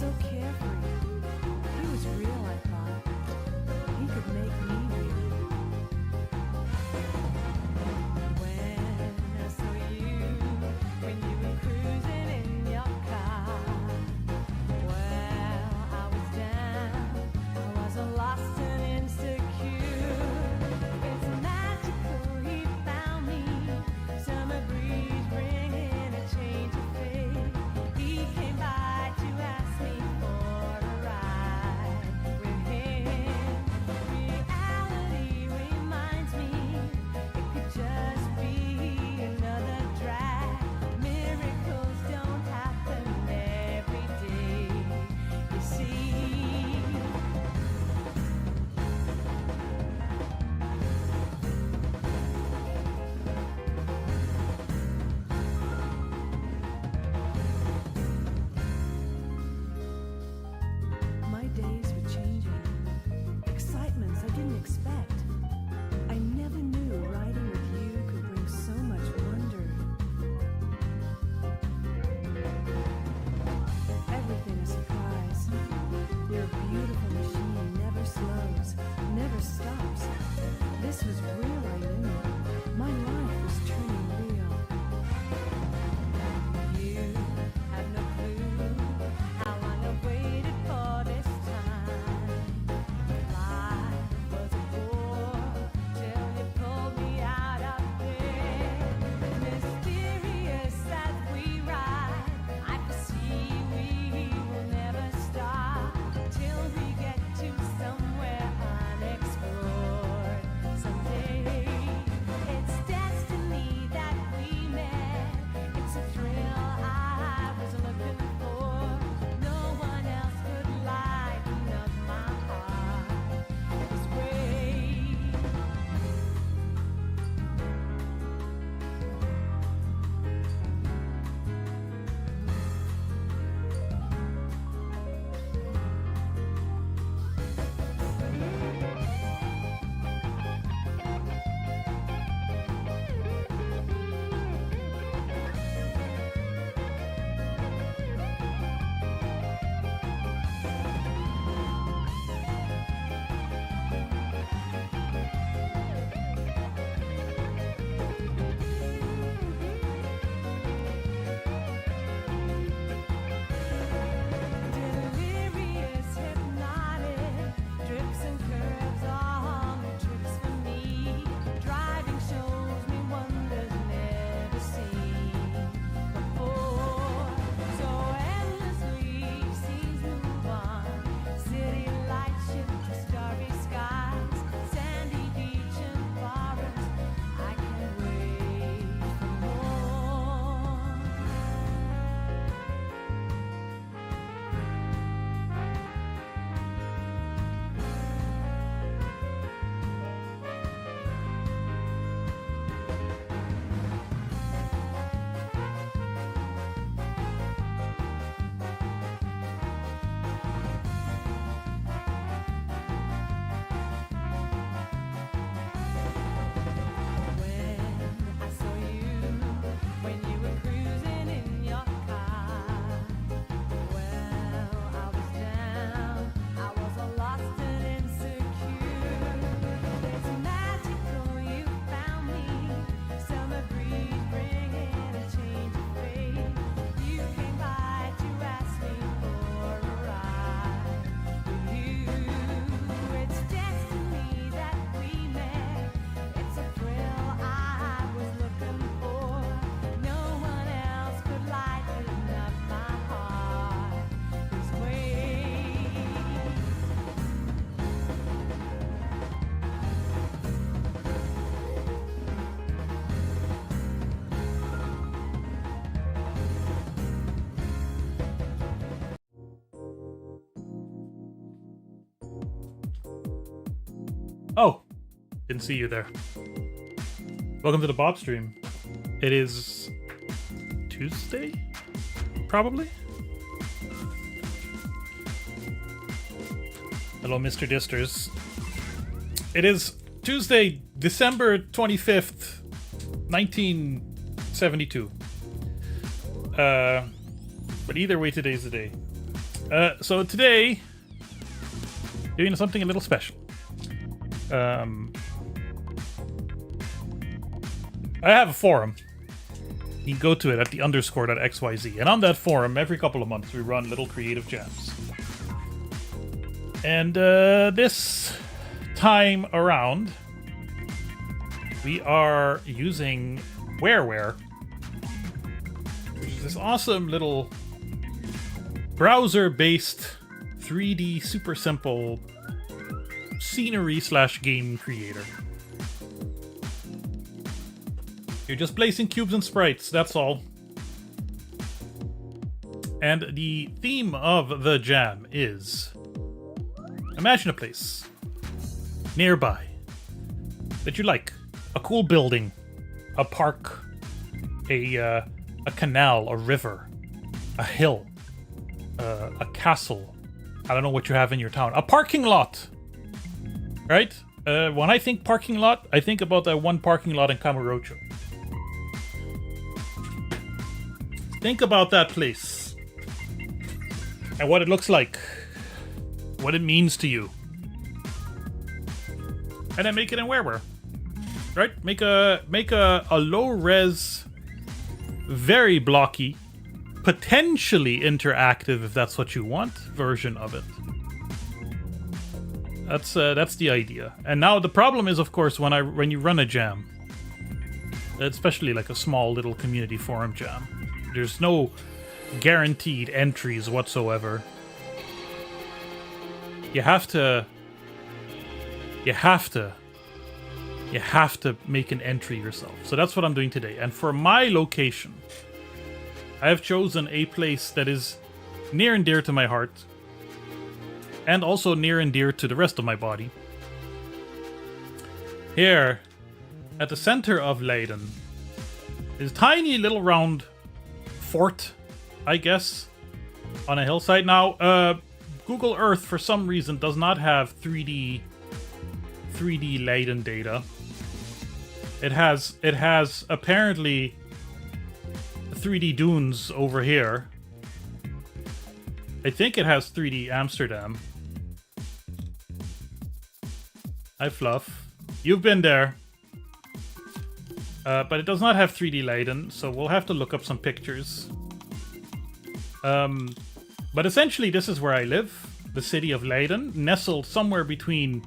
so carefree. He was real, I thought. He could make me real. When I saw you, when you were cruising in your car, well, I was down, I was lost and insecure. It's magical he found me, summer breeze bringing a change of fate. He came by to ask me for a ride with him. Reality reminds me it could just be another drag. Miracles don't happen every day, you see. My days were changing. Excitements I didn't expect. I never knew riding with you could bring so much wonder. Everything a surprise. Your beautiful machine never slows, never stops. This was real, I knew. My life was turning real. You have no clue how long I've waited for this time. Life was a bore till you pulled me out of bed. Mysterious as we ride, I foresee we will never stop till we get to somewhere unexplored someday. It's destiny that we met. It's a thrill I was looking for. No one else could lighten up my heart this way. Delirious, hypnotic, drips and curves on the tricks for me. Driving shows me wonders never seen before. So endlessly seas move on, city lights shift to starry skies, sandy beach and forest. I can't wait for more. When I saw you, when you were cruising in your car, well, I was down, I was lost and insecure. It's magical you found me, summer breeze bringing a change of fate. You came by to ask me for a ride with you. It's destiny that we met. It's a thrill I was looking for. No one else could lighten up my heart this way. Oh, didn't see you there. Welcome to the BOBSTREAM. It is Tuesday, probably. Hello, Mr. Disters. It is Tuesday, December 25th, 1972. But either way, today's the day. So today, doing something a little special. I have a forum. You can go to it at the_.xyz. And on that forum, every couple of months, we run little creative jams. And this time around, we are using Whereware, which is this awesome little browser-based 3D super simple scenery/game creator. You're just placing cubes and sprites, that's all. And the theme of the jam is: imagine a place nearby that you like. A cool building, a park, a canal, a river, a hill, a castle. I don't know what you have in your town. A parking lot! Right? When I think parking lot, I think about that one parking lot in Kamurocho. Think about that place. And what it looks like. What it means to you. And then make it in Whereware. Right? Make a low-res, very blocky, potentially interactive, if that's what you want, version of it. That's the idea. And now the problem is, of course, when you run a jam, especially like a small little community forum jam, there's no guaranteed entries whatsoever. You have to make an entry yourself. So that's what I'm doing today. And for my location, I have chosen a place that is near and dear to my heart, and also near and dear to the rest of my body. Here, at the center of Leiden, is a tiny little round fort, I guess, on a hillside. Now, Google Earth, for some reason, does not have 3D Leiden data. It has apparently 3D dunes over here. I think it has 3D Amsterdam. Hi, Fluff. You've been there. But it does not have 3D Leiden, so we'll have to look up some pictures. But essentially, this is where I live. The city of Leiden, nestled somewhere between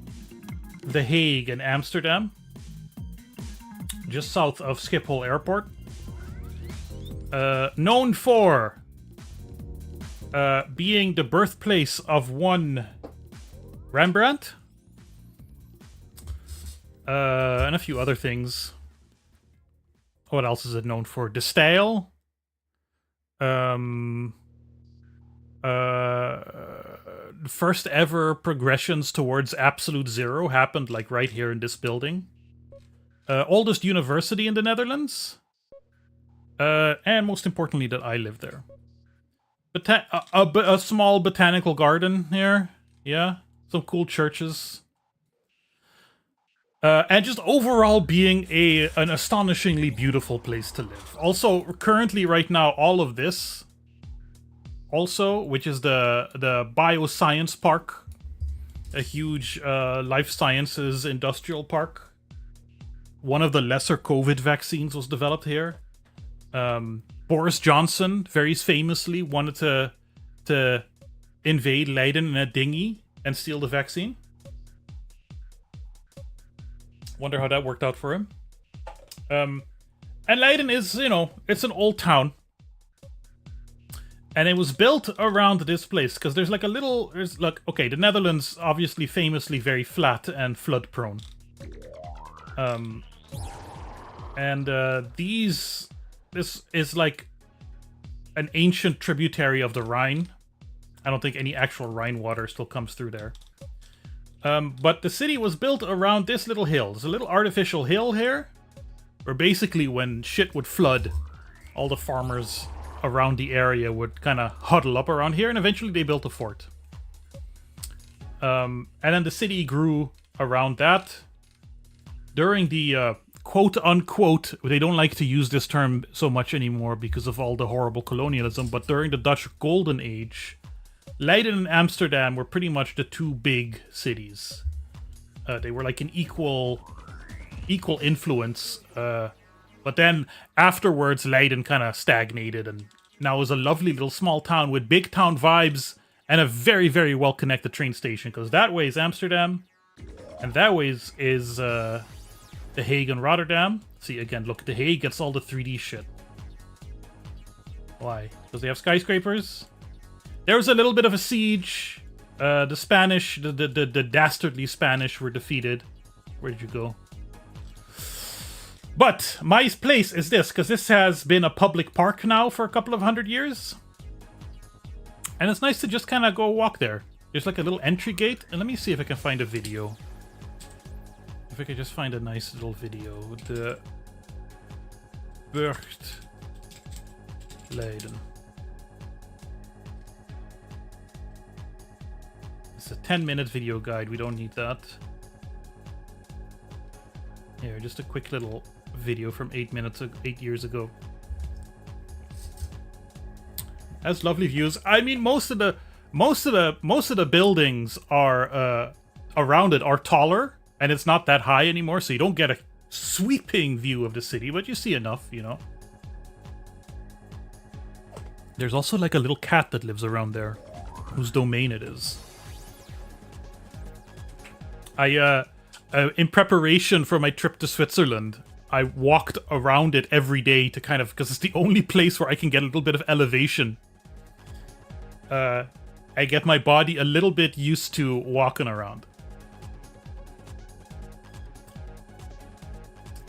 The Hague and Amsterdam. Just south of Schiphol Airport. Known for being the birthplace of one Rembrandt. And a few other things. What else is it known for? De Stijl. First ever progressions towards absolute zero happened like right here in this building. Oldest university in the Netherlands. And most importantly that I live there. A small botanical garden here. Yeah. Some cool churches. And just overall being an astonishingly beautiful place to live. Also, currently right now, all of this, also, which is the Bioscience Park, a huge life sciences industrial park. One of the lesser COVID vaccines was developed here. Boris Johnson, very famously, wanted to invade Leiden in a dinghy and steal the vaccine. Wonder how that worked out for him. And Leiden is, it's an old town. And it was built around this place, because there's like okay, the Netherlands, obviously famously very flat and flood prone. This is like an ancient tributary of the Rhine. I don't think any actual Rhine water still comes through there. But the city was built around this little hill. There's a little artificial hill here, where basically when shit would flood, all the farmers around the area would kind of huddle up around here, and eventually they built a fort. And then the city grew around that. During the quote-unquote, they don't like to use this term so much anymore because of all the horrible colonialism, but during the Dutch Golden Age, Leiden and Amsterdam were pretty much the two big cities. They were like an equal influence. But then afterwards, Leiden kind of stagnated and now is a lovely little small town with big town vibes and a very, very well-connected train station. Because that way is Amsterdam, and that way is The Hague and Rotterdam. See, again, look, The Hague gets all the 3D shit. Why? Because they have skyscrapers? There was a little bit of a siege. The Spanish, the dastardly Spanish were defeated. Where did you go? But my place is this, because this has been a public park now for a couple of 100 years. And it's nice to just kind of go walk there. There's like a little entry gate. And let me see if I can find a video. If I could just find a nice little video. The Burgt Leiden. It's a 10-minute video guide. We don't need that. Here, just a quick little video from 8 years ago. Has lovely views. I mean, most of the buildings are around it are taller, and it's not that high anymore, so you don't get a sweeping view of the city, but you see enough, you know. There's also like a little cat that lives around there, whose domain it is. In preparation for my trip to Switzerland, I walked around it every day to kind of, because it's the only place where I can get a little bit of elevation. I get my body a little bit used to walking around.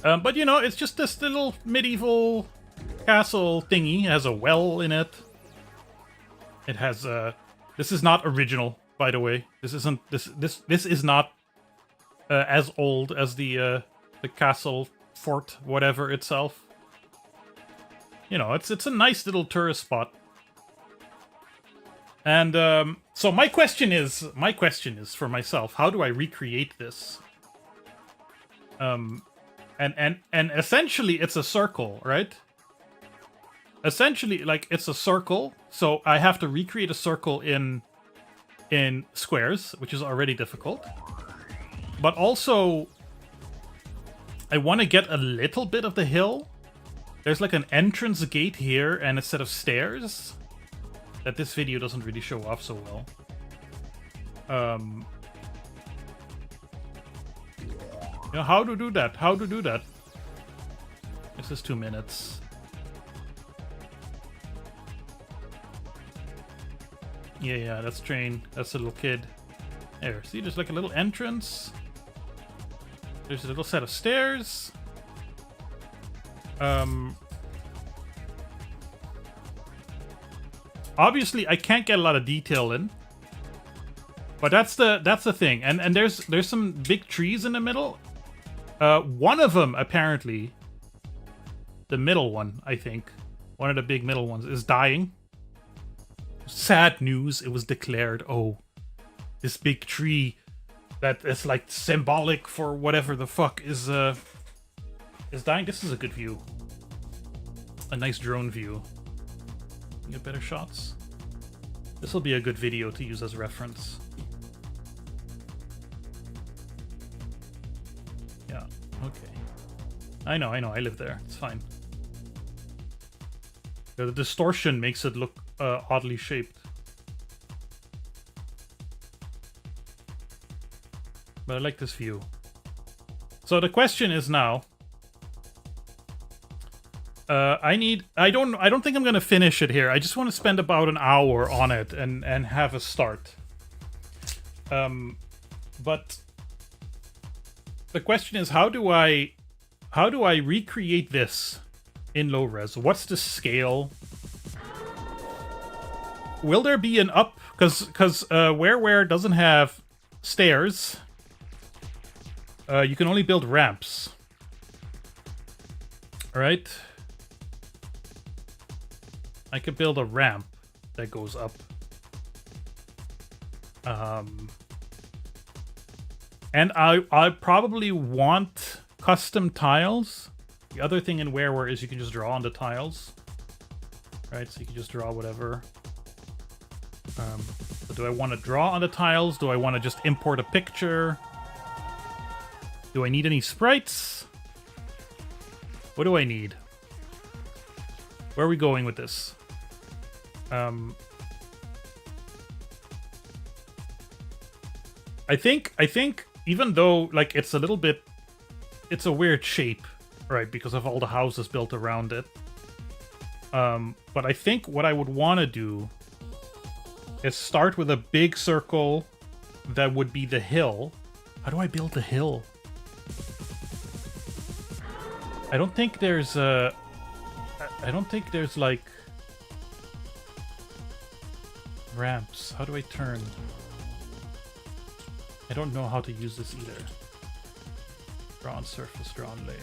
But you know, it's just this little medieval castle thingy. It has a well in it. It has this is not original, by the way. This isn't this is not as old as the castle fort whatever itself. You know, it's a nice little tourist spot. And so my question is for myself, how do I recreate this? And essentially it's a circle, right? Essentially, like, it's a circle, so I have to recreate a circle in squares, which is already difficult. But also, I want to get a little bit of the hill. There's like an entrance gate here and a set of stairs that this video doesn't really show off so well. You know, how to do that? How to do that? This is 2 minutes. Yeah, that's train. That's a little kid. There, see, there's like a little entrance. There's a little set of stairs. Obviously, I can't get a lot of detail in, but that's the thing. And there's some big trees in the middle. One of them, apparently, the middle one, I think, one of the big middle ones, is dying. Sad news. It was declared, oh, this big tree that is like symbolic for whatever the fuck is dying. This is a good view. A nice drone view. You get better shots. This will be a good video to use as reference. Yeah, okay. I know, I live there. It's fine. The distortion makes it look oddly shaped. But I like this view. So the question is now, I don't think I'm gonna finish it here. I just want to spend about an hour on it and have a start. But the question is, how do I recreate this in low res? What's the scale? Will there be an up? Because where doesn't have stairs. You can only build ramps. Alright. I could build a ramp that goes up. And I probably want custom tiles. The other thing in where is you can just draw on the tiles. Right, so you can just draw whatever. So do I want to draw on the tiles? Do I want to just import a picture? Do I need any sprites? What do I need? Where are we going with this? I think even though like it's a little bit, it's a weird shape, right? Because of all the houses built around it. But I think what I would want to do is start with a big circle that would be the hill. How do I build the hill? I don't think there's like ramps. How do I turn? I don't know how to use this either. Draw on surface, draw on layer.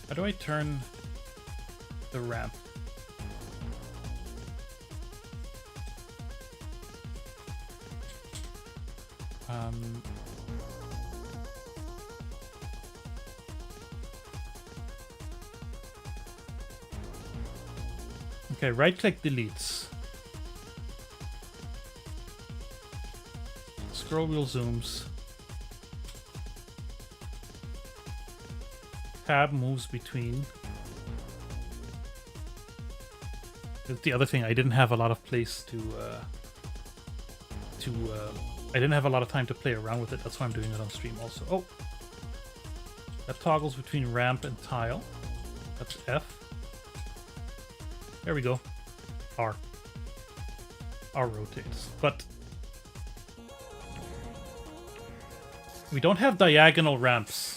How do I turn the ramp? Okay, right-click deletes. Scroll wheel zooms. Tab moves between. That's the other thing. I didn't have a lot of place to I didn't have a lot of time to play around with it. That's why I'm doing it on stream also. Oh, that toggles between ramp and tile. That's F. There we go. R. R rotates. But we don't have diagonal ramps.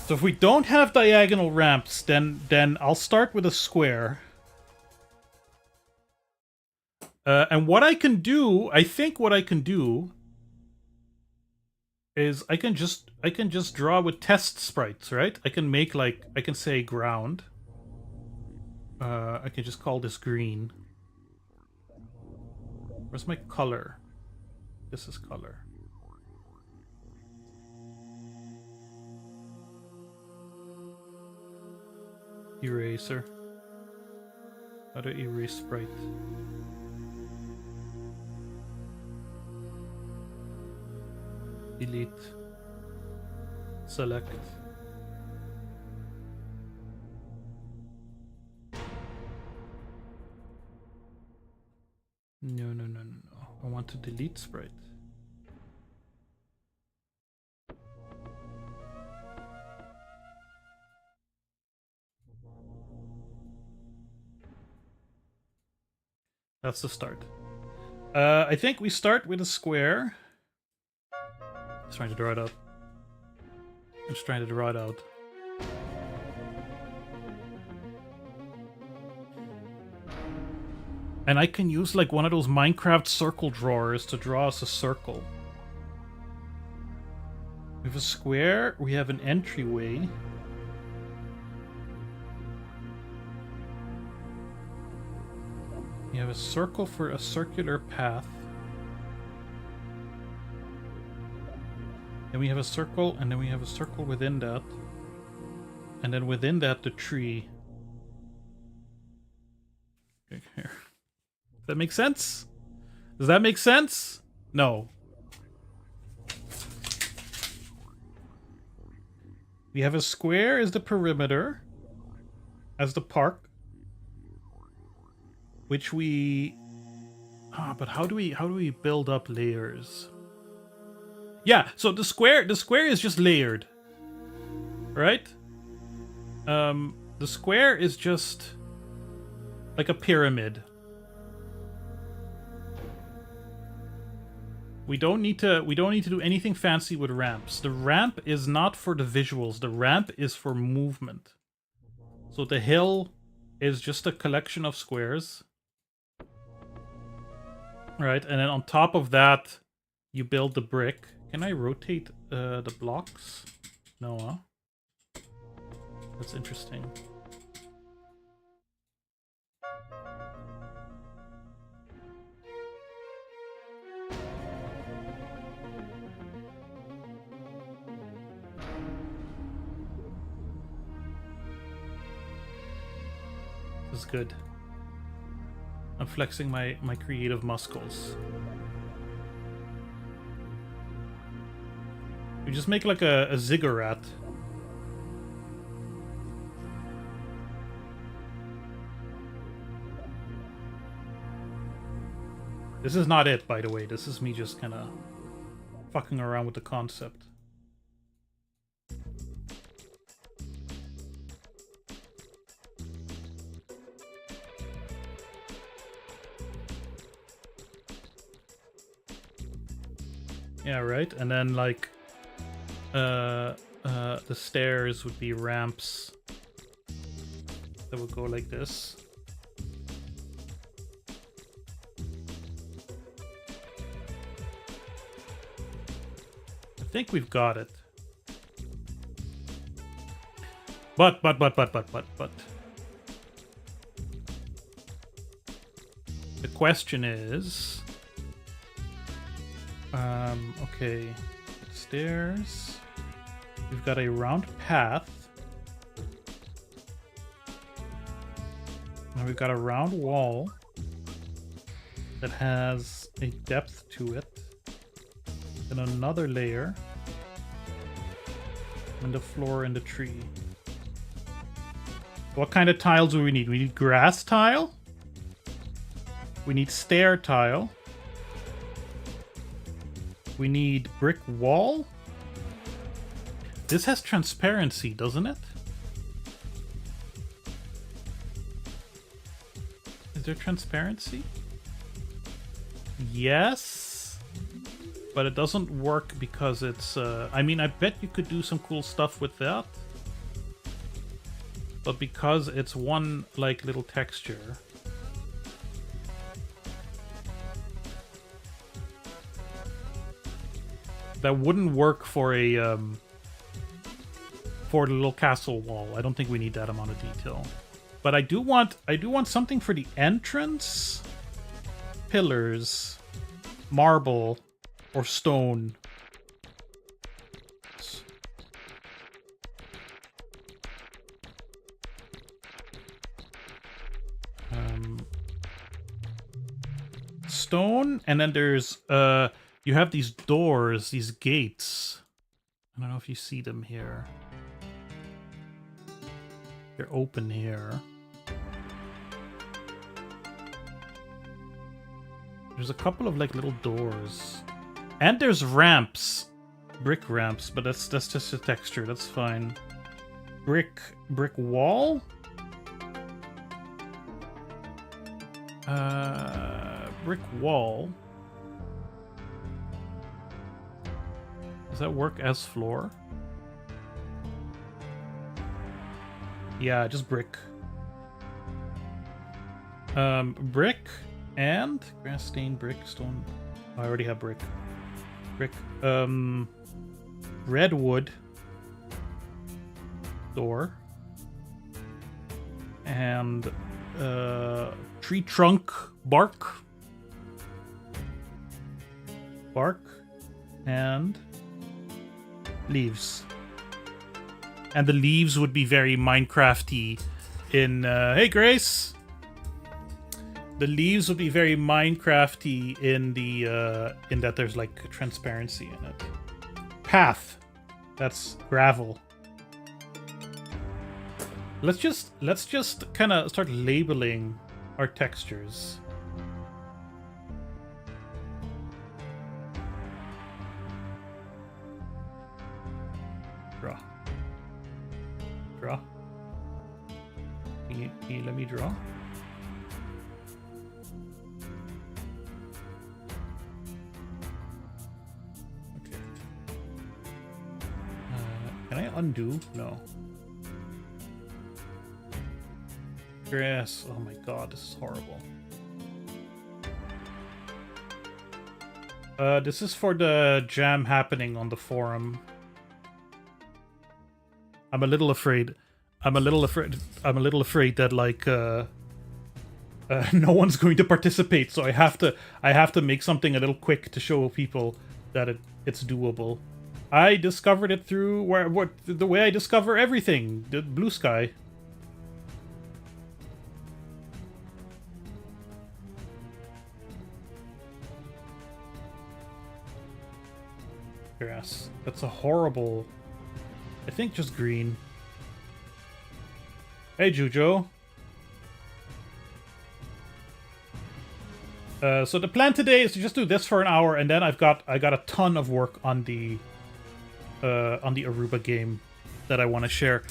So if we don't have diagonal ramps, then I'll start with a square. And what I can do, I think what I can do is I can just draw with test sprites, right? I can make like, I can say ground. I can just call this green. Where's my color? This is color. Eraser. How to erase sprite? Delete. Select. No. I want to delete sprite. That's the start. I think we start with a square. Just trying to draw it out. I'm just trying to draw it out. And I can use like one of those Minecraft circle drawers to draw us a circle. We have a square, we have an entryway. We have a circle for a circular path. Then we have a circle, and then we have a circle within that. And then within that, the tree. Okay, here. Does that make sense? Does that make sense? No. We have a square as the perimeter, as the park, which we. But how do we build up layers? Yeah, so the square is just layered, right? The square is just like a pyramid. We don't need to do anything fancy with ramps. The ramp is not for the visuals. The ramp is for movement. So the hill is just a collection of squares. Right, and then on top of that, you build the brick. Can I rotate the blocks? No, huh? That's interesting. This is good. I'm flexing my creative muscles. We just make like a ziggurat. This is not it, by the way. This is me just kind of fucking around with the concept. Yeah, right? And then, like, the stairs would be ramps that would go like this. I think we've got it. But. The question is... okay. Stairs. We've got a round path. And we've got a round wall that has a depth to it. Then another layer. And the floor and the tree. What kind of tiles do we need? We need grass tile. We need stair tile. We need brick wall. This has transparency, doesn't it? Is there transparency? Yes. But it doesn't work because it's... I mean, I bet you could do some cool stuff with that. But because it's one, like, little texture... that wouldn't work for a for the little castle wall. I don't think we need that amount of detail. But I do want something for the entrance. Pillars, marble, or stone. Stone, and then there's you have these doors, these gates. I don't know if you see them here. They're open here. There's a couple of like little doors. And there's ramps. Brick ramps, but that's just a texture, that's fine. Brick wall? Brick wall. Does that work as floor? Yeah, just brick. Brick and grass stain, brick, stone. Oh, I already have brick. Brick. Redwood door. And tree trunk bark. Bark and leaves. And the leaves would be very Minecrafty in hey Grace. The leaves would be very Minecrafty in the in that there's like transparency in it. Path. That's gravel. Let's just kind of start labeling our textures. Draw. Draw. Can you let me draw? Okay. Can I undo? No. Grass. Oh my god, this is horrible. This is for the jam happening on the forum. I'm a little afraid that like no one's going to participate, so I have to make something a little quick to show people that it's doable. I discovered it through the way I discover everything, the blue sky. grass. That's a horrible... I think just green. Hey, Jujo. So the plan today is to just do this for an hour, and then I got a ton of work on the Aruba game that I want to share.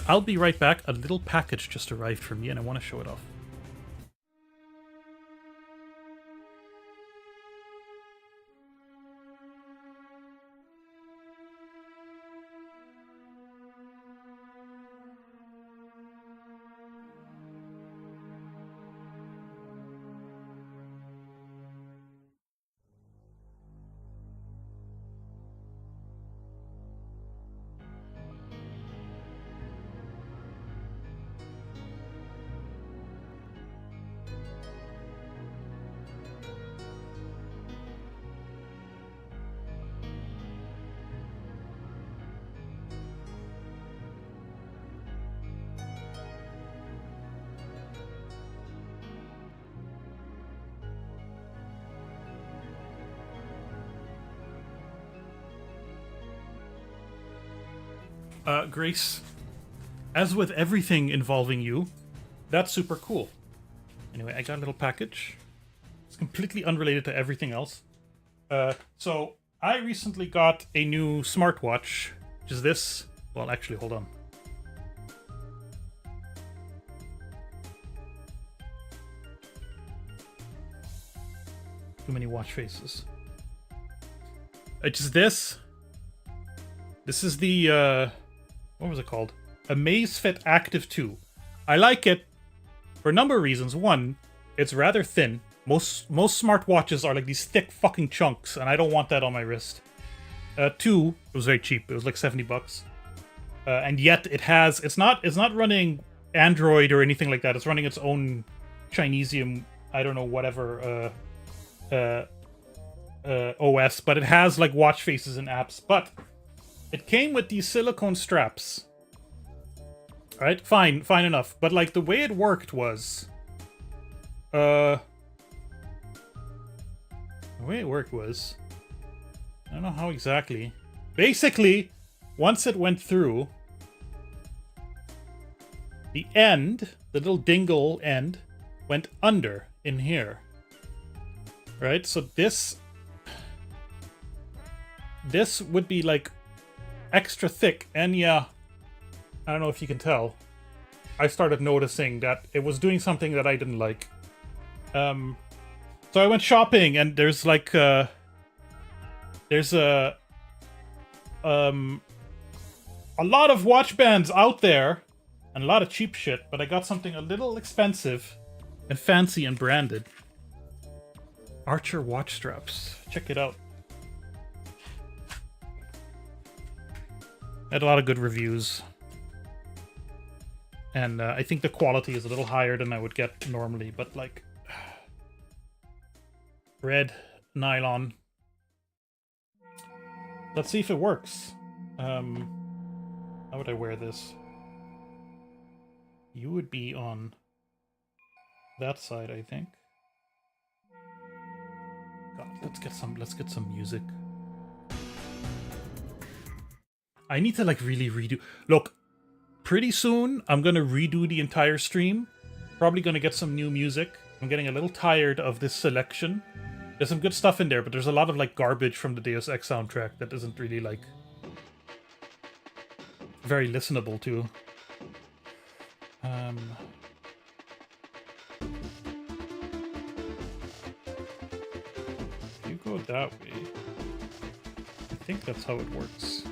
I'll be right back. A little package just arrived for me, and I want to show it off. Grace, as with everything involving you, that's super cool. Anyway, I got a little package. It's completely unrelated to everything else. So, I recently got a new smartwatch, which is this. Well, actually, hold on. Too many watch faces. It's just this. This is the, what was it called? Amazfit Active 2. I like it for a number of reasons. One, it's rather thin. Most smartwatches are like these thick fucking chunks, and I don't want that on my wrist. Two, it was very cheap. It was like $70. And yet it's not running Android or anything like that. It's running its own Chinesium, I don't know, whatever, OS, but it has like watch faces and apps. But it came with these silicone straps. Alright, fine enough. But like the way it worked was... the way it worked was... I don't know how exactly. Basically, once it went through, the end, the little dingle end, went under in here. Right? So this would be like extra thick, and yeah, I don't know if you can tell, I started noticing that it was doing something that I didn't like. So I went shopping, and there's like there's a lot of watch bands out there and a lot of cheap shit, but I got something a little expensive and fancy and branded. Archer watch straps. Check it out. Had a lot of good reviews. And I think the quality is a little higher than I would get normally, but like... red nylon. Let's see if it works. How would I wear this? You would be on that side, I think. God, let's get some music. I need to like really redo. Look, pretty soon I'm gonna redo the entire stream. Probably gonna get some new music. I'm getting a little tired of this selection. There's some good stuff in there, but there's a lot of like garbage from the Deus Ex soundtrack that isn't really like very listenable to. If you go that way, I think that's how it works.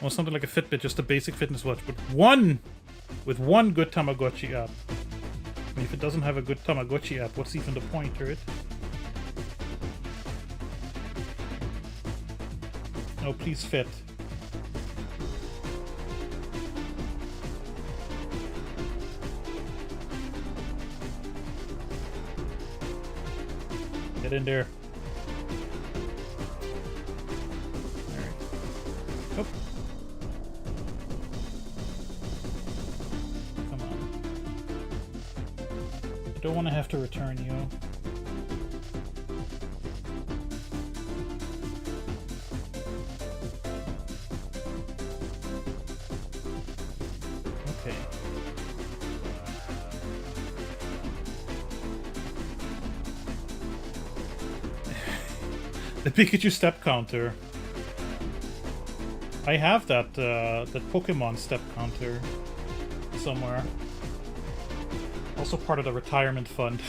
Well, something like a Fitbit, just a basic fitness watch, but with one good Tamagotchi app. I mean, if it doesn't have a good Tamagotchi app, what's even the point, right? Oh, please fit. Get in there. Alright. Oh. Come on. I don't want to have to return you. The Pikachu step counter. I have that that Pokemon step counter somewhere. Also part of the retirement fund.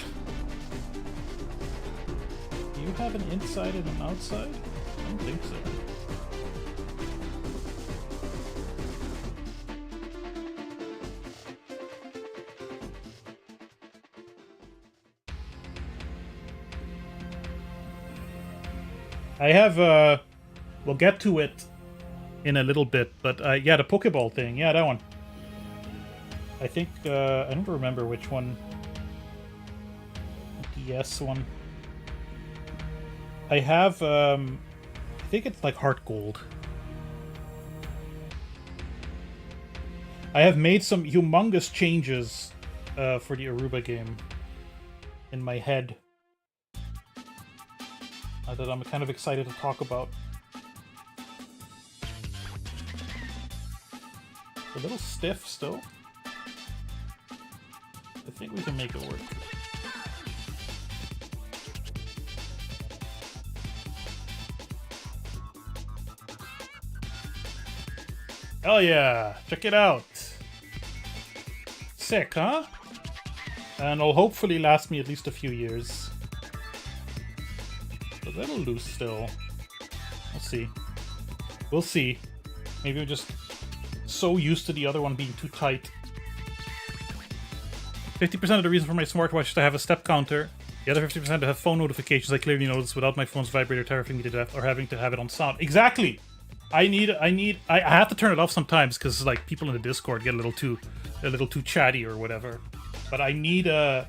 Do you have an inside and an outside? I don't think so. I have, we'll get to it in a little bit, but yeah, the Pokeball thing, yeah, that one. I think, I don't remember which one. DS one. I have, I think it's like Heart Gold. I have made some humongous changes for the Aruba game in my head. That I'm kind of excited to talk about. A little stiff still. I think we can make it work. Hell yeah! Check it out! Sick, huh? And it'll hopefully last me at least a few years. A little loose still. We'll see. We'll see. Maybe we're just so used to the other one being too tight. 50% of the reason for my smartwatch is to have a step counter. The other 50% to have phone notifications I clearly notice without my phone's vibrator terrifying me to death or having to have it on sound. Exactly! I have to turn it off sometimes because like people in the Discord get a little too chatty or whatever. But I need I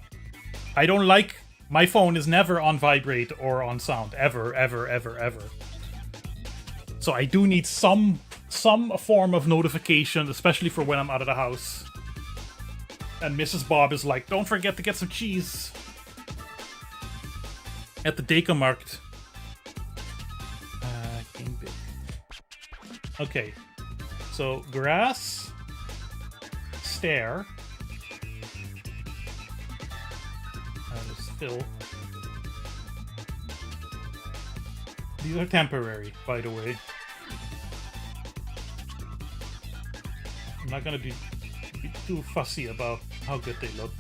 don't like my phone is never on vibrate or on sound ever. So I do need some form of notification, especially for when I'm out of the house. And Mrs. Bob is like, don't forget to get some cheese at the Dekamarkt. Game big. Okay, so grass, stair, fill. These are temporary, by the way. I'm not gonna be too fussy about how good they look.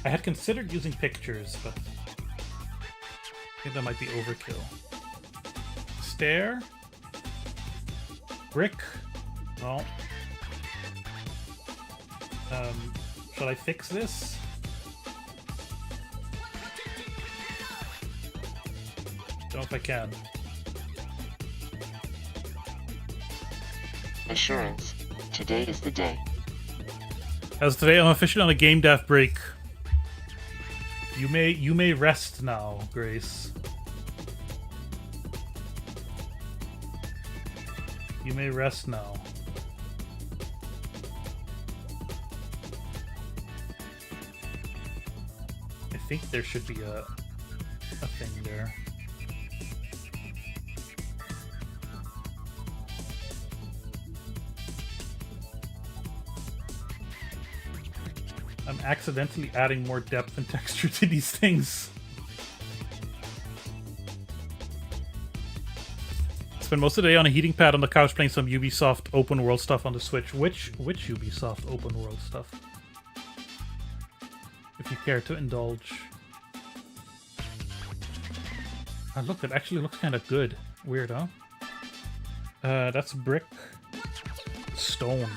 I had considered using pictures, but I think that might be overkill. Stair. Brick. Well. Shall I fix this? Don't know if I can. Assurance. Today is the day. As today I'm officially on a game dev break. You may rest now, Grace. You may rest now. I think there should be a thing there. I'm accidentally adding more depth and texture to these things. Spend most of the day on a heating pad on the couch playing some Ubisoft open world stuff on the Switch. Which Ubisoft open world stuff? If you care to indulge. Look, that actually looks kind of good. Weird, huh? That's brick. Stone.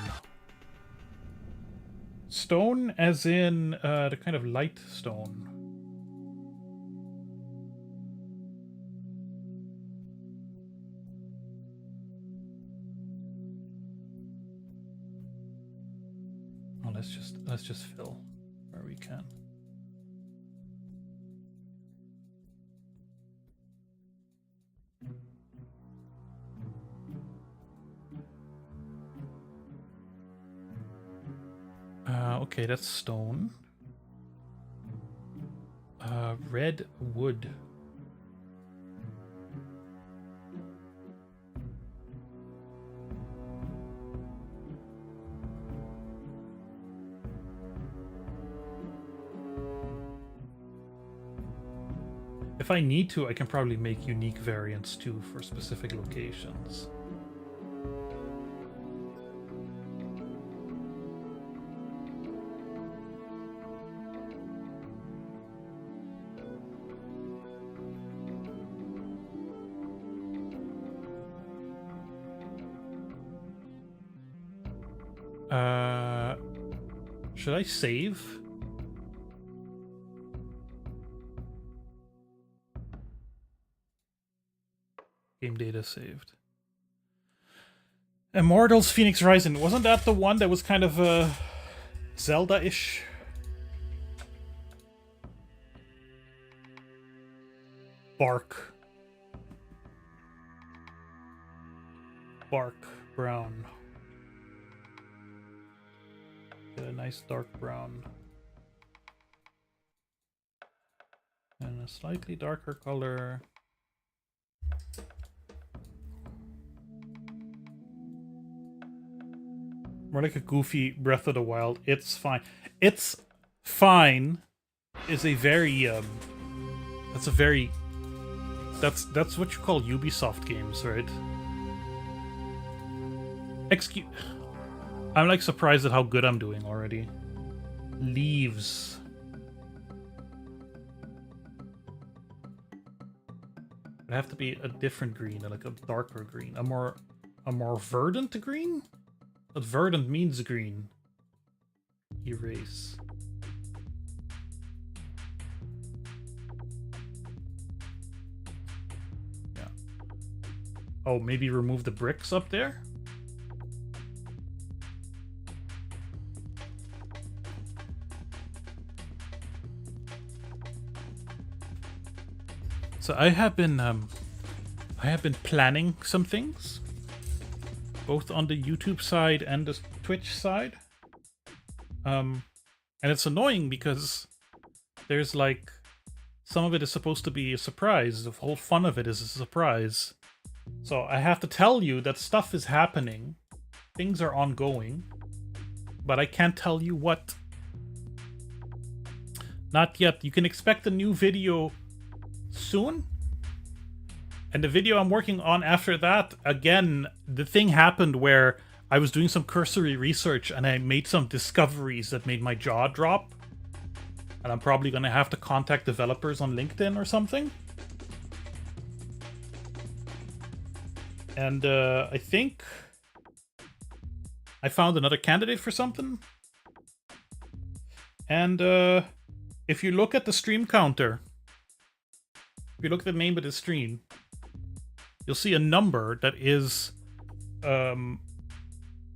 Stone as in the kind of light stone. Oh, let's just fill where we can. Okay, that's stone. Red wood. if I need to, I can probably make unique variants too for specific locations. Should I save? Game data saved. Immortals Phoenix Rising. Wasn't that the one that was kind of Zelda-ish? Bark. Bark brown. Get a nice dark brown. And a slightly darker color. More like a goofy Breath of the Wild. It's fine. It's fine is a very that's a very that's what you call Ubisoft games, right? I'm like surprised at how good I'm doing already. Leaves. It'd have to be a different green, like a darker green, a more verdant green. But verdant means green. Erase. Yeah. Oh, maybe remove the bricks up there? So I have been planning some things, both on the YouTube side and the Twitch side. And it's annoying because there's like, some of it is supposed to be a surprise. The whole fun of it is a surprise. So I have to tell you that stuff is happening. Things are ongoing. But I can't tell you what. Not yet. You can expect a new video soon. And the video I'm working on after that, again, the thing happened where I was doing some cursory research and I made some discoveries that made my jaw drop. And I'm probably going to have to contact developers on LinkedIn or something. And I think I found another candidate for something. And if you look at the stream counter, if you look at the name of the stream, you'll see a number that is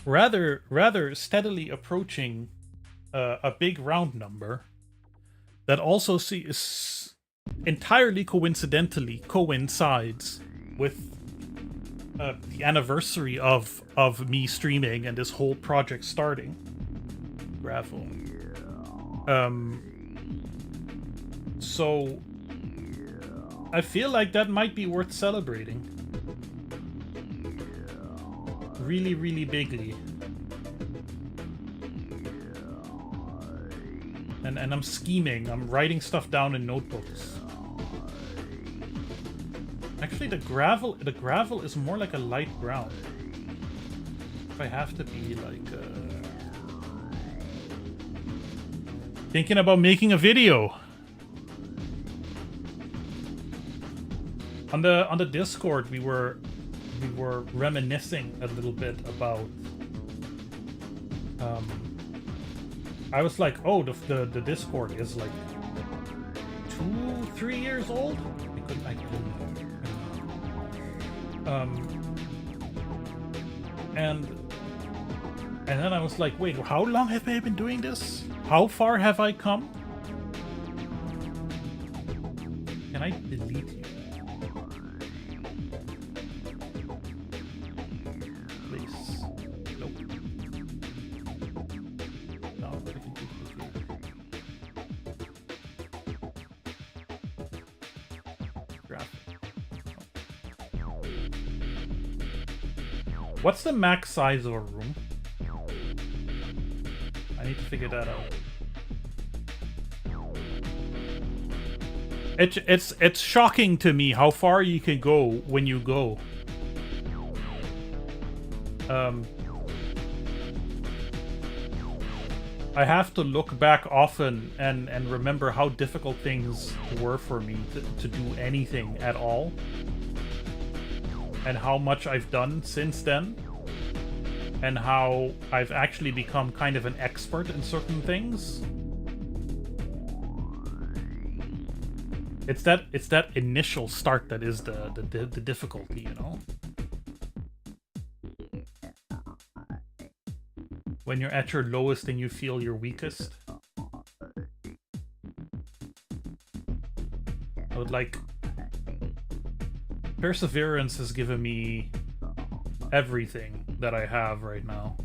rather steadily approaching a big round number that also is entirely coincidentally coincides with the anniversary of me streaming and this whole project starting. Gravel. So I feel like that might be worth celebrating. Really, really bigly. And I'm scheming. I'm writing stuff down in notebooks. Actually, the gravel is more like a light brown. If I have to be like thinking about making a video. On the Discord, we were reminiscing a little bit about. I was like, oh, the Discord is like 2-3 years old. I couldn't. And then I was like, wait, how long have I been doing this? How far have I come? Can I delete you? What's the max size of a room? I need to figure that out. It's shocking to me how far you can go when you go. I have to look back often and remember how difficult things were for me to do anything at all. And how much I've done since then. And how I've actually become kind of an expert in certain things. It's that initial start that is the difficulty, you know? When you're at your lowest and you feel your weakest. I would like... Perseverance has given me everything that I have right now.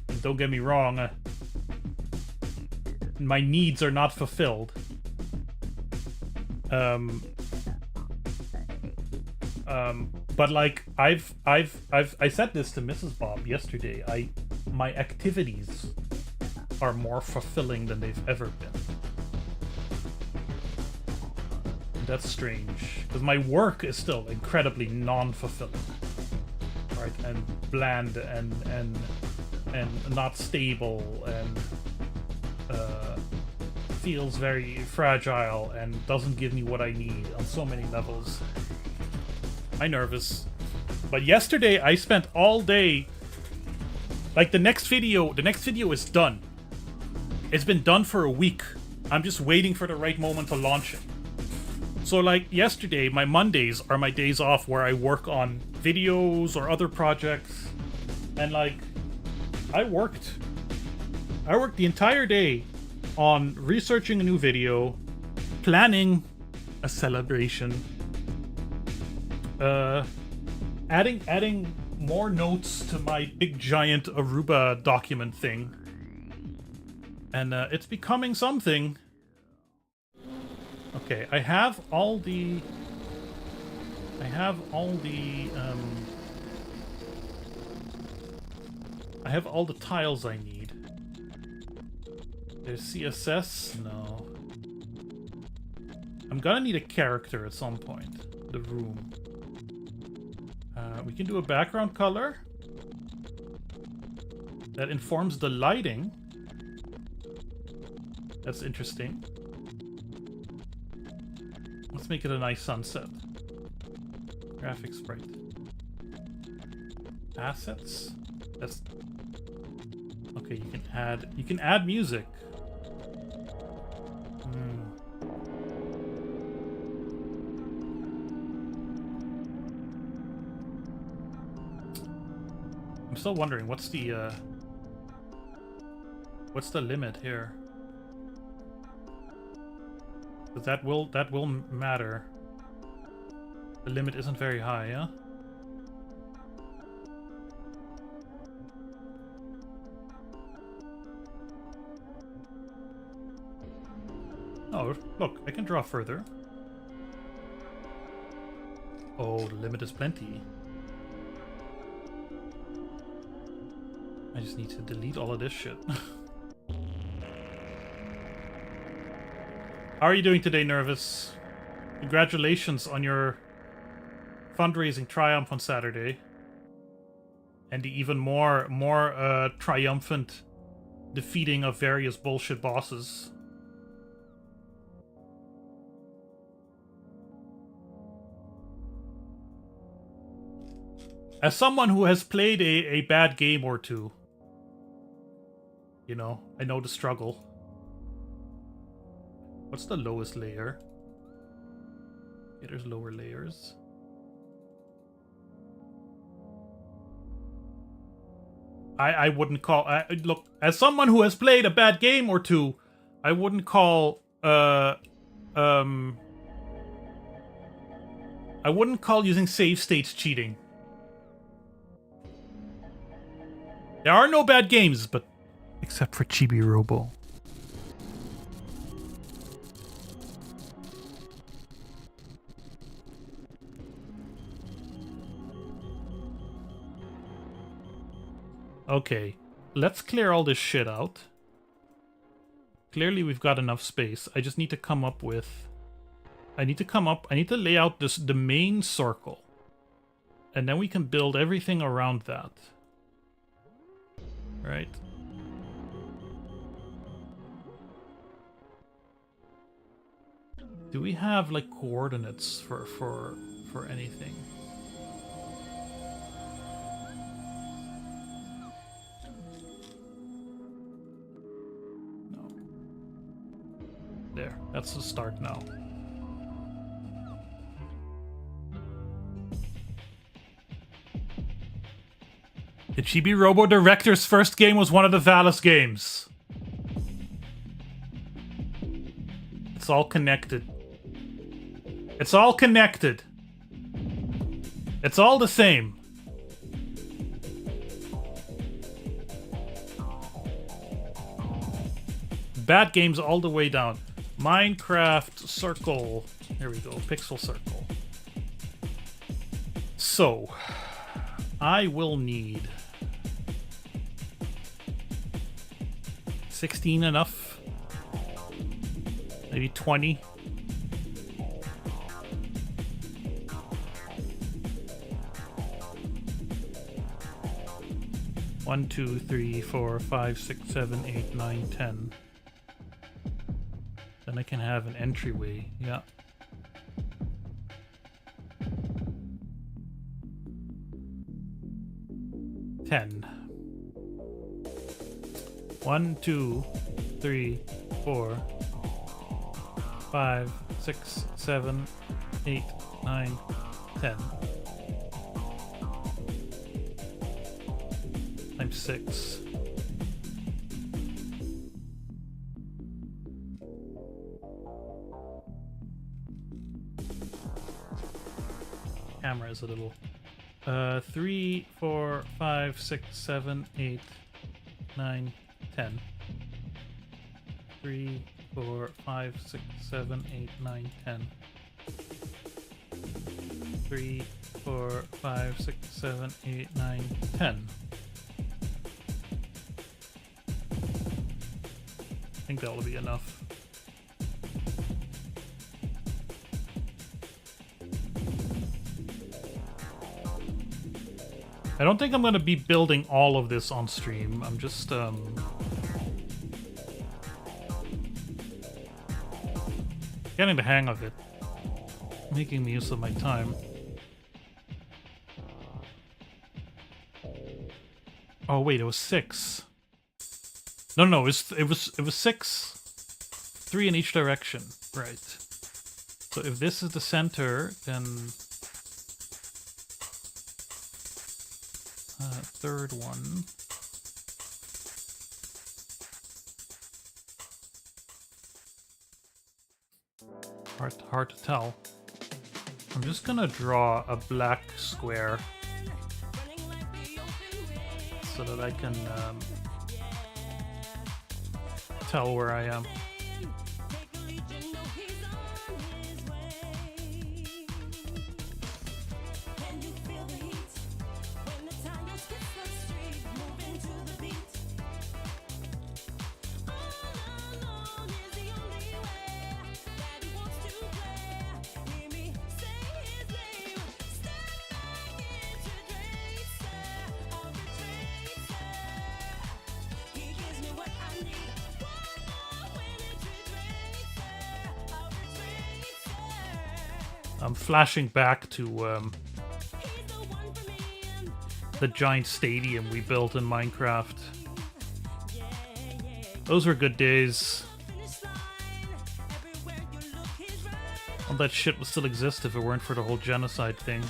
And don't get me wrong, my needs are not fulfilled. But like I said this to Mrs. Bob yesterday. My activities are more fulfilling than they've ever been. And that's strange because my work is still incredibly non-fulfilling, right? And bland and not stable and feels very fragile and doesn't give me what I need on so many levels. I'm nervous. But yesterday I spent all day, like the next video is done. It's been done for a week. I'm just waiting for the right moment to launch it. So like yesterday, my Mondays are my days off where I work on videos or other projects. And like, I worked the entire day on researching a new video, planning a celebration, adding more notes to my big giant Aruba document thing, and it's becoming something. Okay, I have all the tiles I need. There's CSS? No. I'm gonna need a character at some point. The room. We can do a background color that informs the lighting. That's interesting. Let's make it a nice sunset. Graphic sprite. Assets? That's... Okay, you can add music. I'm still wondering what's the limit here? But that will matter. The limit isn't very high, yeah? Oh, look, I can draw further. Oh, the limit is plenty. I just need to delete all of this shit. How are you doing today, Nervous? Congratulations on your fundraising triumph on Saturday. And the even more triumphant defeating of various bullshit bosses. As someone who has played a bad game or two, you know, I know the struggle. What's the lowest layer? Yeah, there's lower layers. I wouldn't call... look, as someone who has played a bad game or two, I wouldn't call... I wouldn't call using save states cheating. There are no bad games, but... except for Chibi Robo. Okay, let's clear all this shit out. clearly we've got enough space. I just need to come up with... I need to lay out the main circle. And then we can build everything around that. Right? Do we have like coordinates for anything? No. There, that's the start now. The Chibi Robo Director's first game was one of the Valis games. It's all connected. It's all connected. It's all the same. Bad games all the way down. Minecraft circle. Here we go. Pixel circle. So, I will need 16 enough? Maybe 20? One, 2, 3, 4, 5, 6, 7, 8, 9, 10. Then I can have an entryway, yeah. Ten. 1, 2, 3, 4, 5, 6, 7, 8, 9, 10. Times 6. Camera is a little. 3, 4, 5, 6, 7, 8, 9, 10. 3, 4, 5, 6, 7, 8, 9, 10. 3, 4, 5, 6, 7, 8, 9, 10. I think that'll be enough. I don't think I'm going to be building all of this on stream. I'm just getting the hang of it. Making use of my time. Oh wait, it was 6. No, it was 6. 3 in each direction. Right. So if this is the center, then third one. Hard to tell. I'm just gonna draw a black square so that I can tell where I am. I'm flashing back to the giant stadium we built in Minecraft. Those were good days. All that shit would still exist if it weren't for the whole genocide thing.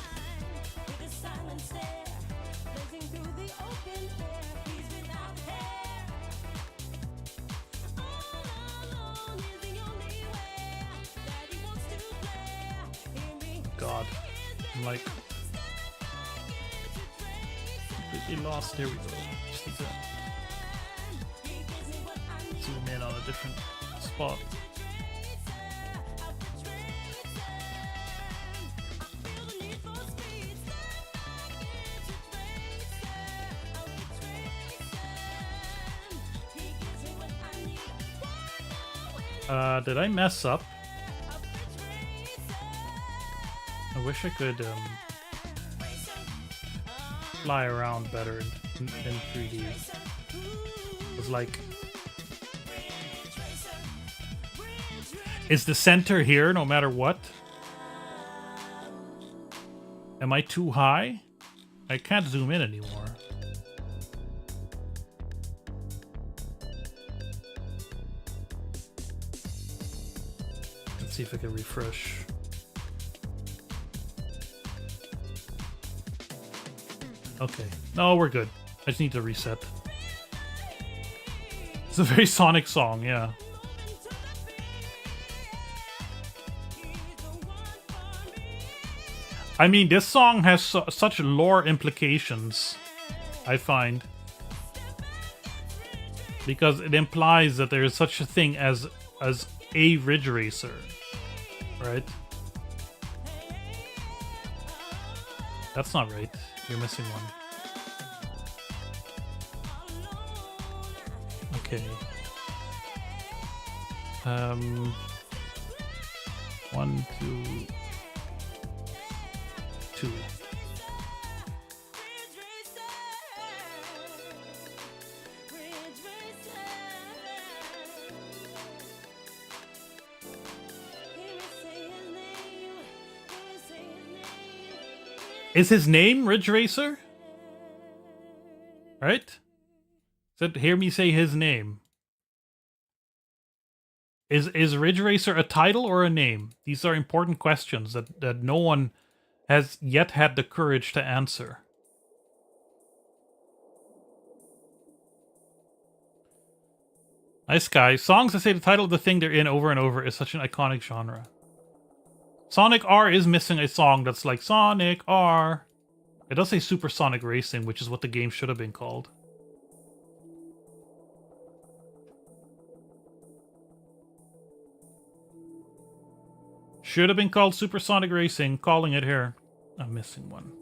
God, I'm like completely lost. Here we go. Just need to zoom in on a different spot. Did I mess up? I wish I could fly around better in 3D. It was like, is the center here no matter what? Am I too high? I can't zoom in anymore. Let's see if I can refresh. Okay. No, we're good. I just need to reset. It's a very Sonic song, yeah. I mean, this song has such lore implications, I find. Because it implies that there is such a thing as a Ridge Racer, right? That's not right. You're missing one. Okay. 1, 2, 2. Is his name Ridge Racer? Right? Said, hear me say his name. Is Ridge Racer a title or a name? These are important questions that no one has yet had the courage to answer. Nice guy. Songs that say the title of the thing they're in over and over is such an iconic genre. Sonic R is missing a song that's like Sonic R. It does say Supersonic Racing, which is what the game should have been called. Should have been called Supersonic Racing, calling it here. I'm missing one.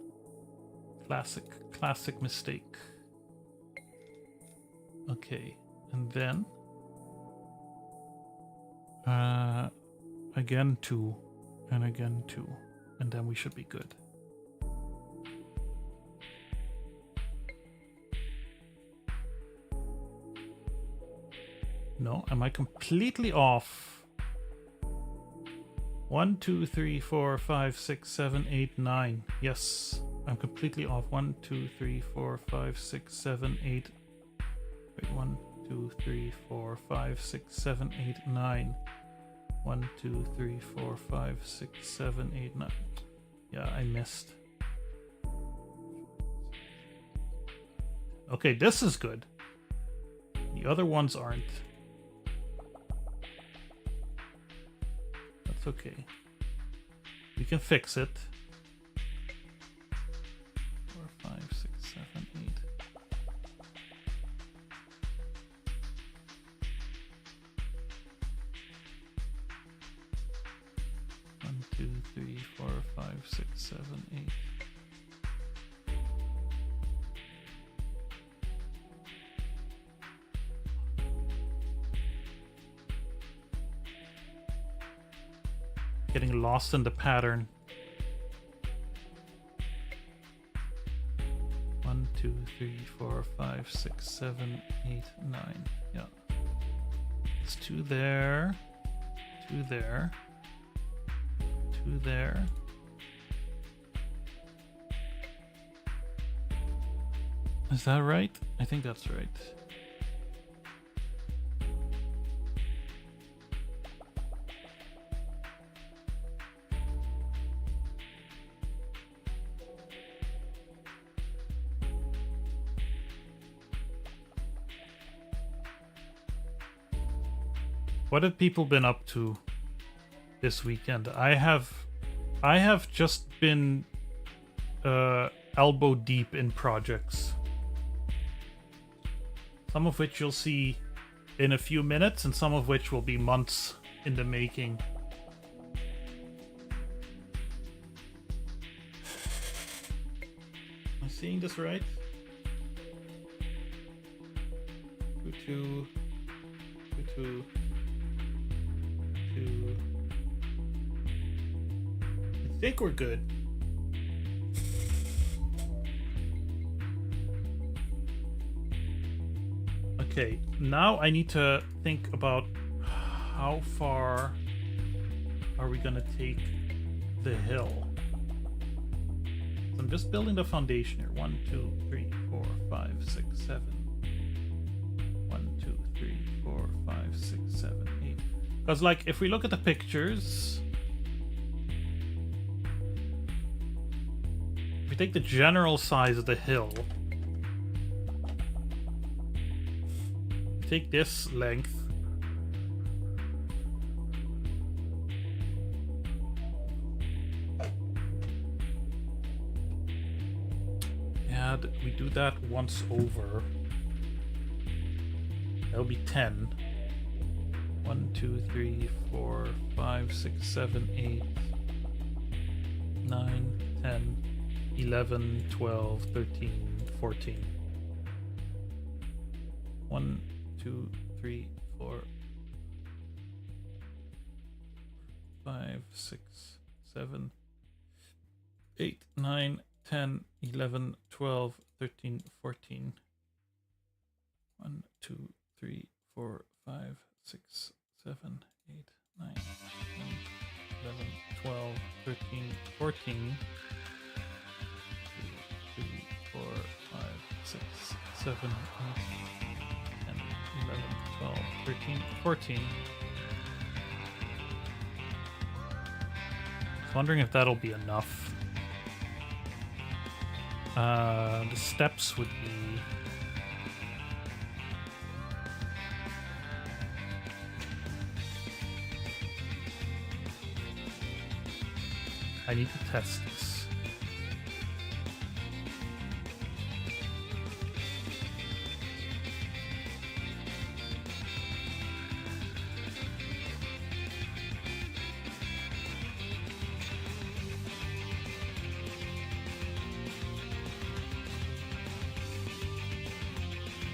Classic mistake. Okay, and then... again 2, and again 2, and then we should be good. No, am I completely off? 1, 2, 3, 4, 5, 6, 7, 8, 9. Yes, I'm completely off. 1, 2, 3, 4, 5, 6, 7, 8. Wait, 1, 2, 3, 4, 5, 6, 7, 8, 9. 1, 2, 3, 4, 5, 6, 7, 8, 9. Yeah, I missed. Okay, this is good. The other ones aren't. That's okay. We can fix it. 4, 5, 6, 7, 8. One, 2, 3, 4, 5, 6, 7, 8. Getting lost in the pattern. 1, 2, 3, 4, 5, 6, 7, 8, 9. Yeah. It's 2 there. 2 there. 2 there. Is that right? I think that's right. What have people been up to this weekend? I have just been elbow deep in projects. Some of which you'll see in a few minutes, and some of which will be months in the making. Am I seeing this right? 2, 2, 2, 2. 2. I think we're good. Okay, now I need to think about how far are we gonna take the hill. So I'm just building the foundation here. 1, 2, 3, 4, 5, 6, 7. 1, 2, 3, 4, 5, 6, 7, 8. Because, like, if we look at the pictures, if we take the general size of the hill, take this length, and we do that once over, that'll be 10. 1, 2, 3, 4, 5, 6, 7, 8, 9, 10, 11, 12, 13, 14. 1, 2, 3, 4, 5, 6, 7, 8, 9, 10, 11, 12, 13, 14. 1, 2, 3, 4, 5, 6, 7, 8, 9, 10, 11, 12, 13, 14. 2, 3, 4, 5, 6, 7, 8, 10, 11, 12, 13, 14. I was wondering if that'll be enough. The steps would be... I need to test this.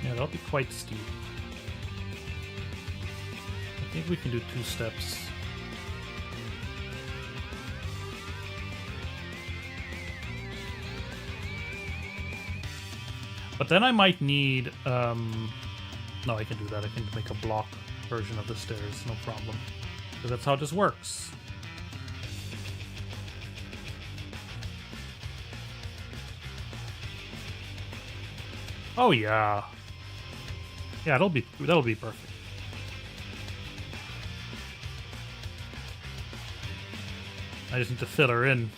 Yeah, that'll be quite steep. I think we can do 2 steps. But then I might need, no, I can do that. I can make a block version of the stairs, no problem. Because that's how this works. Oh yeah. Yeah, that'll be perfect. I just need to fill her in.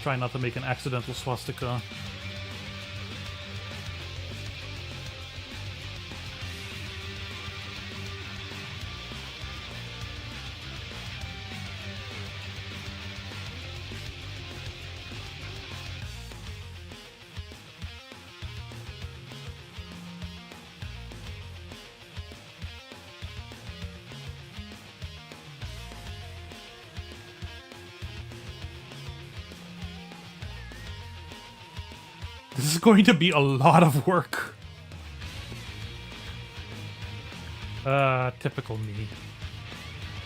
Try not to make an accidental swastika. This is going to be a lot of work. Typical me.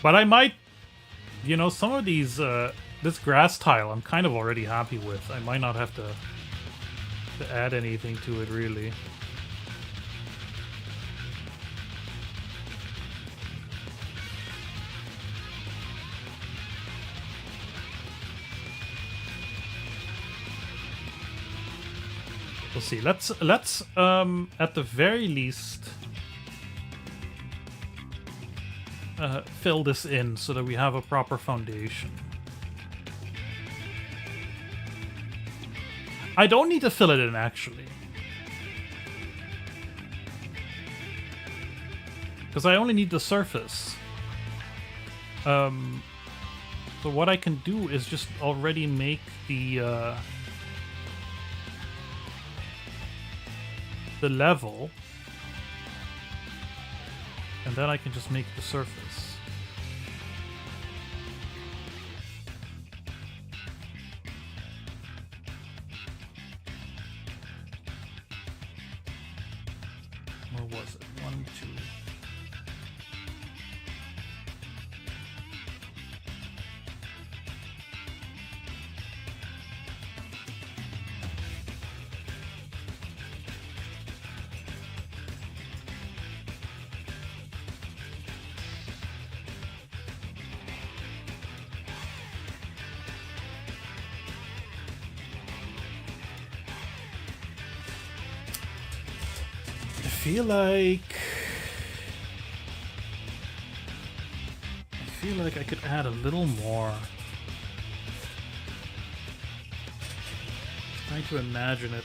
But I might, you know, some of these, this grass tile I'm kind of already happy with. I might not have to add anything to it, really. We'll see. Let's at the very least fill this in so that we have a proper foundation. I don't need to fill it in, actually, because I only need the surface. So what I can do is just already make the level, and then I can just make the surface. Where was it? 1, 2. I feel like I could add a little more. Trying to imagine it.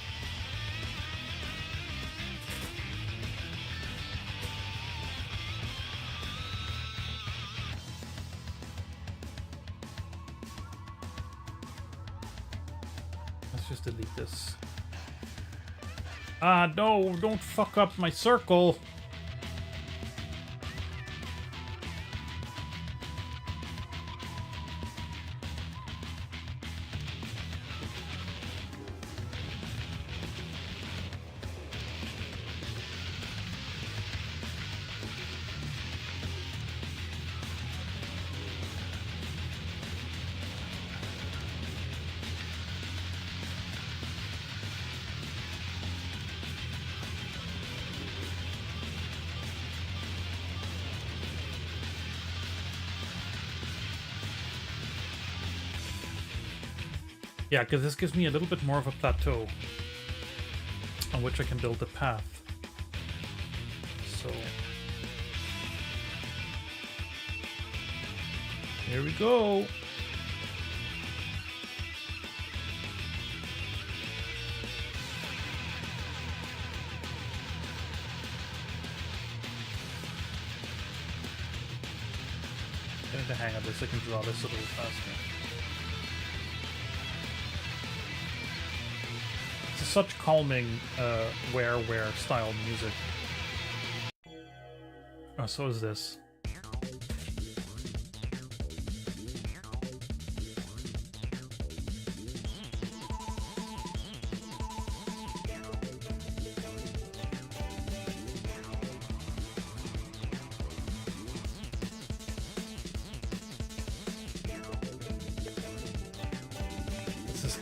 Let's just delete this. Ah, no, don't fuck up my circle. Yeah, because this gives me a little bit more of a plateau on which I can build the path. So here we go. Getting the hang of this, I can draw this a little faster. Such calming where style music. Oh, so is this.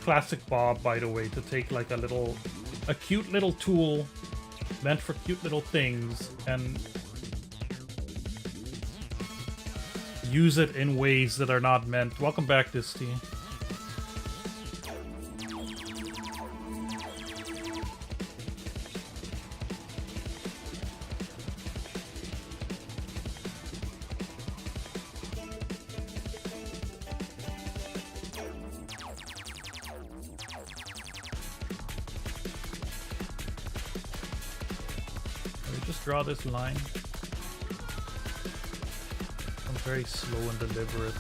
Classic Bob, by the way, to take like a cute little tool meant for cute little things and use it in ways that are not meant. Welcome back, Disty. Draw this line. I'm very slow and deliberate.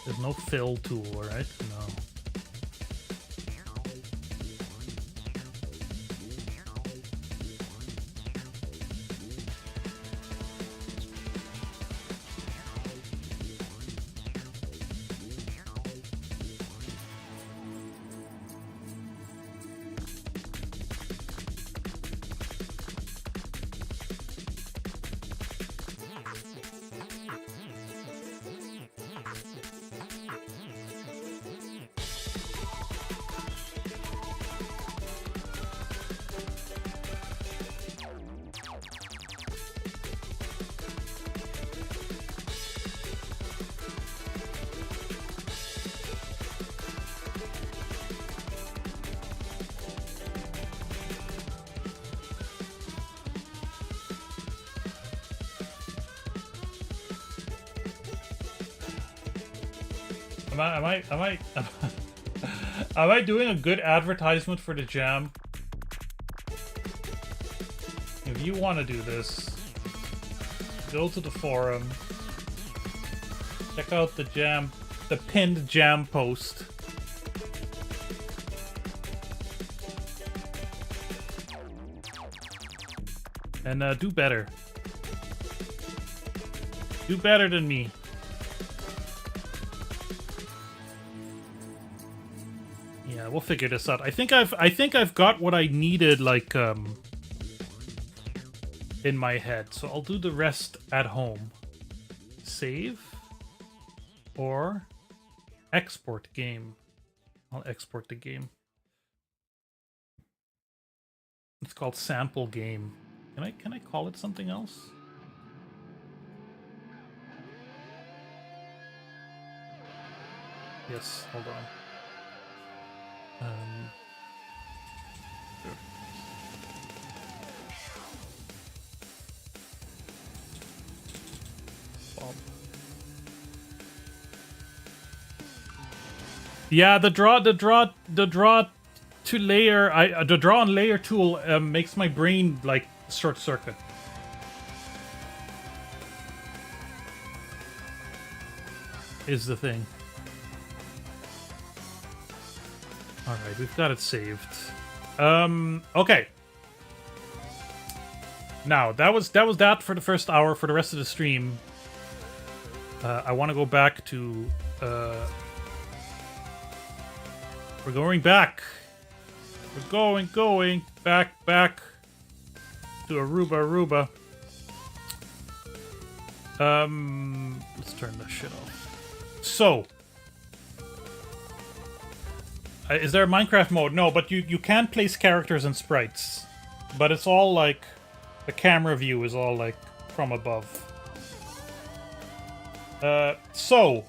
There's no fill tool, right? No. Am I doing a good advertisement for the jam? If you want to do this, go to the forum, check out the jam, the pinned jam post. And do better. Do better than me. we'll figure this out. I think I've got what I needed, like, in my head. So I'll do the rest at home. Save or export game. I'll export the game. It's called sample game. Can I call it something else? Yes, hold on. Sure. Bob. Yeah, the draw to layer, the draw on layer tool makes my brain like short circuit. Is the thing. All right, we've got it saved. Okay. Now that was that for the first hour. For the rest of the stream, I want to go back to. We're going back. We're going back to Aruba. Let's turn this shit off. So. Is there a Minecraft mode? No, but you can place characters and sprites. But it's all like... The camera view is all like from above. So...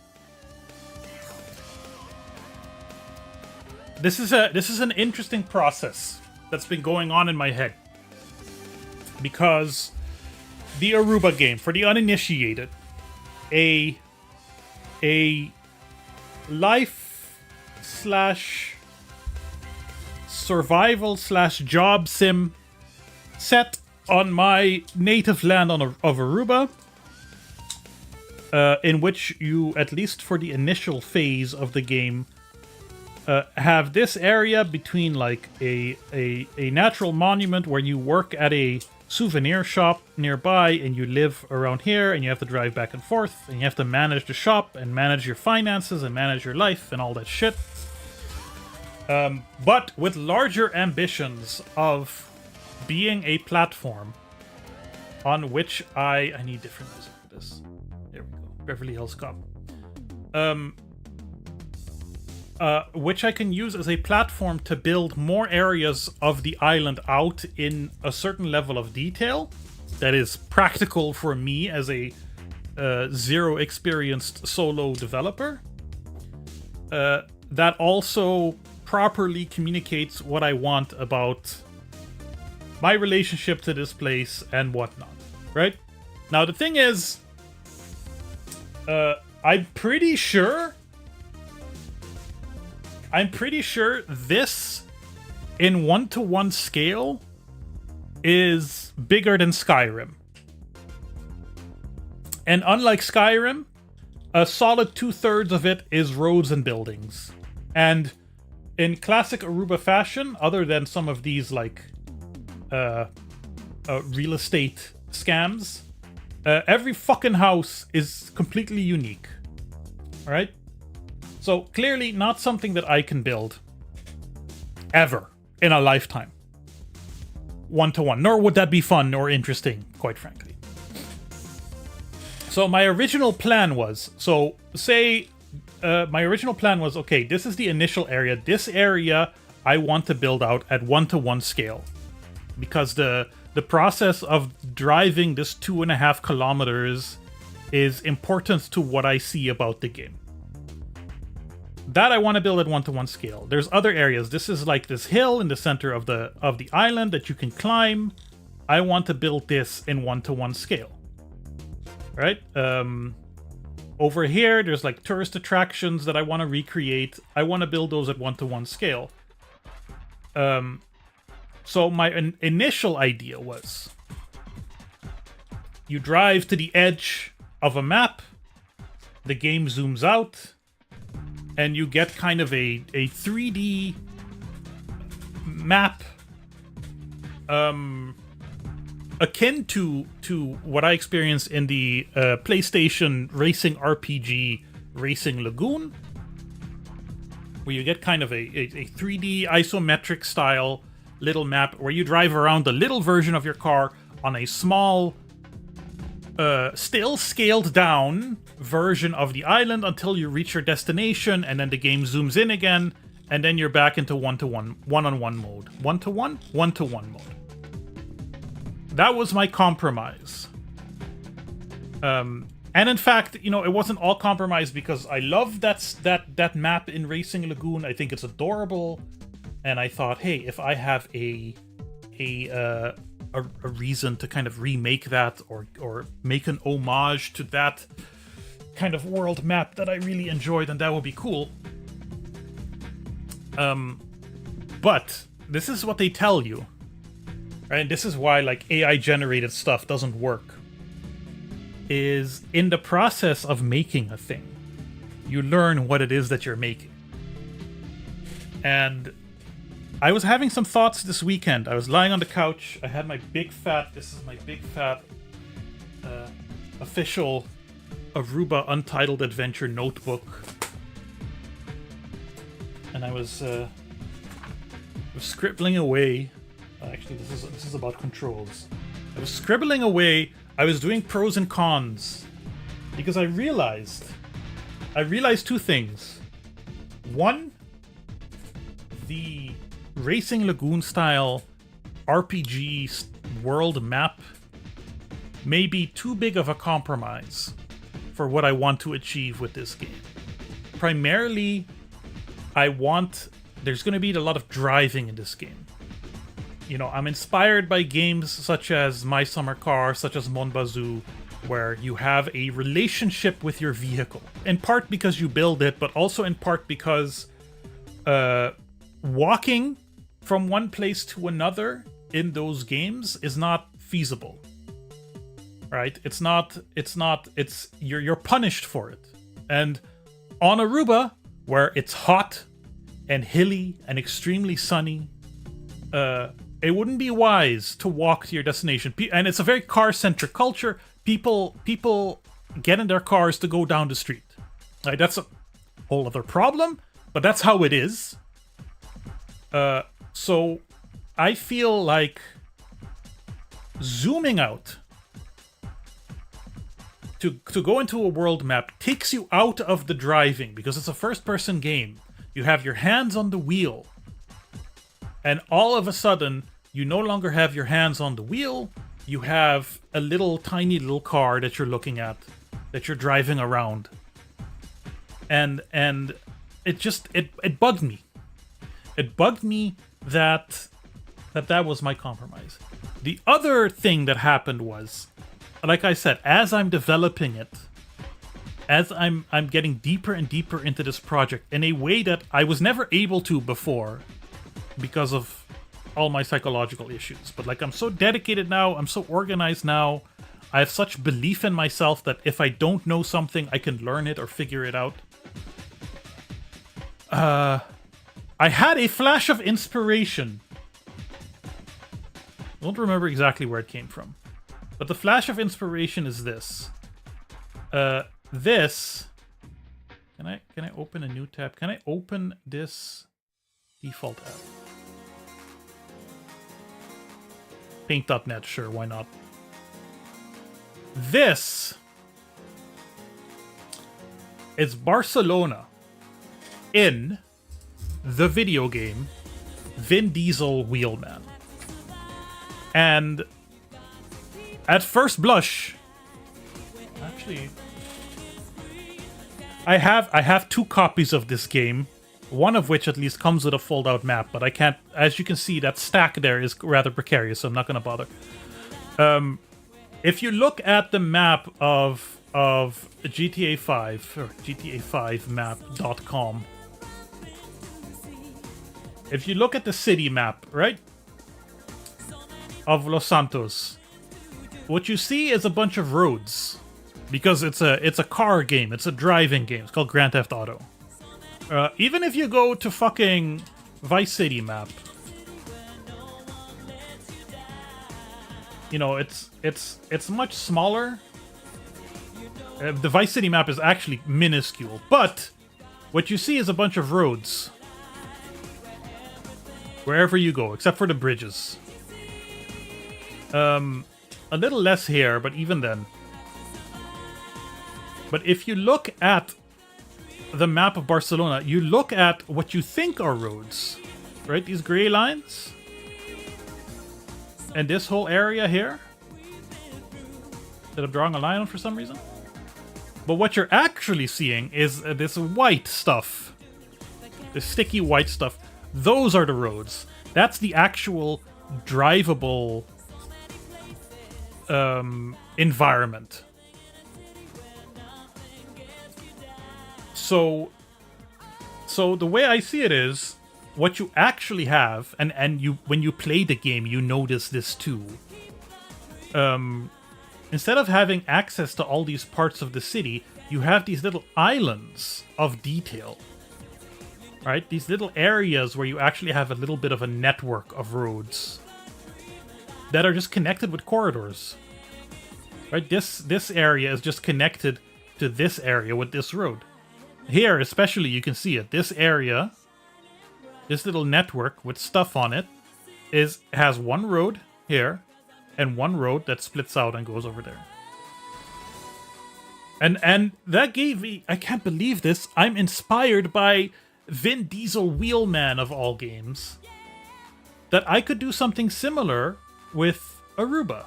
This is an interesting process that's been going on in my head. Because the Aruba game, for the uninitiated, a life / survival / job sim set on my native land of Aruba, in which you, at least for the initial phase of the game, have this area between like a natural monument where you work at a souvenir shop nearby and you live around here and you have to drive back and forth and you have to manage the shop and manage your finances and manage your life and all that shit. But with larger ambitions of being a platform on which I need different music for this. There we go. Beverly Hills Cop. Which I can use as a platform to build more areas of the island out in a certain level of detail that is practical for me as a zero experienced solo developer. That also properly communicates what I want about my relationship to this place and whatnot, right? Now the thing is, I'm pretty sure this in 1-to-1 scale is bigger than Skyrim. And unlike Skyrim, a solid 2/3 of it is roads and buildings. And in classic Aruba fashion, other than some of these like real estate scams, every fucking house is completely unique. All right? So clearly not something that I can build ever in a lifetime. 1-to-1. Nor would that be fun or interesting, quite frankly. So my original plan was, okay, this is the initial area. This area I want to build out at 1-to-1 scale. Because the process of driving this 2.5 kilometers is important to what I see about the game. That I want to build at 1-to-1 scale. There's other areas. This is like this hill in the center of the island that you can climb. I want to build this in 1-to-1 scale. Right? Over here, there's like tourist attractions that I want to recreate. I want to build those at 1-to-1 scale. So my initial idea was, you drive to the edge of a map, the game zooms out, and you get kind of a 3D map akin to what I experienced in the PlayStation racing RPG Racing Lagoon. where you get kind of a 3D isometric style little map where you drive around the little version of your car on a small, still scaled down version of the island until you reach your destination, and then the game zooms in again, and then you're back into one-on-one mode. One-to-one mode. That was my compromise. And in fact, you know, it wasn't all compromised because I love that map in Racing Lagoon. I think it's adorable, and I thought, hey, if I have a reason to kind of remake that or make an homage to that kind of world map that I really enjoy, then that would be cool. But this is what they tell you, right? And this is why like AI generated stuff doesn't work. Is in the process of making a thing, you learn what it is that you're making. And I was having some thoughts this weekend. I was lying on the couch. I had my big fat, this is my big fat official Aruba Untitled Adventure notebook. And I was scribbling away. Actually, this is about controls. I was scribbling away. I was doing pros and cons because I realized two things. One, the Racing Lagoon style RPG world map may be too big of a compromise for what I want to achieve with this game. Primarily, there's going to be a lot of driving in this game. You know, I'm inspired by games such as My Summer Car, such as Mon Bazou, where you have a relationship with your vehicle. In part because you build it, but also in part because walking from one place to another in those games is not feasible. Right? You're punished for it. And on Aruba, where it's hot and hilly and extremely sunny, it wouldn't be wise to walk to your destination. And it's a very car-centric culture. People get in their cars to go down the street. Right? That's a whole other problem, but that's how it is. So I feel like zooming out to go into a world map takes you out of the driving because it's a first-person game. You have your hands on the wheel. And all of a sudden, you no longer have your hands on the wheel. You have a tiny little car that you're looking at, that you're driving around. And it bugged me. It bugged me that was my compromise. The other thing that happened was, like I said, as I'm developing it, as I'm getting deeper and deeper into this project in a way that I was never able to before because of all my psychological issues. But like, I'm so dedicated now, I'm so organized now, I have such belief in myself that if I don't know something, I can learn it or figure it out. I had a flash of inspiration. I don't remember exactly where it came from. But the flash of inspiration is this. This... Can I open a new tab? Can I open this default app? Paint.net, sure, why not? This is Barcelona in the video game Vin Diesel Wheelman. And at first blush, actually, I have 2 copies of this game, one of which at least comes with a fold-out map, but I can't, as you can see, that stack there is rather precarious, so I'm not going to bother. If you look at the map of GTA 5, or GTA5map.com, if you look at the city map, right, of Los Santos, what you see is a bunch of roads, because it's a car game, it's a driving game, it's called Grand Theft Auto. Even if you go to fucking Vice City map, you know, it's much smaller. The Vice City map is actually minuscule, but what you see is a bunch of roads. Wherever you go, except for the bridges. A little less here, but even then. But if you look at the map of Barcelona, you look at what you think are roads. Right? These gray lines. And this whole area here. That I'm drawing a line on for some reason. But what you're actually seeing is this white stuff. This sticky white stuff. Those are the roads. That's the actual drivable environment. So the way I see it is, what you actually have, and you when you play the game, you notice this too. Instead of having access to all these parts of the city, you have these little islands of detail. Right? These little areas where you actually have a little bit of a network of roads that are just connected with corridors. Right? This area is just connected to this area with this road. Here, especially, you can see it. This area, this little network with stuff on it, has one road here and one road that splits out and goes over there. And that gave me, I can't believe this, I'm inspired by Vin Diesel Wheelman of all games, that I could do something similar with Aruba.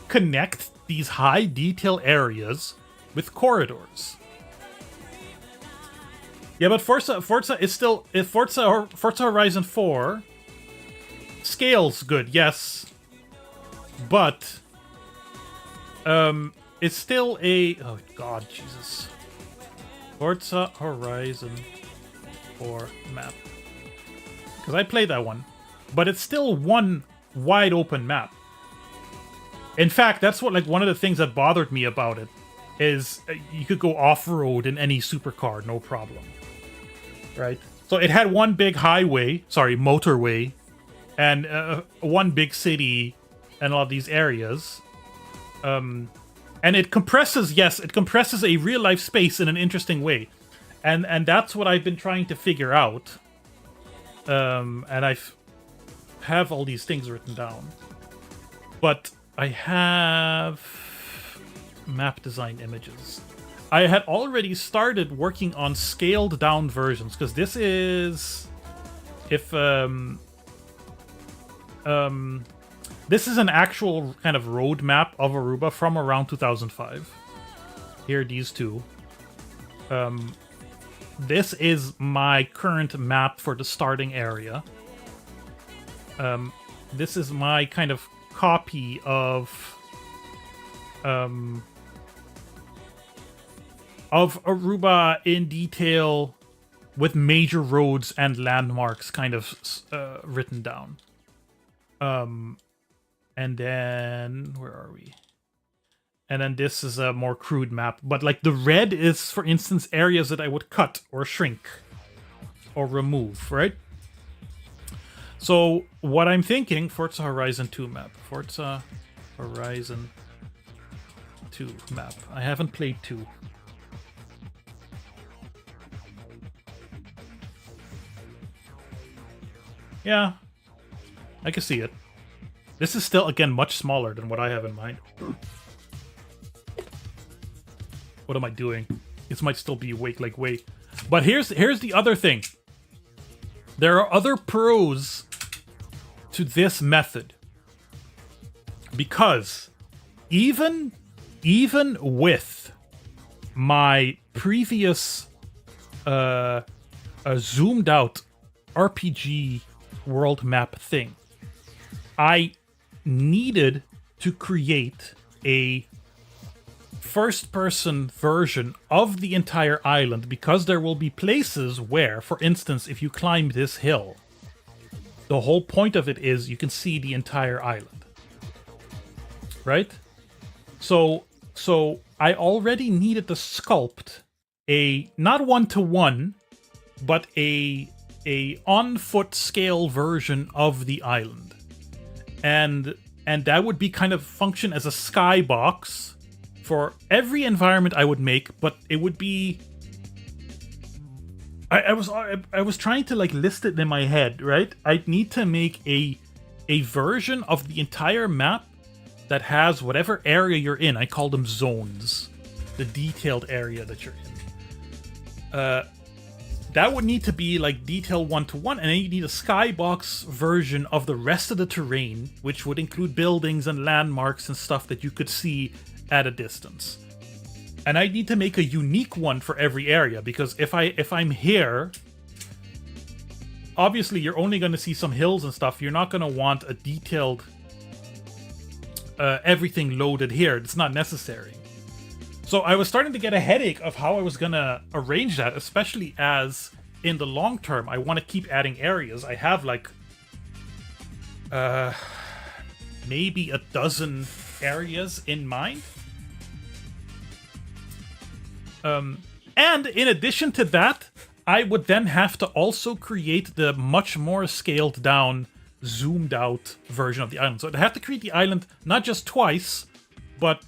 Connect these high detail areas with corridors. Yeah, but Forza is still, Forza Horizon 4 scales good, yes, but it's still a, oh god, Jesus. Forza Horizon 4 map. Because I played that one. But it's still one wide open map. In fact, that's what, like, one of the things that bothered me about it is you could go off-road in any supercar, no problem. Right? So it had one big motorway, and one big city, and all of these areas. And it compresses a real-life space in an interesting way. And that's what I've been trying to figure out. And I have all these things written down. But I have map design images. I had already started working on scaled down versions, because this is... this is an actual kind of roadmap of Aruba from around 2005. Here are these two. This is my current map for the starting area. This is my kind of copy of Aruba in detail with major roads and landmarks kind of written down. And then, where are we? And then this is a more crude map. But like the red is, for instance, areas that I would cut or shrink or remove, right? So what I'm thinking, Forza Horizon 2 map. Forza Horizon 2 map. I haven't played 2. Yeah, I can see it. This is still, again, much smaller than what I have in mind. What am I doing? This might still be way. But here's the other thing. There are other pros to this method. Because even with my previous zoomed out RPG world map thing, I needed to create a first-person version of the entire island, because there will be places where, for instance, if you climb this hill, the whole point of it is you can see the entire island. Right? So I already needed to sculpt a, not one-to-one, but a on-foot scale version of the island. And that would be kind of function as a skybox for every environment I would make, but it would be I was trying to like list it in my head, right? I'd need to make a version of the entire map that has whatever area you're in. I call them zones. The detailed area that you're in. That would need to be like detail 1-to-1, and then you need a skybox version of the rest of the terrain, which would include buildings and landmarks and stuff that you could see at a distance. And I need to make a unique one for every area, because if I'm here, obviously you're only going to see some hills and stuff. You're not going to want a detailed everything loaded here. It's not necessary. So I was starting to get a headache of how I was going to arrange that, especially as in the long term I want to keep adding areas. I have like maybe a dozen areas in mind. And in addition to that, I would then have to also create the much more scaled down, zoomed out version of the island. So I'd have to create the island not just twice, but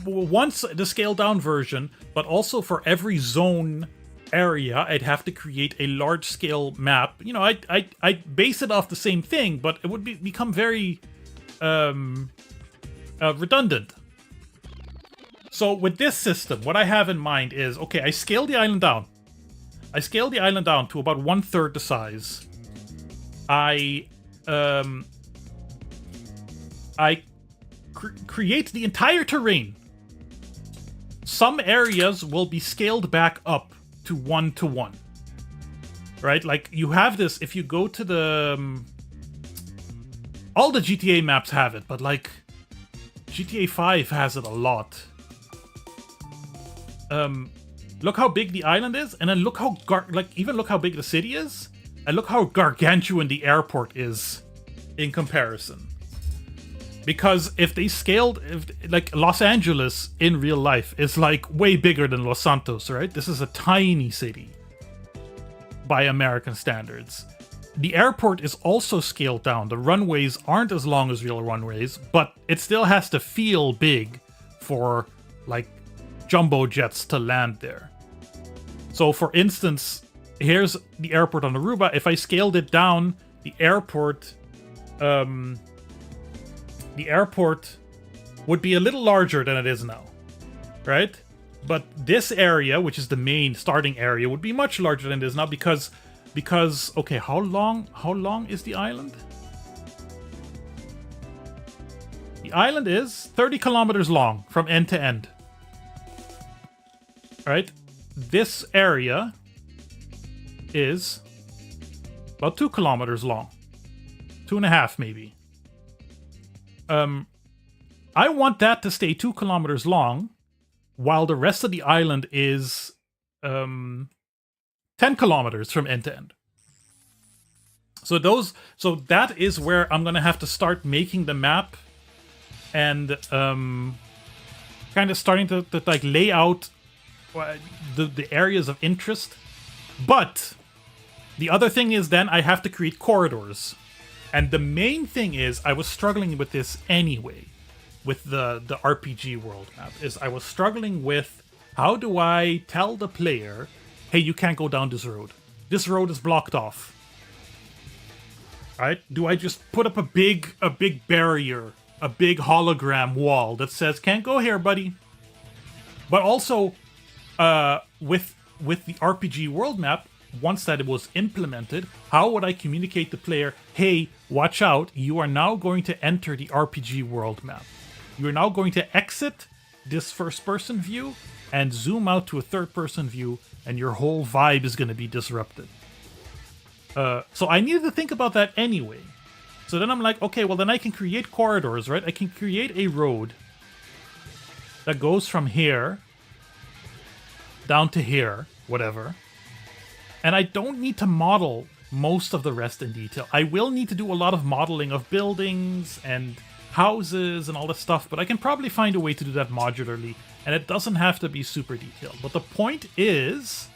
once the scaled down version, but also for every zone area, I'd have to create a large scale map. You know, I'd base it off the same thing, but it would become very redundant. So with this system, what I have in mind is, okay, I scale the island down. I scale the island down to about 1/3 the size. I create the entire terrain. Some areas will be scaled back up to 1-to-1. Right? Like, you have this, if you go to the... all the GTA maps have it, but like, GTA 5 has it a lot. Look how big the island is, and then look how even look how big the city is, and look how gargantuan the airport is in comparison. Because if they scaled, like Los Angeles in real life is like way bigger than Los Santos, right? This is a tiny city by American standards. The airport is also scaled down. The runways aren't as long as real runways, but it still has to feel big for like jumbo jets to land there. So for instance, here's the airport on Aruba. If I scaled it down, the airport would be a little larger than it is now, right? But this area, which is the main starting area, would be much larger than it is now because okay, how long is the island? The island is 30 kilometers long from end to end. Right? This area is about 2 kilometers long. 2.5 maybe. I want that to stay 2 kilometers long, while the rest of the island is 10 kilometers from end to end. So that is where I'm gonna have to start making the map and kind of starting to like lay out the areas of interest. But the other thing is then I have to create corridors. And the main thing is, I was struggling with this anyway, with the RPG world map, is I was struggling with, how do I tell the player, hey, you can't go down this road. This road is blocked off. Right? Do I just put up a big barrier, a big hologram wall that says, can't go here, buddy? But also, with the RPG world map, once that it was implemented, how would I communicate to the player, hey, watch out, you are now going to enter the RPG world map. You are now going to exit this first-person view and zoom out to a third-person view, and your whole vibe is going to be disrupted. So I needed to think about that anyway. So then I'm like, okay, well then I can create corridors, right? I can create a road that goes from here down to here, whatever. And I don't need to model most of the rest in detail. I will need to do a lot of modeling of buildings and houses and all this stuff, but I can probably find a way to do that modularly, and it doesn't have to be super detailed. But the point is,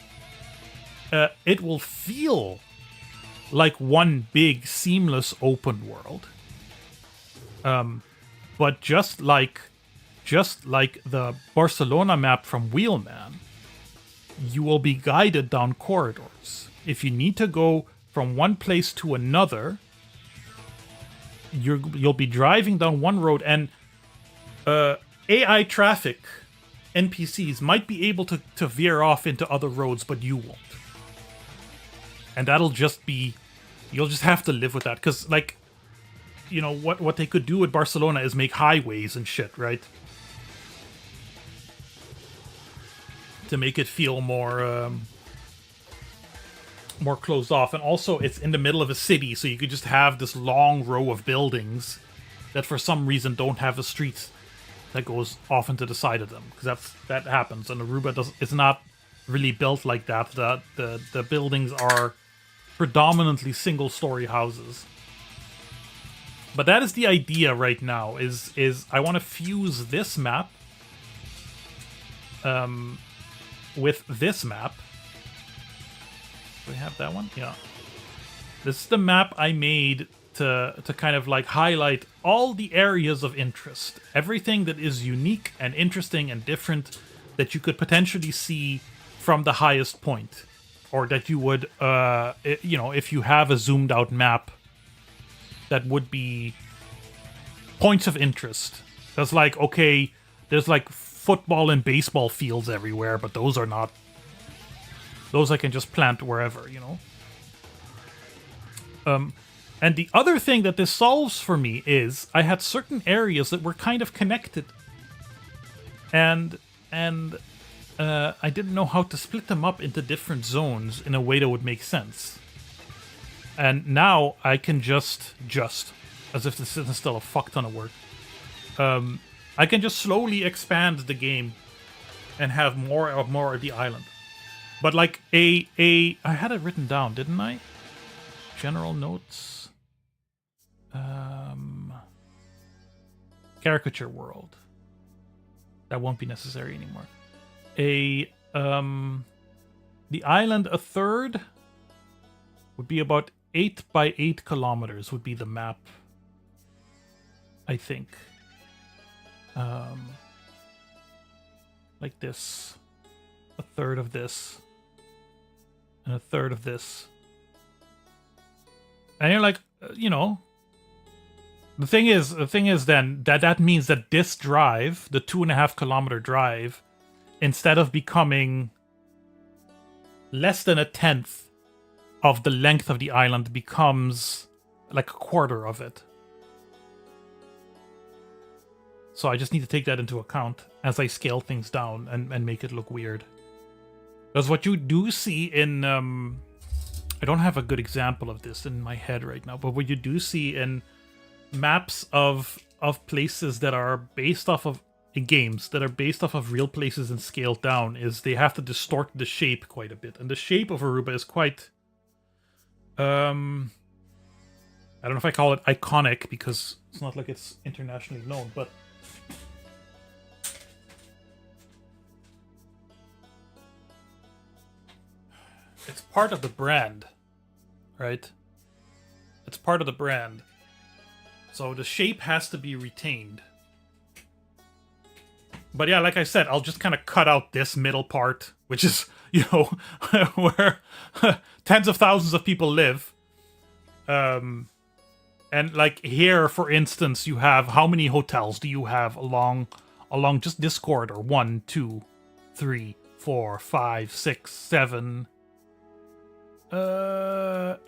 it will feel like one big seamless open world. But just like the Barcelona map from Wheelman, you will be guided down corridors. If you need to go from one place to another, you'll be driving down one road, and AI traffic NPCs might be able to veer off into other roads, but you won't. And that'll just be... You'll just have to live with that. Because, like, you know, what they could do with Barcelona is make highways and shit, right? To make it feel more... more closed off. And also, it's in the middle of a city, so you could just have this long row of buildings that for some reason don't have a street that goes off into the side of them, because that happens, and Aruba it's not really built like that. The buildings are predominantly single-story houses. But that is the idea right now, is I want to fuse this map with this map. Do we have that one? Yeah. This is the map I made to kind of like highlight all the areas of interest. Everything that is unique and interesting and different that you could potentially see from the highest point. Or that you would, you know, if you have a zoomed out map, that would be points of interest. That's like, okay, there's like football and baseball fields everywhere, but those are not... Those I can just plant wherever, you know? And the other thing that this solves for me is I had certain areas that were kind of connected. And I didn't know how to split them up into different zones in a way that would make sense. And now I can just, as if this isn't still a fuck ton of work, I can just slowly expand the game and have more of the island. But like I had it written down, didn't I? General notes. Caricature world. That won't be necessary anymore. The island a third would be about 8 by 8 kilometers would be the map, I think. Like this. A third of this. And a third of this. And you're like, you know, the thing is then that means that this drive, the 2.5 kilometer drive, instead of becoming less than a tenth of the length of the island, becomes like a quarter of it. So I just need to take that into account as I scale things down and make it look weird. Because what you do see in... I don't have a good example of this in my head right now, but what you do see in maps of places that are based off of... in games that are based off of real places and scaled down is they have to distort the shape quite a bit. And the shape of Aruba is quite... I don't know if I call it iconic, because it's not like it's internationally known, but... It's part of the brand, right? It's part of the brand. So the shape has to be retained. But yeah, like I said, I'll just kind of cut out this middle part, which is, you know, where tens of thousands of people live. And like here, for instance, you have, how many hotels do you have along just this corridor? 1, 2, 3, 4, 5, 6, 7... 8,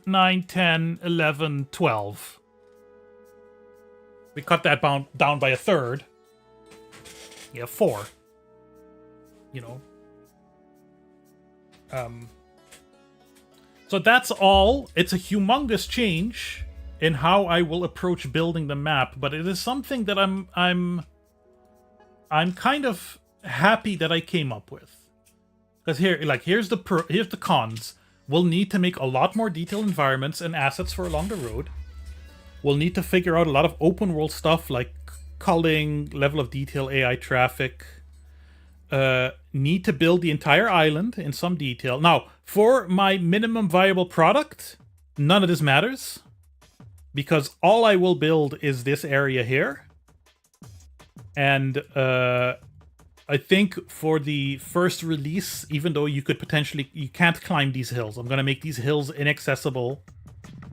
9, 10, 11, 12. We cut that down by a third. You have 4. You know. So that's all. It's a humongous change in how I will approach building the map, but it is something that I'm kind of happy that I came up with. Because here's the cons. We'll need to make a lot more detailed environments and assets for along the road. We'll need to figure out a lot of open world stuff like culling, level of detail, AI traffic. Need to build the entire island in some detail. Now, for my minimum viable product, none of this matters. Because all I will build is this area here. And I think for the first release, even though you can't climb these hills, I'm gonna make these hills inaccessible.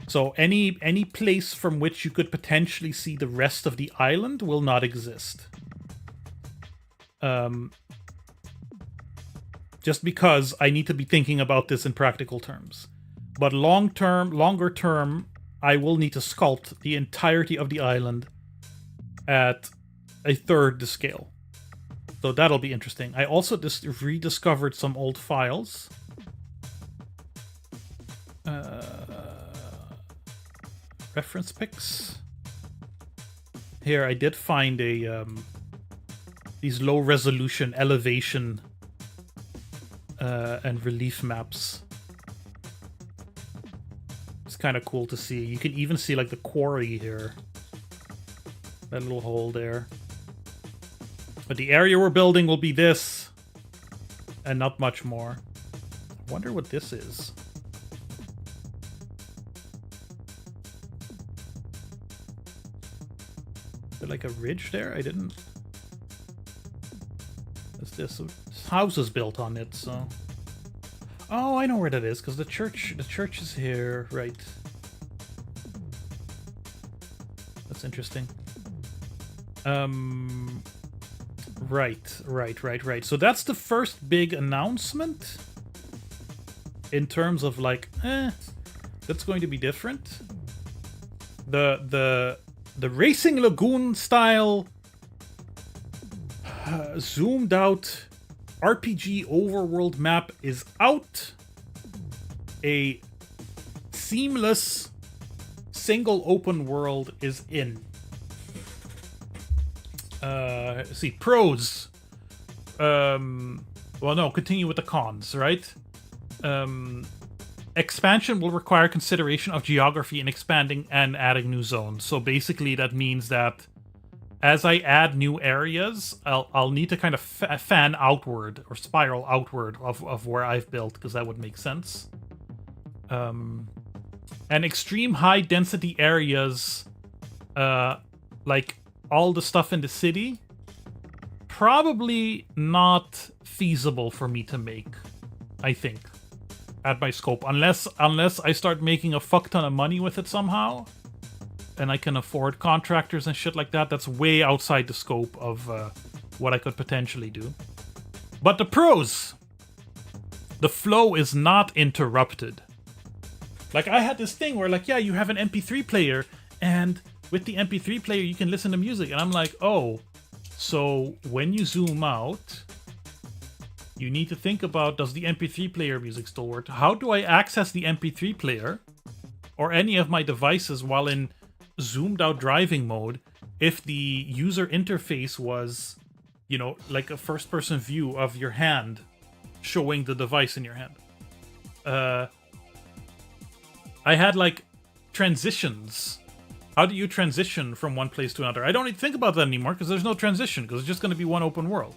So any place from which you could potentially see the rest of the island will not exist. Just because I need to be thinking about this in practical terms. But longer term, I will need to sculpt the entirety of the island at a third the scale. So that'll be interesting. I also just rediscovered some old files. Reference pics. Here, I did find a these low resolution elevation and relief maps. It's kind of cool to see. You can even see like the quarry here. That little hole there. But the area we're building will be this. And not much more. I wonder what this is. Is there like a ridge there? I didn't... What's this? This house is built on it, so... Oh, I know where that is, because the church is here, right. That's interesting. Right. So that's the first big announcement. In terms of like, that's going to be different. The Racing Lagoon style zoomed out RPG overworld map is out. A seamless single open world is in. Let's see, pros. Well, no, continue with the cons, right? Expansion will require consideration of geography and expanding and adding new zones. So basically that means that as I add new areas, I'll need to kind of fan outward or spiral outward of where I've built, because that would make sense. And extreme high density areas, like all the stuff in the city, probably not feasible for me to make, I think, at my scope. Unless I start making a fuck ton of money with it somehow, and I can afford contractors and shit like that. That's way outside the scope of what I could potentially do. But the pros! The flow is not interrupted. Like, I had this thing where, like, yeah, you have an MP3 player, and with the MP3 player you can listen to music. And I'm like, oh, so when you zoom out, you need to think about, does the MP3 player music still work? How do I access the MP3 player or any of my devices while in zoomed out driving mode if the user interface was, you know, like a first person view of your hand showing the device in your hand? I had like transitions. How do you transition from one place to another? I don't need to think about that anymore because there's no transition, because it's just going to be one open world.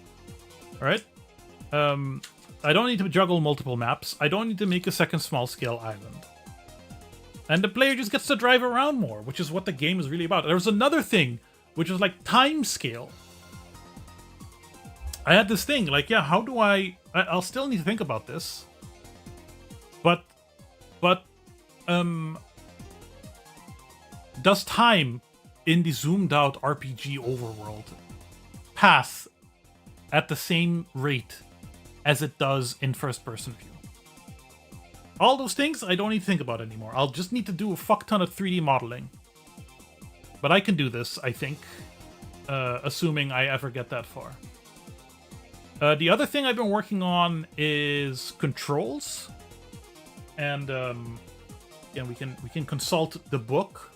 Alright? I don't need to juggle multiple maps. I don't need to make a second small scale island. And the player just gets to drive around more, which is what the game is really about. There was another thing, which was like time scale. I had this thing, like, yeah, how do I'll still need to think about this. But, does time in the zoomed out RPG overworld pass at the same rate as it does in first person view? All those things I don't need to think about anymore. I'll just need to do a fuck ton of 3D modeling. But I can do this, I think. Assuming I ever get that far. The other thing I've been working on is controls. And again, we can consult the book.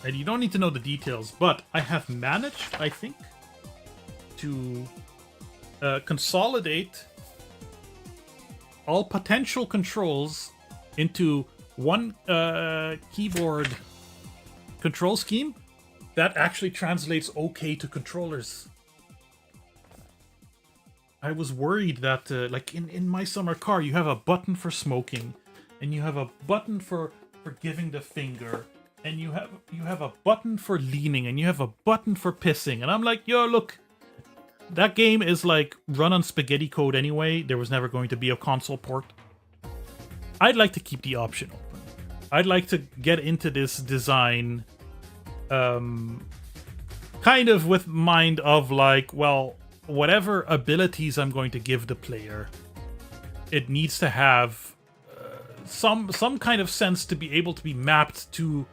And you don't need to know the details, but I have managed, I think, to consolidate all potential controls into one keyboard control scheme that actually translates okay to controllers. I was worried that, like in my summer car, you have a button for smoking, and you have a button for giving the finger, and you have a button for leaning, and you have a button for pissing, and I'm like, yo, look, that game is like run on spaghetti code anyway. There was never going to be a console port. I'd like to keep the option open. I'd like to get into this design kind of with mind of like, well, whatever abilities I'm going to give the player, it needs to have some kind of sense to be able to be mapped to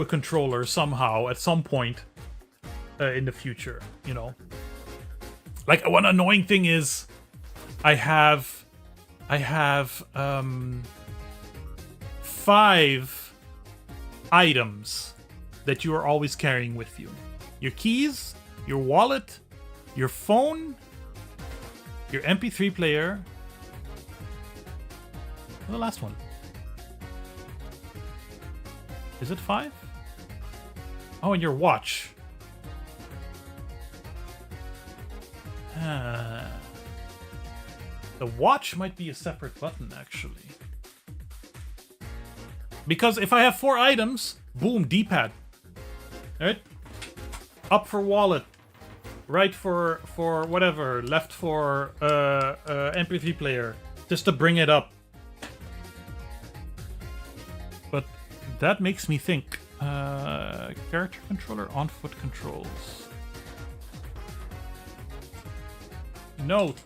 a controller somehow at some point in the future, you know. Like, one annoying thing is I have 5 items that you are always carrying with you. Your keys, your wallet, your phone, your MP3 player, and the last one. Is it 5? Oh, and your watch. The watch might be a separate button, actually. Because if I have 4 items, boom, D-pad. Alright? Up for wallet. Right for whatever. Left for MP3 player. Just to bring it up. But that makes me think. Character controller, on-foot controls. Note.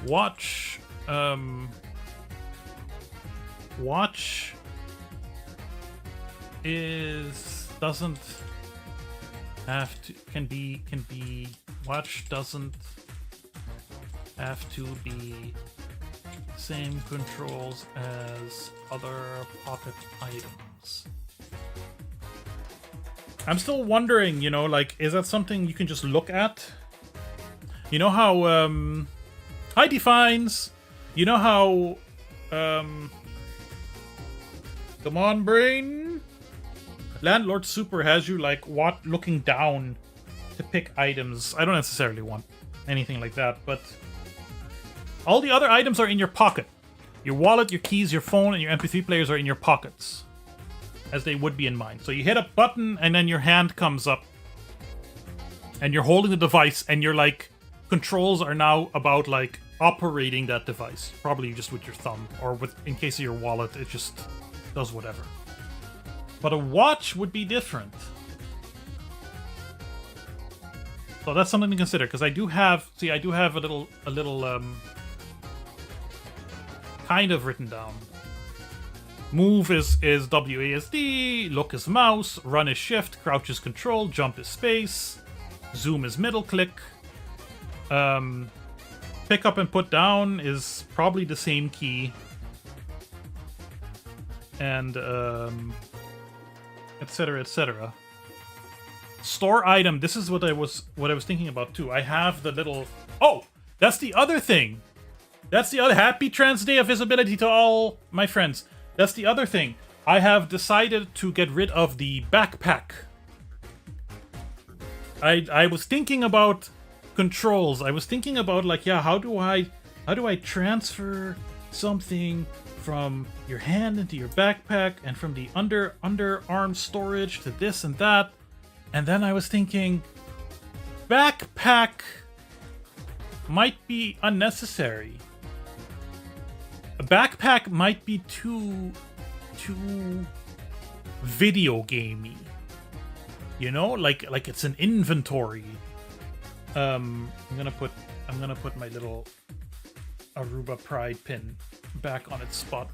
Watch. Watch doesn't have to can be watch doesn't have to be same controls as other pocket items. I'm still wondering, you know, like, is that something you can just look at? You know how hi Defines, you know how come on, brain. Landlord Super has you like looking down to pick items. I don't necessarily want anything like that, but all the other items are in your pocket. Your wallet, your keys, your phone, and your MP3 players are in your pockets, as they would be in mine. So you hit a button, and then your hand comes up, and you're holding the device, and your like controls are now about like operating that device, probably just with your thumb, or with, in case of your wallet, it just does whatever. But a watch would be different. So that's something to consider, because I do have a little kind of written down. Move is WASD, look is mouse, run is shift, crouch is control, jump is space, zoom is middle click. Pick up and put down is probably the same key. And etc, etc. Store item, this is what I was thinking about too. I have the little, oh, that's the other thing. That's the other, happy Trans Day of Visibility to all my friends. That's the other thing. I have decided to get rid of the backpack. I was thinking about controls. I was thinking about like, yeah, how do I transfer something from your hand into your backpack and from the underarm storage to this and that. And then I was thinking backpack might be unnecessary. A backpack might be too video gamey. You know, like it's an inventory. I'm gonna put my little Aruba Pride pin back on its spot.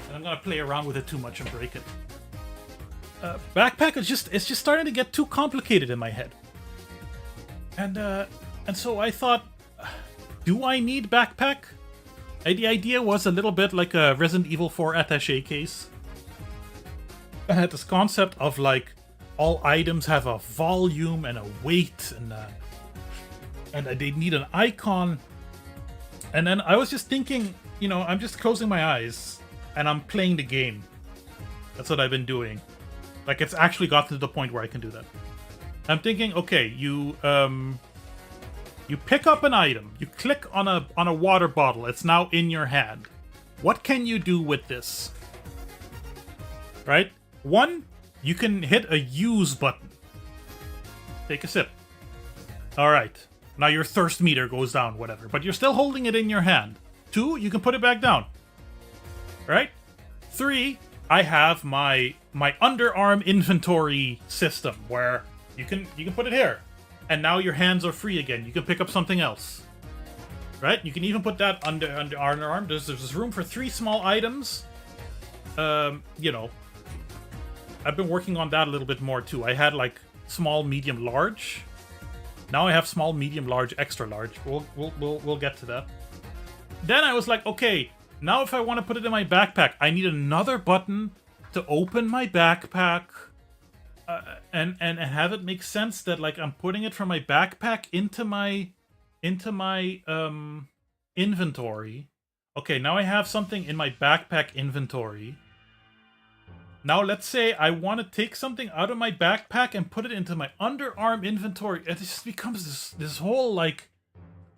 And I'm gonna play around with it too much and break it. Backpack is just starting to get too complicated in my head. And so I thought, do I need backpack? The idea was a little bit like a Resident Evil 4 attaché case. I had this concept of like all items have a volume and a weight and they need an icon. And then I was just thinking, you know, I'm just closing my eyes and I'm playing the game. That's what I've been doing. Like, it's actually got to the point where I can do that. I'm thinking, okay, you pick up an item, you click on a water bottle, it's now in your hand. What can you do with this? right? One, you can hit a use button. Take a sip. All right. Now your thirst meter goes down, whatever, but you're still holding it in your hand. Two, you can put it back down. Right? Three, I have my underarm inventory system where you can put it here, and now your hands are free again. You can pick up something else. Right? You can even put that under underarm. There's room for 3 small items. You know, I've been working on that a little bit more too. I had like small, medium, large. Now I have small, medium, large, extra large. We'll get to that. Then I was like, okay, now if I want to put it in my backpack, I need another button to open my backpack and have it make sense that like I'm putting it from my backpack into my inventory. Okay, now I have something in my backpack inventory. Now let's say I want to take something out of my backpack and put it into my underarm inventory. It just becomes this whole like,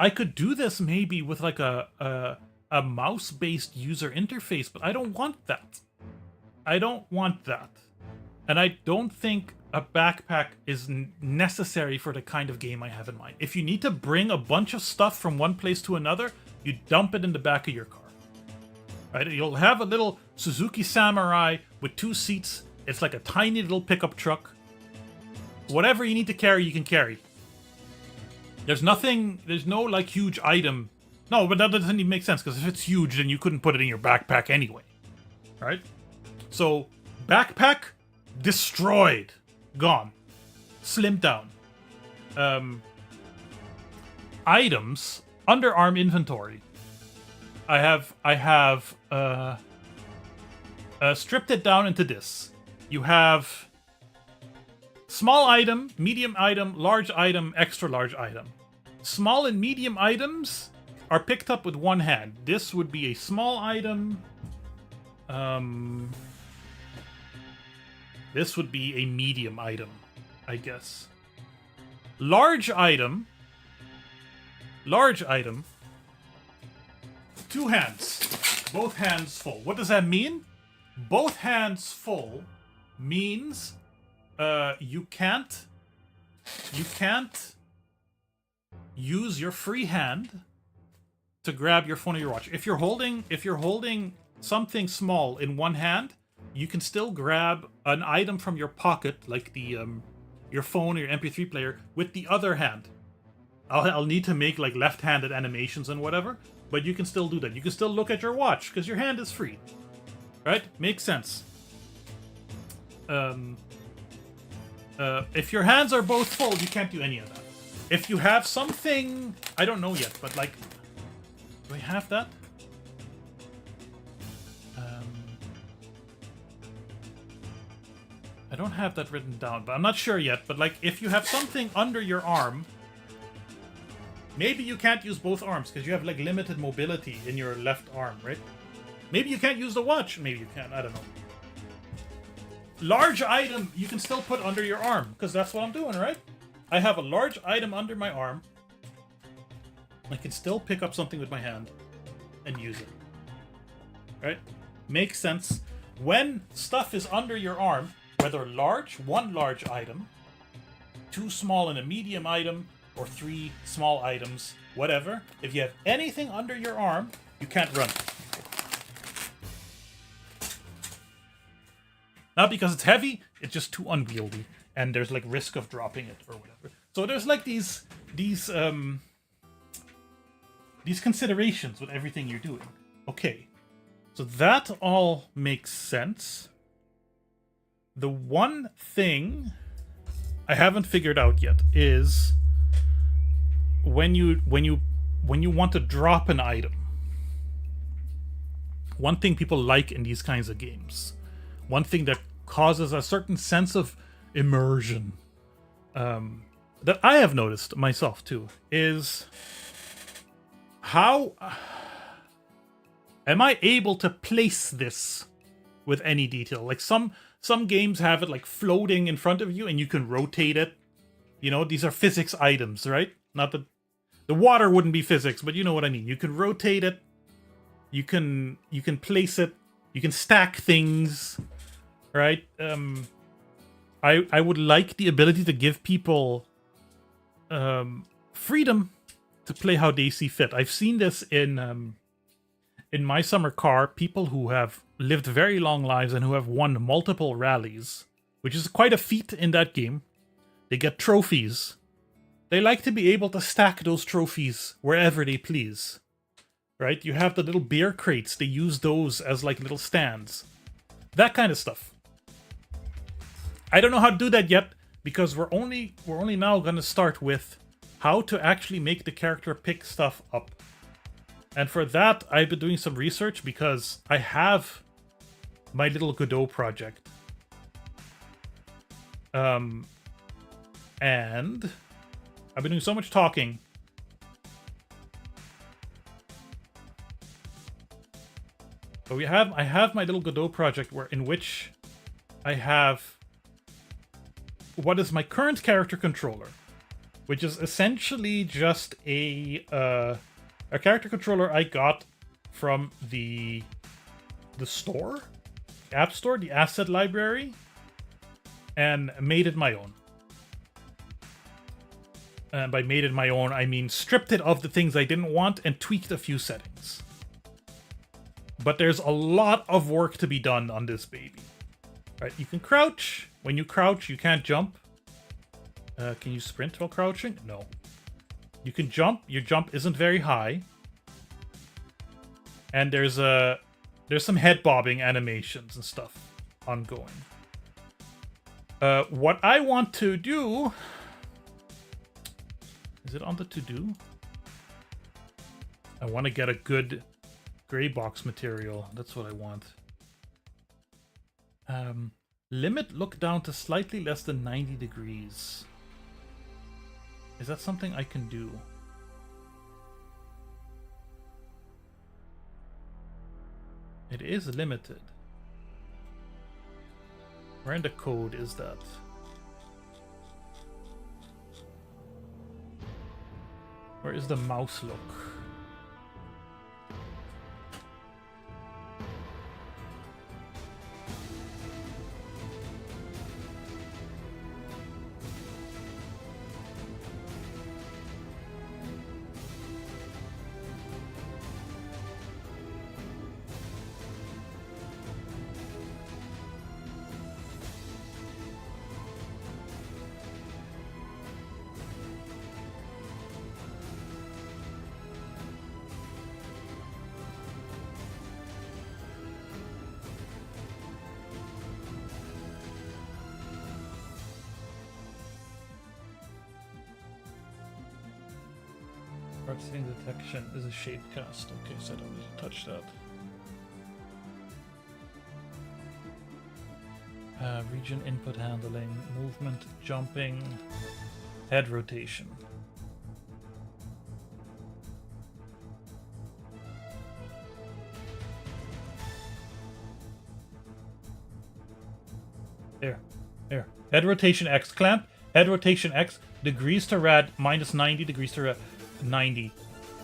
I could do this maybe with like a mouse-based user interface, but I don't want that. I don't want that. And I don't think a backpack is necessary for the kind of game I have in mind. If you need to bring a bunch of stuff from one place to another, you dump it in the back of your car. Right? You'll have a little Suzuki Samurai with 2 seats. It's like a tiny little pickup truck. Whatever you need to carry, you can carry. There's no like huge item. No, but that doesn't even make sense, because if it's huge, then you couldn't put it in your backpack anyway. Right? So, backpack, destroyed. Gone. Slimmed down. Items, underarm inventory. I have stripped it down into this. You have small item, medium item, large item, extra large item. Small and medium items are picked up with one hand. This would be a small item. This would be a medium item, I guess. Large item. 2 hands. Both hands full. What does that mean? Both hands full means you can't use your free hand to grab your phone or your watch. If you're holding something small in one hand, you can still grab an item from your pocket, like the your phone or your MP3 player, with the other hand. I'll need to make like left-handed animations and whatever, but you can still do that. You can still look at your watch because your hand is free. Right? Makes sense. If your hands are both full, you can't do any of that. If you have something, I don't know yet, but like, do I have that? I don't have that written down, but I'm not sure yet. But like, if you have something under your arm, maybe you can't use both arms because you have like limited mobility in your left arm, right? Maybe you can't use the watch. Maybe you can. I don't know. Large item you can still put under your arm because that's what I'm doing, right? I have a large item under my arm. I can still pick up something with my hand and use it. Right? Makes sense. When stuff is under your arm, whether large, 1 large item, 2 small and a medium item, or 3 small items, whatever, if you have anything under your arm, you can't run. Not because it's heavy, it's just too unwieldy, and there's like risk of dropping it or whatever. So there's like these considerations with everything you're doing. Okay, so that all makes sense. The one thing I haven't figured out yet is when you want to drop an item. One thing people like in these kinds of games, one thing that causes a certain sense of immersion, that I have noticed myself too, is how am I able to place this with any detail? Like some games have it like floating in front of you and you can rotate it. You know, these are physics items, right? Not that the water wouldn't be physics, but you know what I mean. You can rotate it. You can place it. You can stack things. right? I would like the ability to give people freedom to play how they see fit. I've seen this in My Summer Car, people who have lived very long lives and who have won multiple rallies, which is quite a feat in that game. They get trophies. They like to be able to stack those trophies wherever they please. Right? You have the little beer crates, they use those as like little stands. That kind of stuff. I don't know how to do that yet, because we're only now gonna start with how to actually make the character pick stuff up. And for that, I've been doing some research because I have my little Godot project. And I've been doing so much talking. But I have my little Godot project in which I have what is my current character controller, which is essentially just a character controller I got from the store, App Store, the asset library, and made it my own. And by made it my own, I mean stripped it of the things I didn't want and tweaked a few settings. But there's a lot of work to be done on this baby. Right, you can crouch. When you crouch, you can't jump. Can you sprint while crouching? No. You can jump. Your jump isn't very high. And there's some head bobbing animations and stuff ongoing. What I want to do... Is it on the to-do? I want to get a good gray box material. That's what I want. Limit look down to slightly less than 90 degrees. Is that something I can do? It is limited. Where in the code is that? Where is the mouse look? Processing detection is a shape cast. Okay, so I don't need to touch that. Region input handling, movement, jumping, head rotation. There. Head rotation X, clamp, head rotation X, degrees to rad, minus 90 degrees to rad. 90.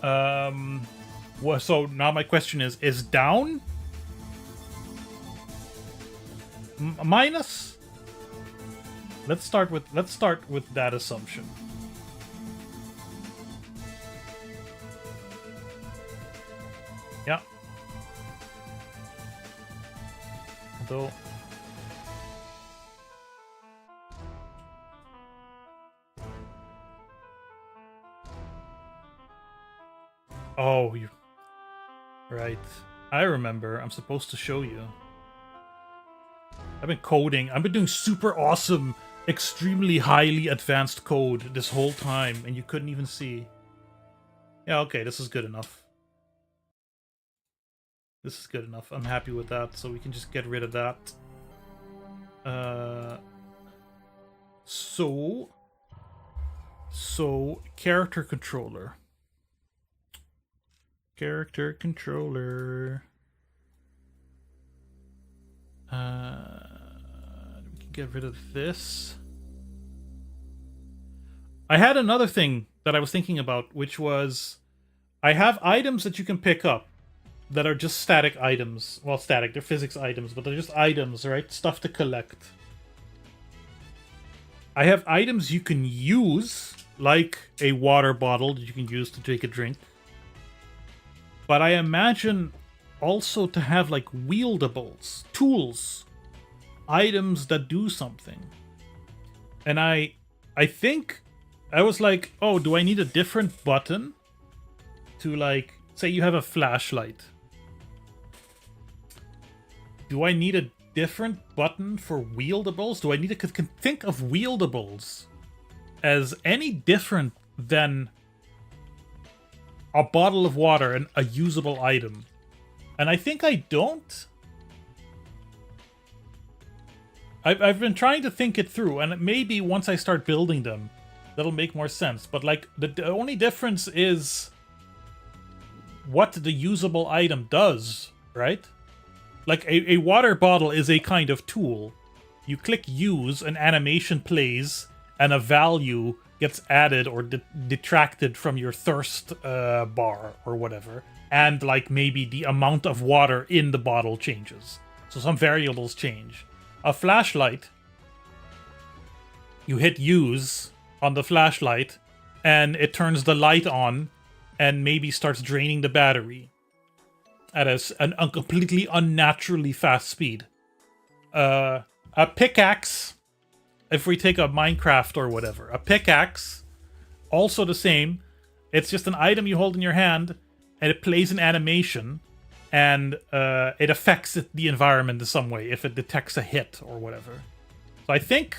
Well, so now my question is down minus? Let's start with that assumption. Yeah. Although oh, you right. I remember. I'm supposed to show you. I've been coding. I've been doing super awesome, extremely highly advanced code this whole time, and you couldn't even see. Yeah, okay, this is good enough. This is good enough. I'm happy with that, so we can just get rid of that. So character controller. Character controller. We can get rid of this. I had another thing that I was thinking about, which was I have items that you can pick up that are just static items. Well, static, they're physics items, but they're just items, right? Stuff to collect. I have items you can use, like a water bottle that you can use to take a drink. But I imagine also to have like wieldables, tools, items that do something. And I think I was like, oh, do I need a different button to, like, say you have a flashlight? Do I need a different button for wieldables? Do I need to think of wieldables as any different than a bottle of water and a usable item? And I think I don't. I've been trying to think it through, and maybe once I start building them, that'll make more sense. But like the only difference is what the usable item does, right? Like a water bottle is a kind of tool. You click use, an animation plays, and a value gets added or detracted from your thirst bar or whatever. And like maybe the amount of water in the bottle changes. So some variables change. A flashlight, you hit use on the flashlight, and it turns the light on, and maybe starts draining the battery at a completely unnaturally fast speed. A pickaxe, if we take a Minecraft or whatever, a pickaxe, also the same. It's just an item you hold in your hand, and it plays an animation, and it affects the environment in some way if it detects a hit or whatever. So I think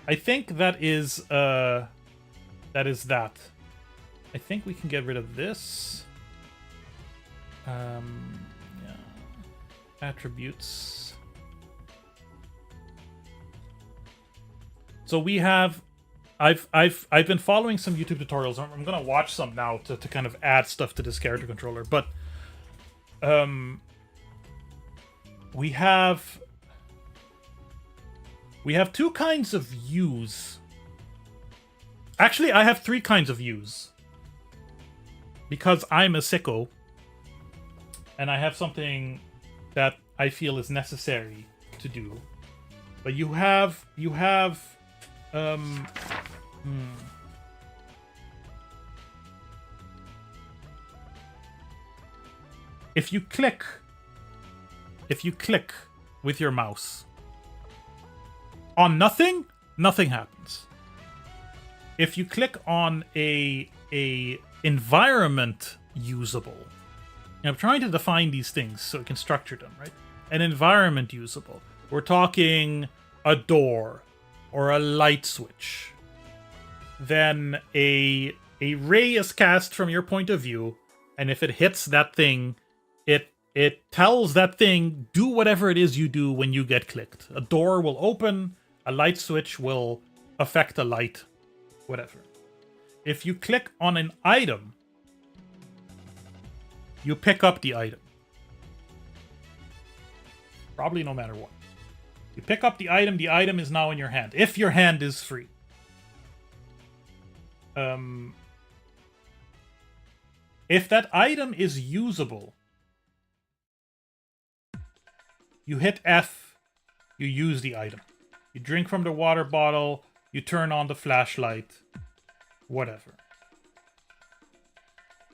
that is that. I think we can get rid of this. Yeah. Attributes. So we have. I've been following some YouTube tutorials. I'm gonna watch some now to kind of add stuff to this character controller, but we have two kinds of use. Actually, I have three kinds of use. Because I'm a sicko, and I have something that I feel is necessary to do. But you have If you click with your mouse on nothing happens. If you click on a environment usable, and I'm trying to define these things so we can structure them, right? An environment usable. We're talking a door or a light switch. Then a ray is cast from your point of view, and if it hits that thing, it tells that thing, do whatever it is you do when you get clicked. A door will open, a light switch will affect a light, whatever. If you click on an item, you pick up the item. Probably no matter what. You pick up the item is now in your hand. If your hand is free. If that item is usable, you hit F, you use the item. You drink from the water bottle, you turn on the flashlight, whatever.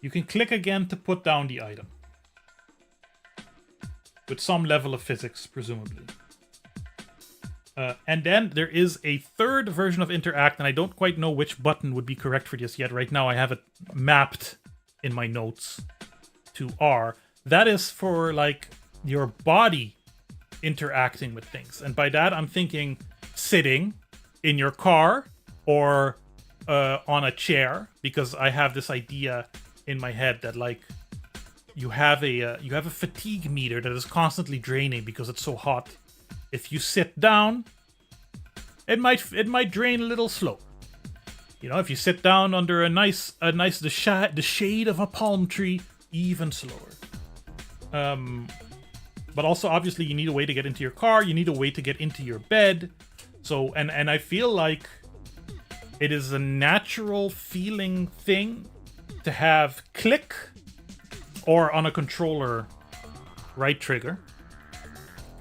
You can click again to put down the item. With some level of physics, presumably. And then there is a third version of interact, and I don't quite know which button would be correct for this yet. Right now I have it mapped in my notes to R. That is for, like, your body interacting with things. And by that I'm thinking sitting in your car or on a chair, because I have this idea in my head that, like, you have a fatigue meter that is constantly draining because it's so hot. If you sit down, it might drain a little slow. You know, if you sit down under the shade of a palm tree, even slower. But also, obviously, you need a way to get into your car. You need a way to get into your bed. So, and I feel like it is a natural feeling thing to have click or on a controller, right trigger.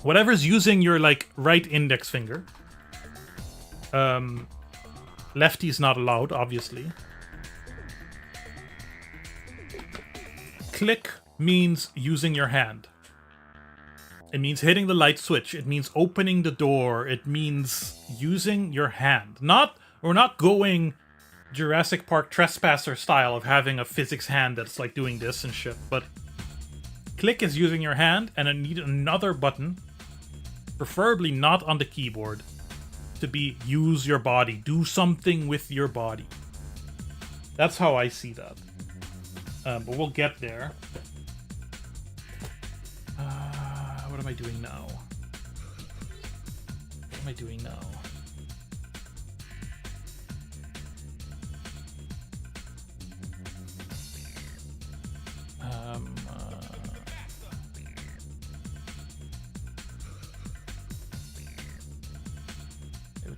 Whatever's using your like right index finger. Lefty's not allowed, obviously. Click means using your hand. It means hitting the light switch. It means opening the door. It means using your hand. We're not going Jurassic Park Trespasser style of having a physics hand that's like doing this and shit, but click is using your hand, and I need another button, preferably not on the keyboard, to be use your body. Do something with your body. That's how I see that. But we'll get there. What am I doing now? What am I doing now?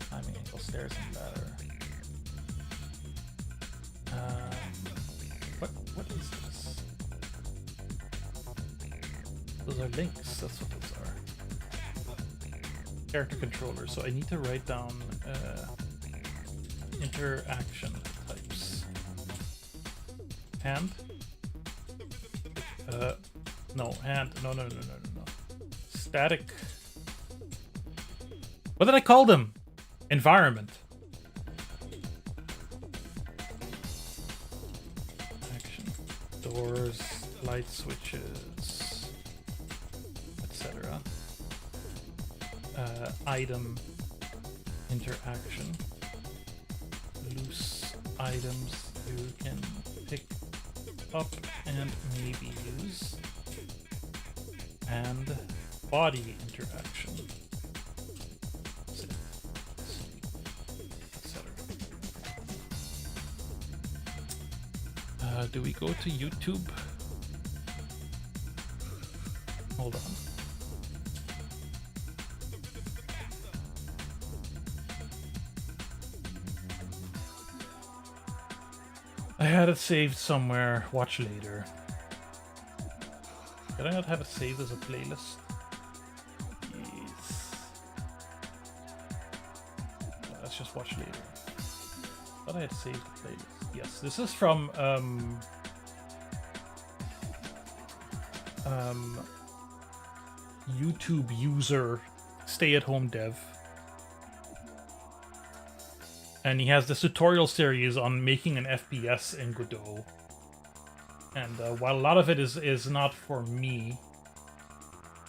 Timing angle, stairs and ladder. What is this? Those are links, that's what those are. Character controller, so I need to write down interaction types. Hand? No, hand. No. Static. What did I call them? Environment. Action. Doors, light switches, etc. Item interaction. Loose items you can pick up and maybe use. And body interaction. Do we go to YouTube? Hold on. I had it saved somewhere. Watch later. Did I not have it saved as a playlist? Yes. Let's just watch later. I thought I had saved the playlist. Yes, this is from YouTube user stay-at-home dev, and he has this tutorial series on making an FPS in Godot. And while a lot of it is not for me,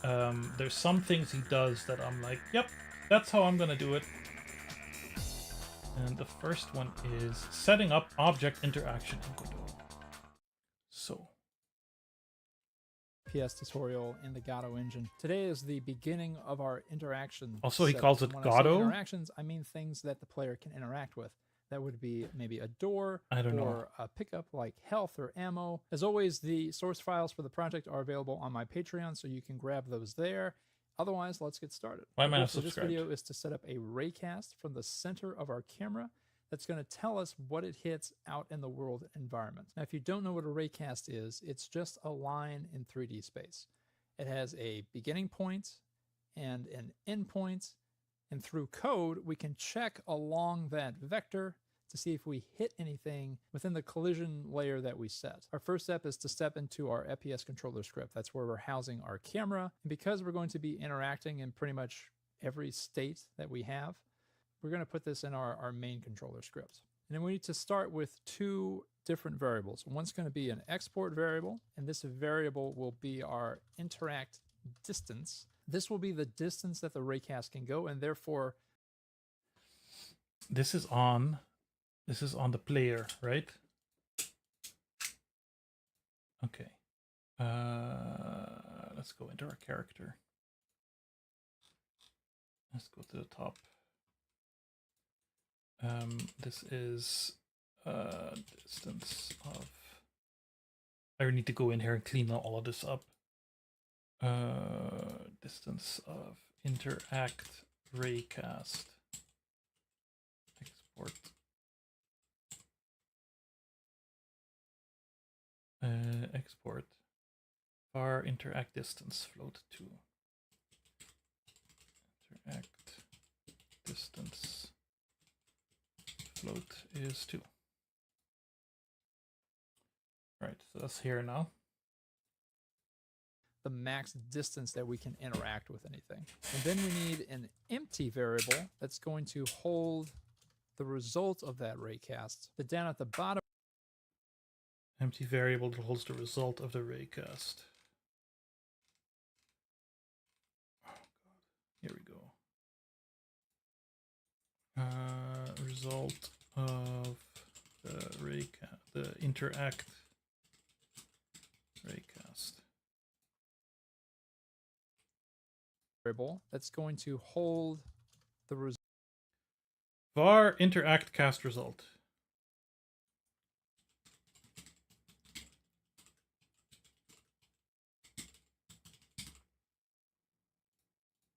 there's some things he does that I'm like, yep, that's how I'm gonna do it. And the first one is setting up object interaction in Godot. So, PS tutorial in the Godot engine. Today is the beginning of our interaction. Also, he set. calls it When I say Godot? interactions, I mean things that the player can interact with. That would be maybe a door, I don't know. or a pickup like health or ammo. As always, the source files for the project are available on my Patreon, so you can grab those there. Otherwise, let's get started. Why am I The not goal for this subscribed? video is to set up a raycast from the center of our camera that's going to tell us what it hits out in the world environment. Now, if you don't know what a raycast is, it's just a line in 3D space. It has a beginning point and an end point, and through code, we can check along that vector to see if we hit anything within the collision layer that we set. Our first step is to step into our FPS controller script. That's where we're housing our camera. And because we're going to be interacting in pretty much every state that we have, we're going to put this in our main controller script. And then we need to start with two different variables. One's going to be an export variable, and this variable will be our interact distance. This will be the distance that the raycast can go, and therefore This is on the player, right? Okay. Let's go into our character. Let's go to the top. This is distance of. I need to go in here and clean all of this up. Distance of interact raycast. Export. Export. var interact distance float 2. Interact distance float is 2. Right, so that's here now. The max distance that we can interact with anything. And then we need an empty variable that's going to hold the result of that raycast. But down at the bottom, Empty variable that holds the result of the raycast. Oh god, here we go. Result of the raycast, the interact raycast. variable that's going to hold the result. Var interact cast result.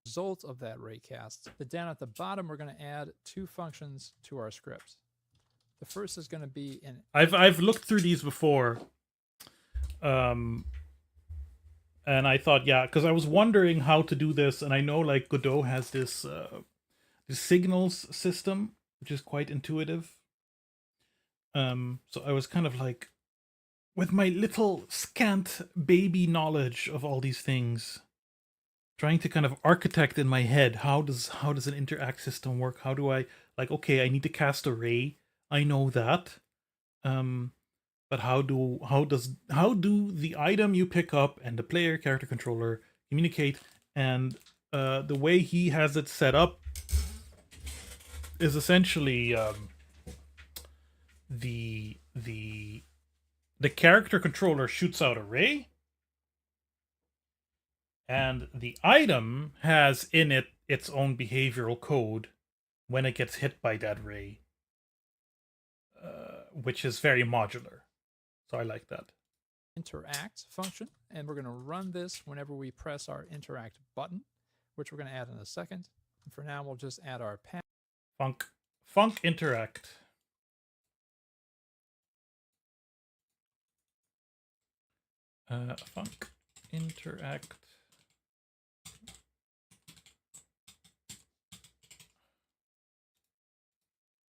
Result of that raycast. But down at the bottom, we're going to add two functions to our script. The first is going to be an. I've looked through these before, and I thought, yeah, because I was wondering how to do this, and I know like Godot has this this signals system, which is quite intuitive. So I was kind of like, with my little scant baby knowledge of all these things, trying to kind of architect in my head how does an interact system work? How do I, like, okay, I need to cast a ray. I know that. But how do the item you pick up and the player character controller communicate? And the way he has it set up is essentially the character controller shoots out a ray, and the item has in it its own behavioral code when it gets hit by that ray, which is very modular. So I like that. Interact function, and we're going to run this whenever we press our interact button, which we're going to add in a second. And for now, we'll just add our path. Func interact. Func interact.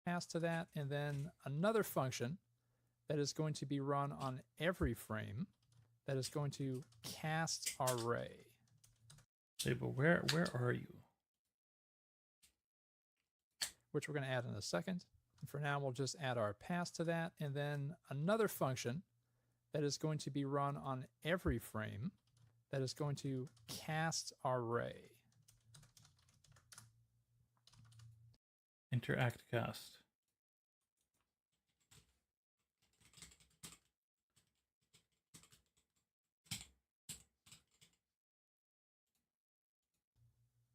Pass to that, and then another function that is going to be run on every frame that is going to cast our ray. Say, but where are you? Which we're going to add in a second. And for now, we'll just add our pass to that, and then another function that is going to be run on every frame that is going to cast our ray. Interact cast.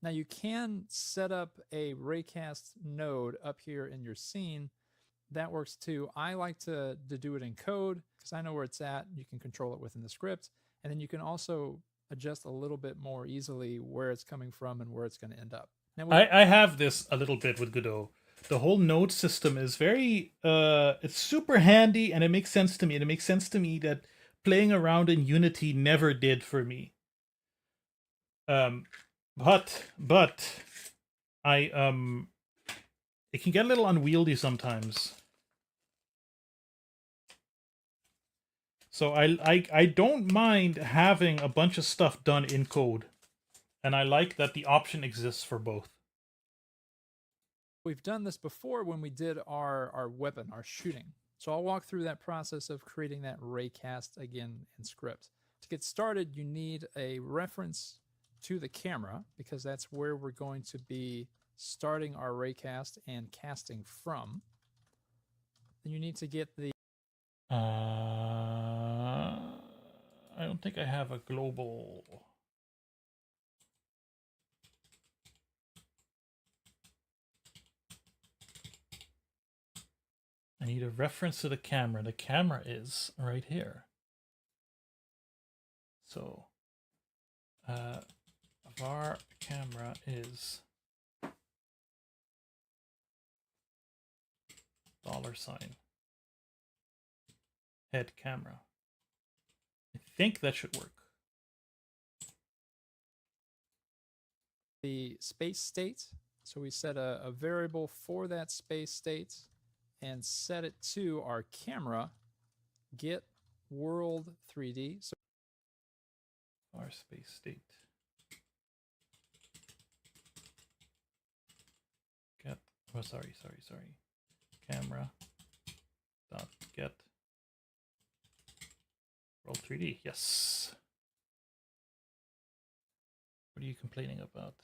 Now you can set up a raycast node up here in your scene. That works too. I like to do it in code because I know where it's at. You can control it within the script. And then you can also adjust a little bit more easily where it's coming from and where it's going to end up. Now, I have this a little bit with Godot. The whole node system is very, it's super handy, and it makes sense to me. And it makes sense to me that playing around in Unity never did for me. But I it can get a little unwieldy sometimes. So I don't mind having a bunch of stuff done in code, and I like that the option exists for both. we've done this before when we did our weapon, our shooting. So I'll walk through that process of creating that raycast again in script. To get started, you need a reference to the camera because that's where we're going to be starting our raycast and casting from. Then you need to get the I don't think I have a global. I need a reference to the camera. The camera is right here. So, var camera is $, head camera. I think that should work. the space state. So we set a variable for that space state and set it to our camera, get world 3D. So Our space state. Get, oh, sorry. Camera dot get world 3D. Yes. What are you complaining about?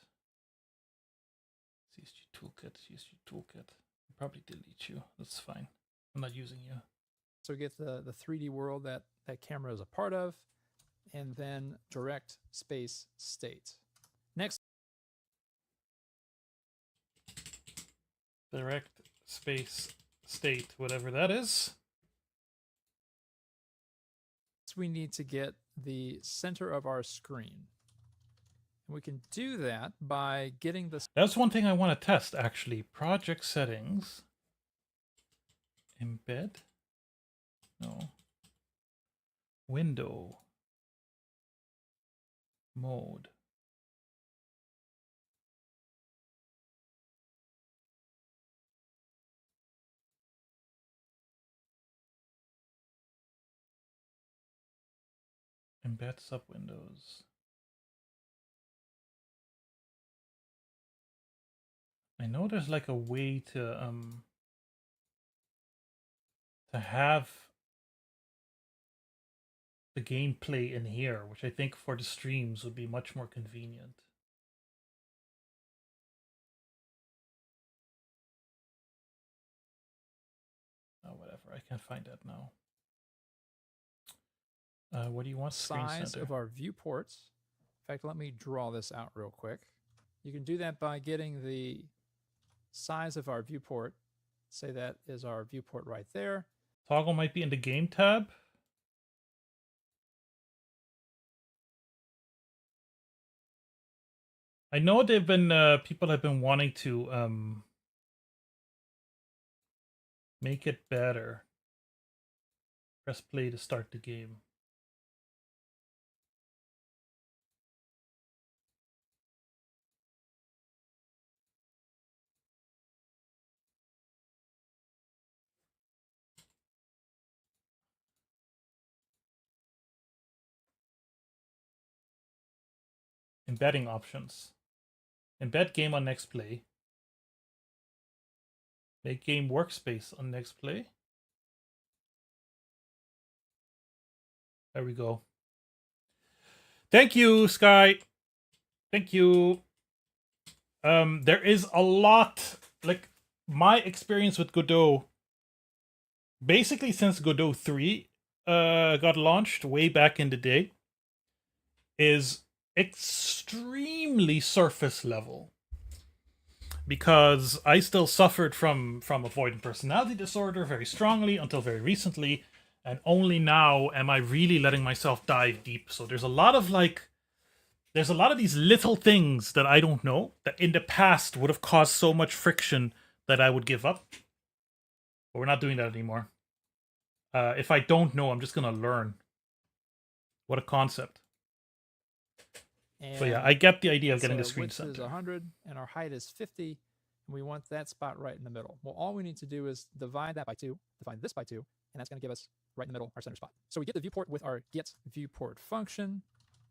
CSG toolkit. I'll probably delete you. That's fine. I'm not using you. So get the 3D world that camera is a part of, and then direct space state. Next, Direct space state, whatever that is. we need to get the center of our screen. And we can do that by getting the That's one thing I want to test, actually. Project settings. Embed. No. Window. Mode. Embed subwindows. I know there's like a way to have the gameplay in here, which I think for the streams would be much more convenient. Oh, whatever. I can't find that now. What do you want? size of our viewports. In fact, let me draw this out real quick. You can do that by getting the size of our viewport. Say that is our viewport right there. Toggle might be in the game tab. I know they've been people have been wanting to make it better. Press play to start the game. Embedding options. Embed game on next play. Make game workspace on next play. There we go. Thank you, Sky. Thank you. There is a lot, like my experience with Godot, basically since Godot 3 got launched way back in the day, is extremely surface level. Because I still suffered from avoidant personality disorder very strongly until very recently, and only now am I really letting myself dive deep. So there's a lot of these little things that I don't know that in the past would have caused so much friction that I would give up. But we're not doing that anymore. If I don't know, I'm just gonna learn. What a concept. And so yeah, I get the idea of getting the screen width center. is 100 and our height is 50, and we want that spot right in the middle. Well, all we need to do is divide that by 2, divide this by 2, and that's going to give us right in the middle our center spot. So we get the viewport with our get viewport function.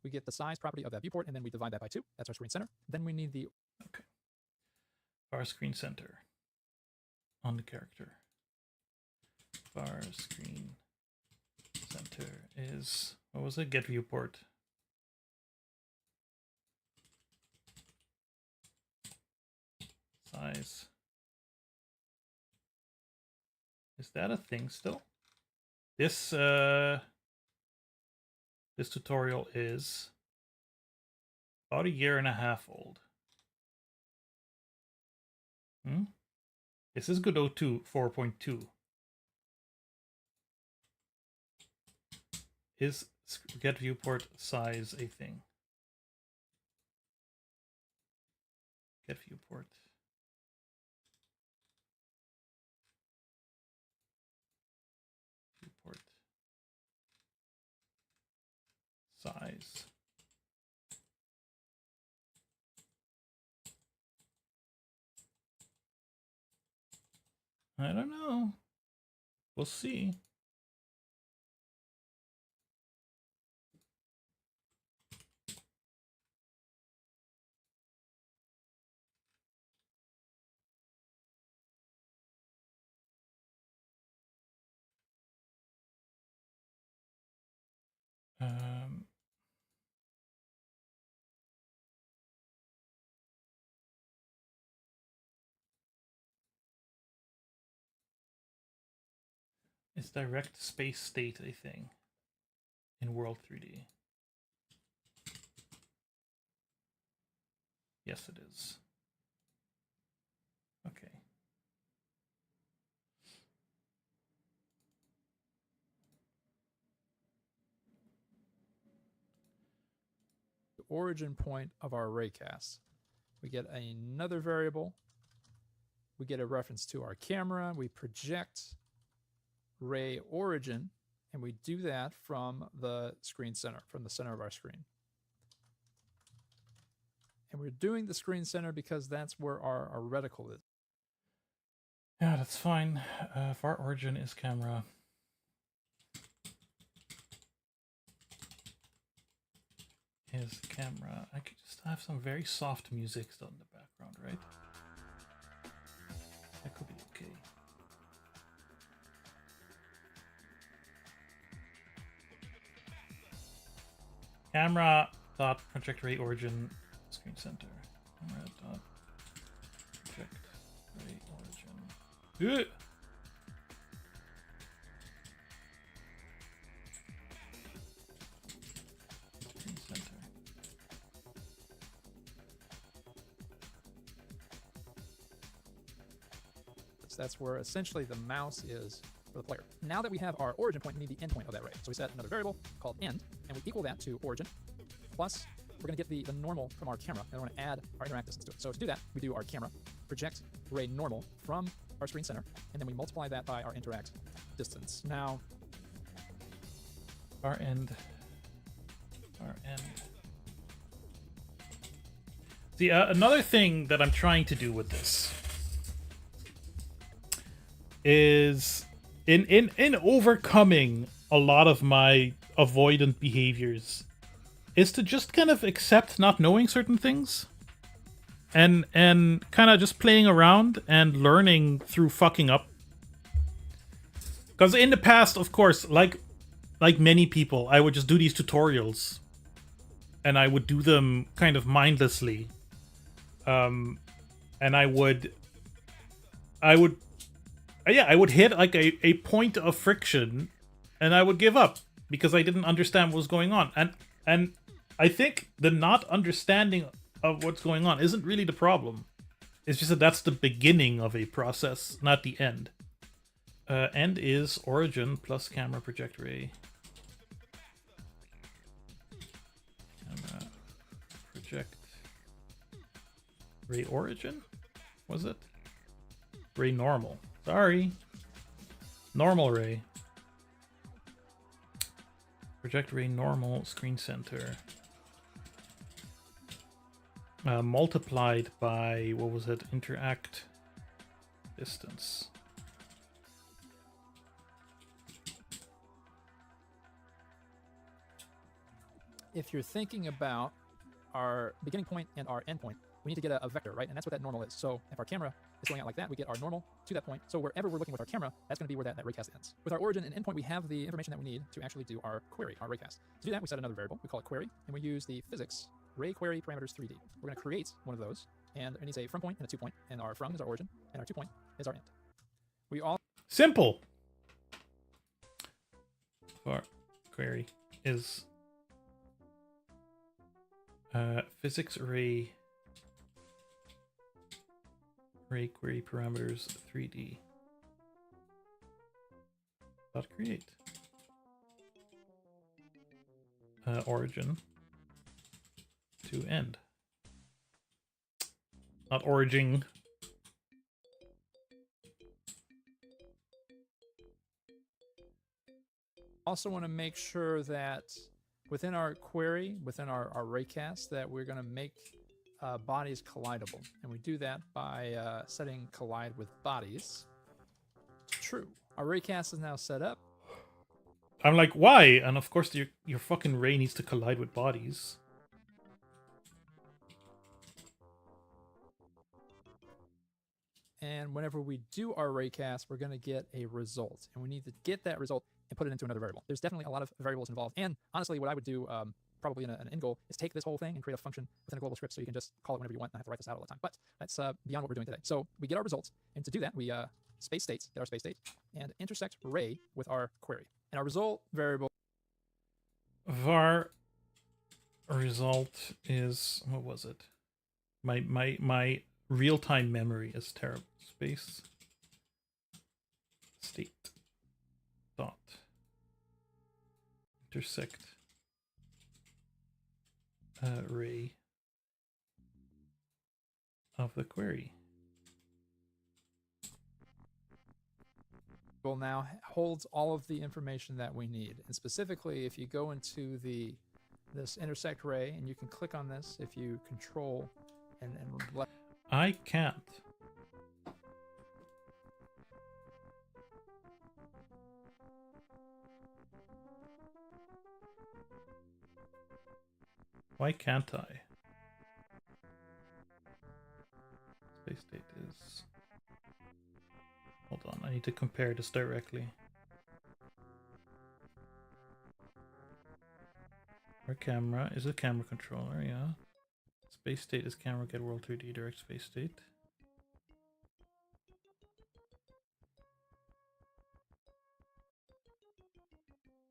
We get the size property of that viewport, and then we divide that by 2. That's our screen center. Then we need the Bar screen center on the character. Bar screen center is, what was it? Get viewport. Size. Is that a thing still? This this tutorial is about 1.5 years old. This is Godot 2 4.2. Is get viewport size a thing? Get viewport. Viewport size. I don't know. We'll see. Um, it's direct space state, I think, in World 3D. Yes, it is. Okay. The origin point of our raycast. We get another variable. We get a reference to our camera. We project ray origin, and we do that from the screen center, from the center of our screen. And we're doing the screen center because that's where our reticle is. Yeah, that's fine. If our origin is camera. Is camera. I could just have some very soft music still in the background, right? That could be okay. Camera dot project ray origin screen center. Camera dot project ray origin. Ugh! Screen center. So that's where essentially the mouse is for the player. Now that we have our origin point, we need the endpoint of that ray. So we set another variable called end, and we equal that to origin, plus we're going to get the normal from our camera, and we're going to add our interact distance to it. So to do that, we do our camera, project ray normal from our screen center, and then we multiply that by our interact distance. Now, Our end. See, another thing that I'm trying to do with this is in overcoming a lot of my avoidant behaviors is to just kind of accept not knowing certain things and kind of just playing around and learning through fucking up. Because in the past, of course, like many people, I would just do these tutorials and I would do them kind of mindlessly. And I would hit like a point of friction and I would give up because I didn't understand what was going on. And I think the not understanding of what's going on isn't really the problem. It's just that that's the beginning of a process, not the end. End is origin plus camera project ray. Camera project ray origin? Was it? Ray normal. Sorry. Normal ray. Project ray normal screen center. Multiplied by, what was it? Interact distance. if you're thinking about our beginning point and our end point, we need to get a vector, right? And that's what that normal is. So if our camera is going out like that, we get our normal to that point. So wherever we're looking with our camera, that's going to be where that raycast ends. With our origin and endpoint, we have the information that we need to actually do our query, our raycast. To do that, we set another variable. We call it query, and we use the physics ray query parameters 3D. We're going to create one of those, and it needs a from point and a to point, and our from is our origin, and our to point is our end. We all Simple. Our query is physics array query parameters 3D dot create origin to end, not origin. also want to make sure that within our query, within our raycast, that we're going to make bodies collidable. And we do that by setting collide with bodies. true. Our raycast is now set up. I'm like, why? And of course, your fucking ray needs to collide with bodies. And whenever we do our raycast, we're going to get a result. And we need to get that result and put it into another variable. There's definitely a lot of variables involved. And honestly, what I would do probably in an end goal is take this whole thing and create a function within a global script so you can just call it whenever you want and not have to write this out all the time. But that's beyond what we're doing today. So we get our results. And to do that, we space states, get our space state, and intersect ray with our query. And our result variable. Var result is, what was it? My real-time memory is terrible. Space state dot intersect array of the query. Now holds all of the information that we need. And specifically, if you go into this intersect ray, and you can click on this if you control and left. I can't. Why can't I? Space state is... Hold on, I need to compare this directly. Our camera is a camera controller, yeah. Space state is camera get world 3D direct space state.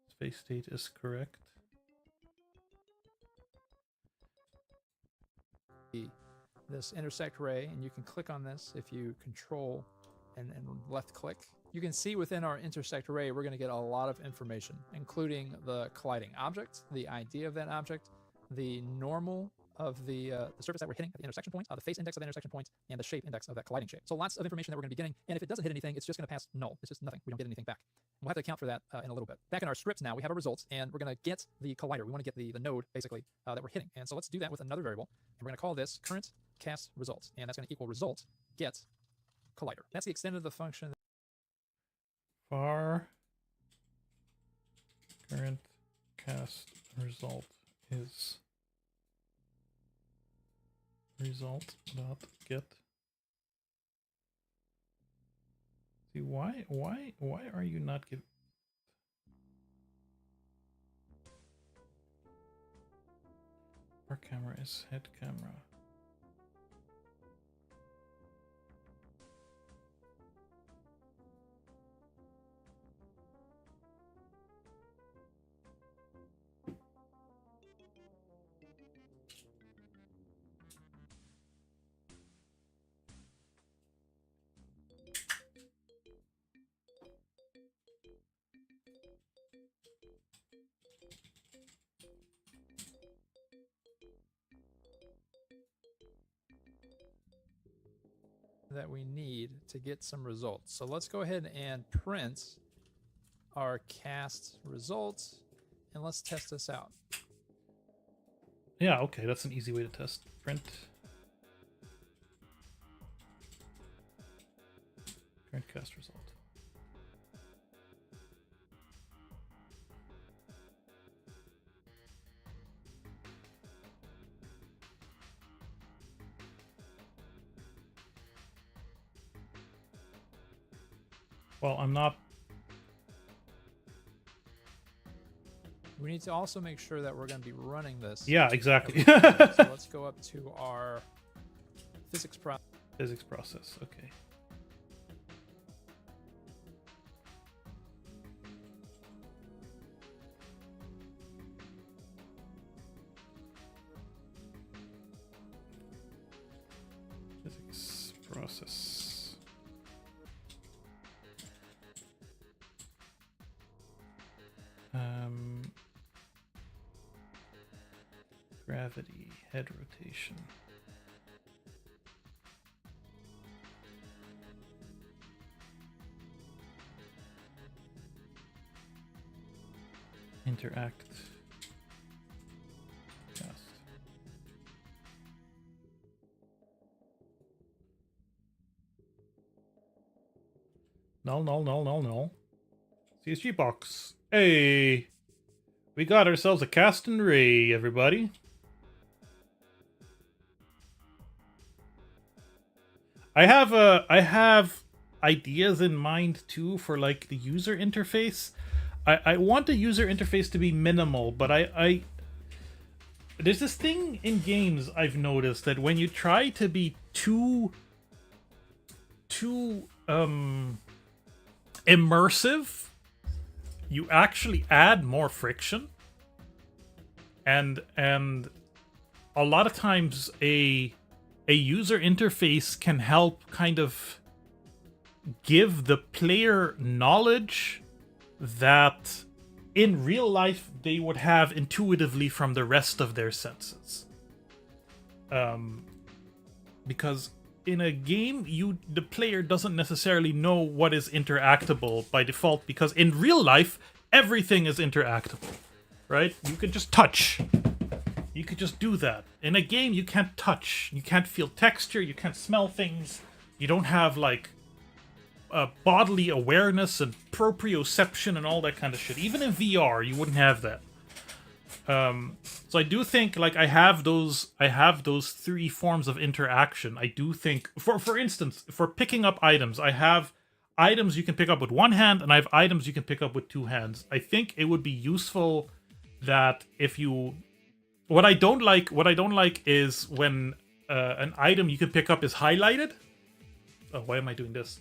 Space state is correct. This intersect ray, and you can click on this if you control and left click. You can see within our intersect array, we're going to get a lot of information, including the colliding object, the ID of that object, the normal of the surface that we're hitting at the intersection point, the face index of the intersection point, and the shape index of that colliding shape. So lots of information that we're going to be getting, and if it doesn't hit anything, it's just going to pass null. It's just nothing. We don't get anything back. We'll have to account for that in a little bit. Back in our script now, we have our results, and we're going to get the collider. We want to get the node, basically, that we're hitting. And so let's do that with another variable, and we're going to call this current cast results, and that's going to equal result get collider. That's the extent of the function. Var current cast result is result dot get. See, why are you not giving? Our camera is head camera. That we need to get some results. So let's go ahead and print our cast results, and let's test this out. Yeah, okay, that's an easy way to test. Print current cast result. Well, I'm not. We need to also make sure that we're going to be running this. Yeah, exactly. So let's go up to our physics process. Physics process, okay. Physics process. Gravity, head rotation. Interact. Cast. No. CSG box. Hey, we got ourselves a cast and ray, everybody. I have ideas in mind too for like the user interface. I want the user interface to be minimal, but I there's this thing in games I've noticed that when you try to be too immersive, you actually add more friction. And a lot of times a user interface can help kind of give the player knowledge that in real life they would have intuitively from the rest of their senses. Because in a game, the player doesn't necessarily know what is interactable by default, because in real life, everything is interactable, right? You can just touch. You could just do that. In a game, you can't touch. You can't feel texture. You can't smell things. You don't have, like, bodily awareness and proprioception and all that kind of shit. Even in VR, you wouldn't have that. So I do think, like, I have those three forms of interaction. I do think, for instance, for picking up items, I have items you can pick up with one hand, and I have items you can pick up with two hands. I think it would be useful that if you... What I don't like is when an item you can pick up is highlighted. Oh, why am I doing this?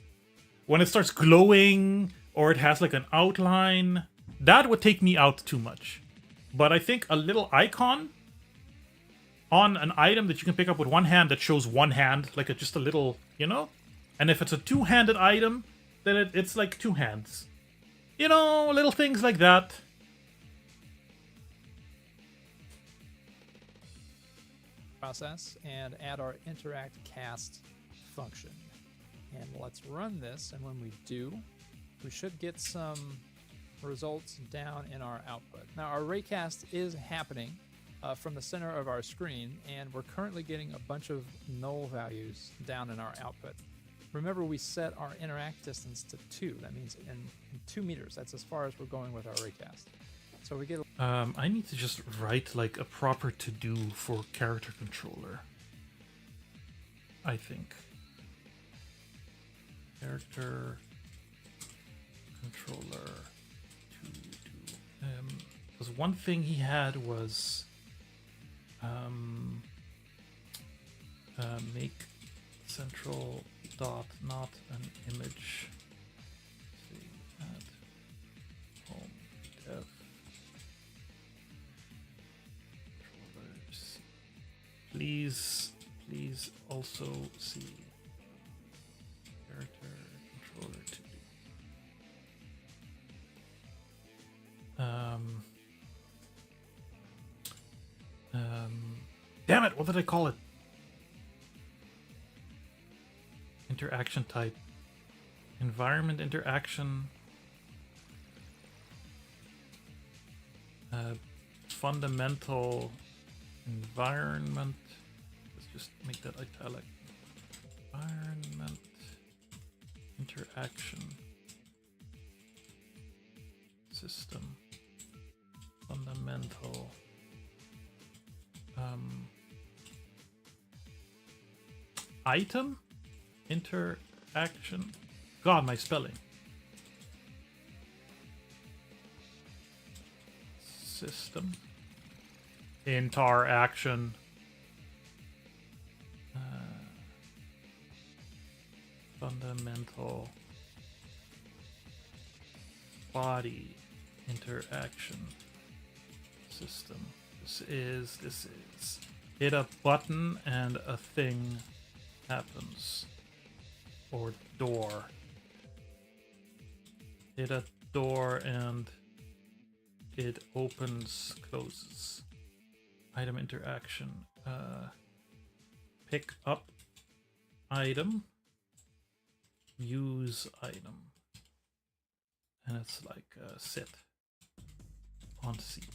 When it starts glowing, or it has like an outline, that would take me out too much. But I think a little icon on an item that you can pick up with one hand that shows one hand, like just a little, you know? And if it's a two-handed item, then it's like two hands. You know, little things like that. Process and add our interact cast function. And let's run this, and when we do, we should get some results down in our output. Now our raycast is happening from the center of our screen, and we're currently getting a bunch of null values down in our output. Remember, we set our interact distance to 2. That means in 2 meters. That's as far as we're going with our raycast. So we get... I need to just write like a proper to-do for character controller. I think. Character controller to because one thing he had was make central dot not an image. Let's see, add home dev controllers. Please also see character controller to do. Damn it, what did I call it? Interaction type. Environment interaction. Fundamental environment. Let's just make that italic. Environment interaction system. Fundamental item interaction. God, my spelling. System interaction. Fundamental body interaction system. This is hit a button and a thing happens. Or door. Hit a door and it opens, closes. Item interaction. Pick up item. Use item. And it's like sit on seat.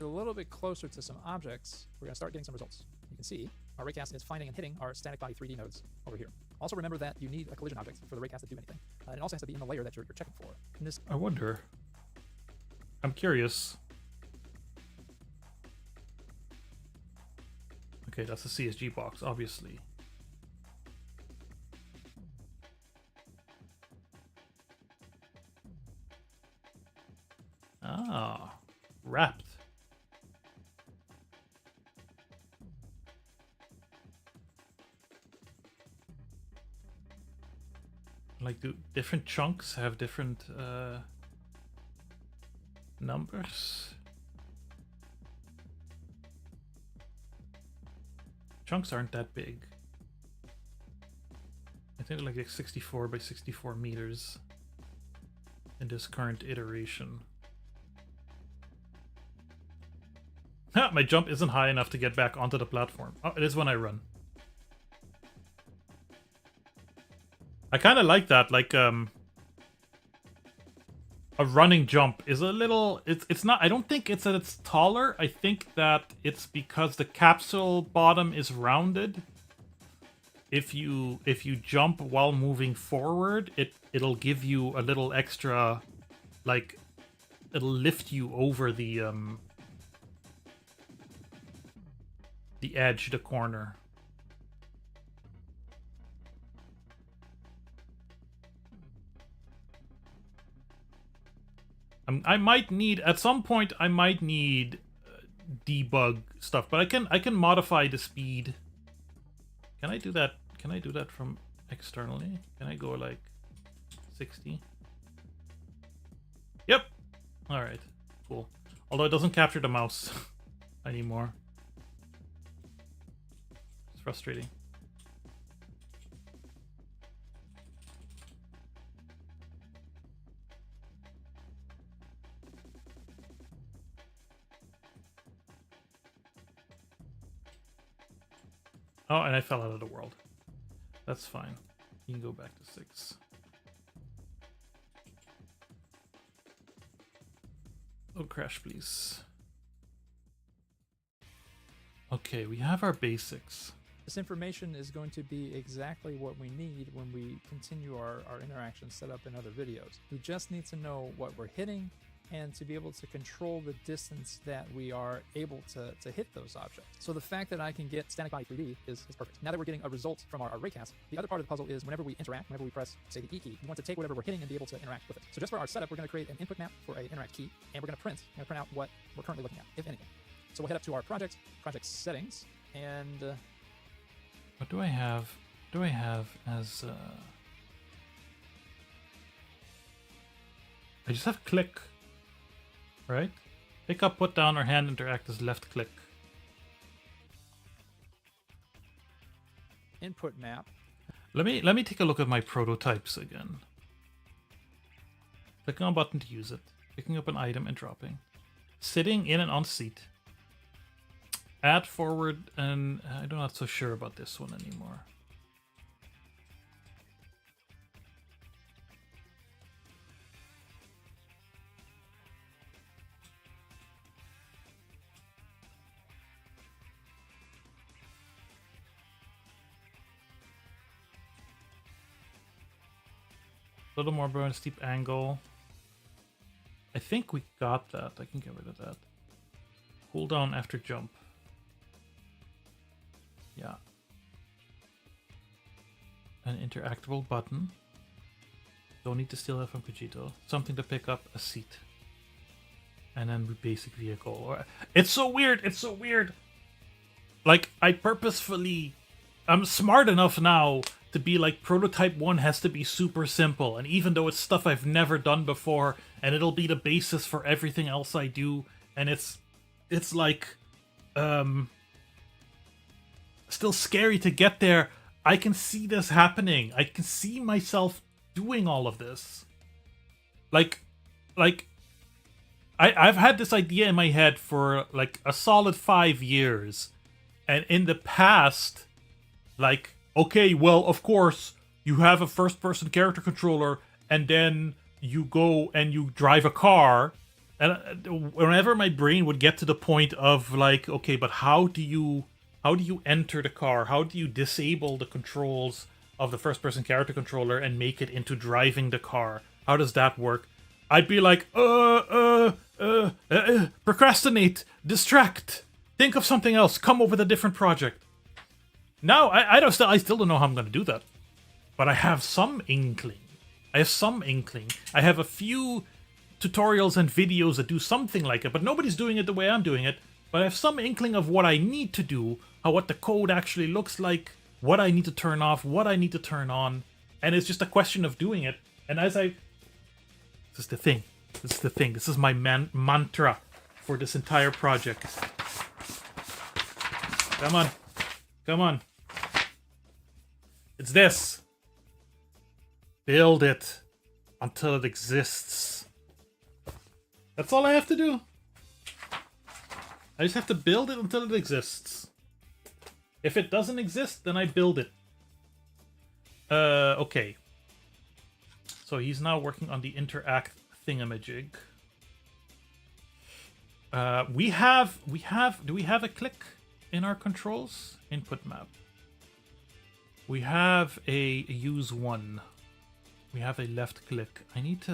A little bit closer to some objects, we're going to start getting some results. You can see Our raycast is finding and hitting our static body 3D nodes over here. Also remember that you need a collision object for the raycast to do anything. And it also has to be in the layer that you're checking for. In this I wonder. I'm curious. Okay, that's a CSG box, obviously. Ah, wrapped. Like, do different chunks have different numbers? Chunks aren't that big. I think they're like 64 by 64 meters in this current iteration. Ha! My jump isn't high enough to get back onto the platform. Oh, it is when I run. I kind of like that, like, a running jump is a little, it's not, I don't think it's that it's taller, I think that it's because the capsule bottom is rounded. If you jump while moving forward, it'll give you a little extra, like, it'll lift you over the edge, the corner. I might need, at some point, I might need debug stuff, but I can modify the speed. Can I do that? Can I do that from externally? Can I go like 60? Yep. All right. Cool. Although it doesn't capture the mouse anymore. It's frustrating. Oh, and I fell out of the world. That's fine. You can go back to 6. Oh, crash, please. Okay, we have our basics. This information is going to be exactly what we need when we continue our interaction set up in other videos. We just need to know what we're hitting and to be able to control the distance that we are able to hit those objects. So the fact that I can get static body 3D is perfect. Now that we're getting a result from our raycast, the other part of the puzzle is whenever we interact, whenever we press, say, the E key, we want to take whatever we're hitting and be able to interact with it. So just for our setup, we're going to create an input map for an interact key, and we're going to print out what we're currently looking at, if anything. So we'll head up to our project settings, and what do I have? What do I have as I just have click, right? Pick up, put down, or hand interact as left click. input map. Let me take a look at my prototypes again. Clicking on a button to use it. Picking up an item and dropping. Sitting in and on seat. Add forward, and I'm not so sure about this one anymore. A little more burn, steep angle. I think we got that. I can get rid of that. Cool down after jump. Yeah. An interactable button. Don't need to steal that from Kojito. Something to pick up, a seat. And then basic vehicle. It's so weird. It's so weird. Like, I'm smart enough now to be like, prototype 1 has to be super simple, and even though it's stuff I've never done before, and it'll be the basis for everything else I do, and it's like still scary to get there, I can see this happening. I can see myself doing all of this. Like I've had this idea in my head for like a solid 5 years, and in the past, like, okay, well, of course, you have a first-person character controller, and then you go and you drive a car. And whenever my brain would get to the point of, like, okay, but how do you How do you enter the car? How do you disable the controls of the first-person character controller and make it into driving the car? How does that work? I'd be like, procrastinate, distract, think of something else, come up with a different project. Now, I still don't know how I'm going to do that. But I have some inkling. I have a few tutorials and videos that do something like it, but nobody's doing it the way I'm doing it. But I have some inkling of what I need to do, what the code actually looks like, what I need to turn off, what I need to turn on. And it's just a question of doing it. And as I... This is the thing. This is my mantra for this entire project. Come on. It's this. Build it until it exists. That's all I have to do. I just have to build it until it exists. If it doesn't exist, then I build it. Okay. So he's now working on the interact thingamajig. Do we have a click in our controls? Input map. We have a use one. We have a left click. I need to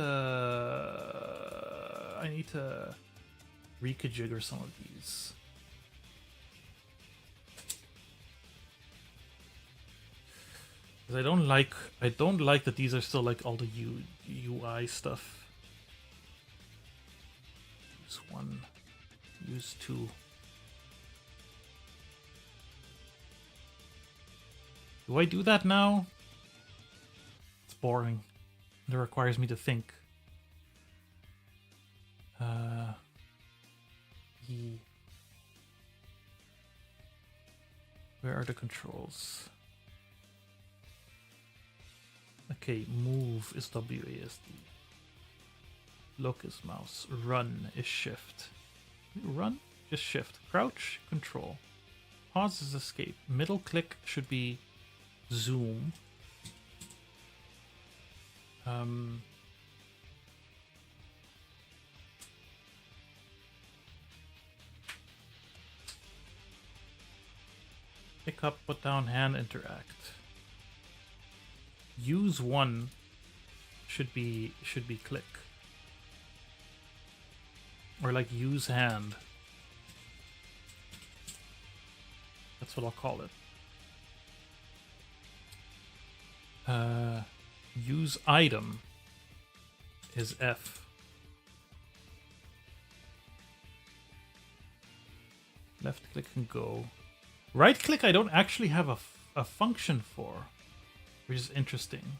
reconfigure some of these. Because I don't like that these are still like all the UI stuff. Use one, use two. Do I do that now? It's boring. It requires me to think. Where are the controls? Okay, move is WASD. Look is mouse. Run is shift. Run? Just shift. Crouch, control. Pause is escape. Middle click should be zoom. Pick up, put down, hand, interact. Use one should be click. Or like use hand. That's what I'll call it. Use item is F. Left click and go. Right click I don't actually have a function for, which is interesting.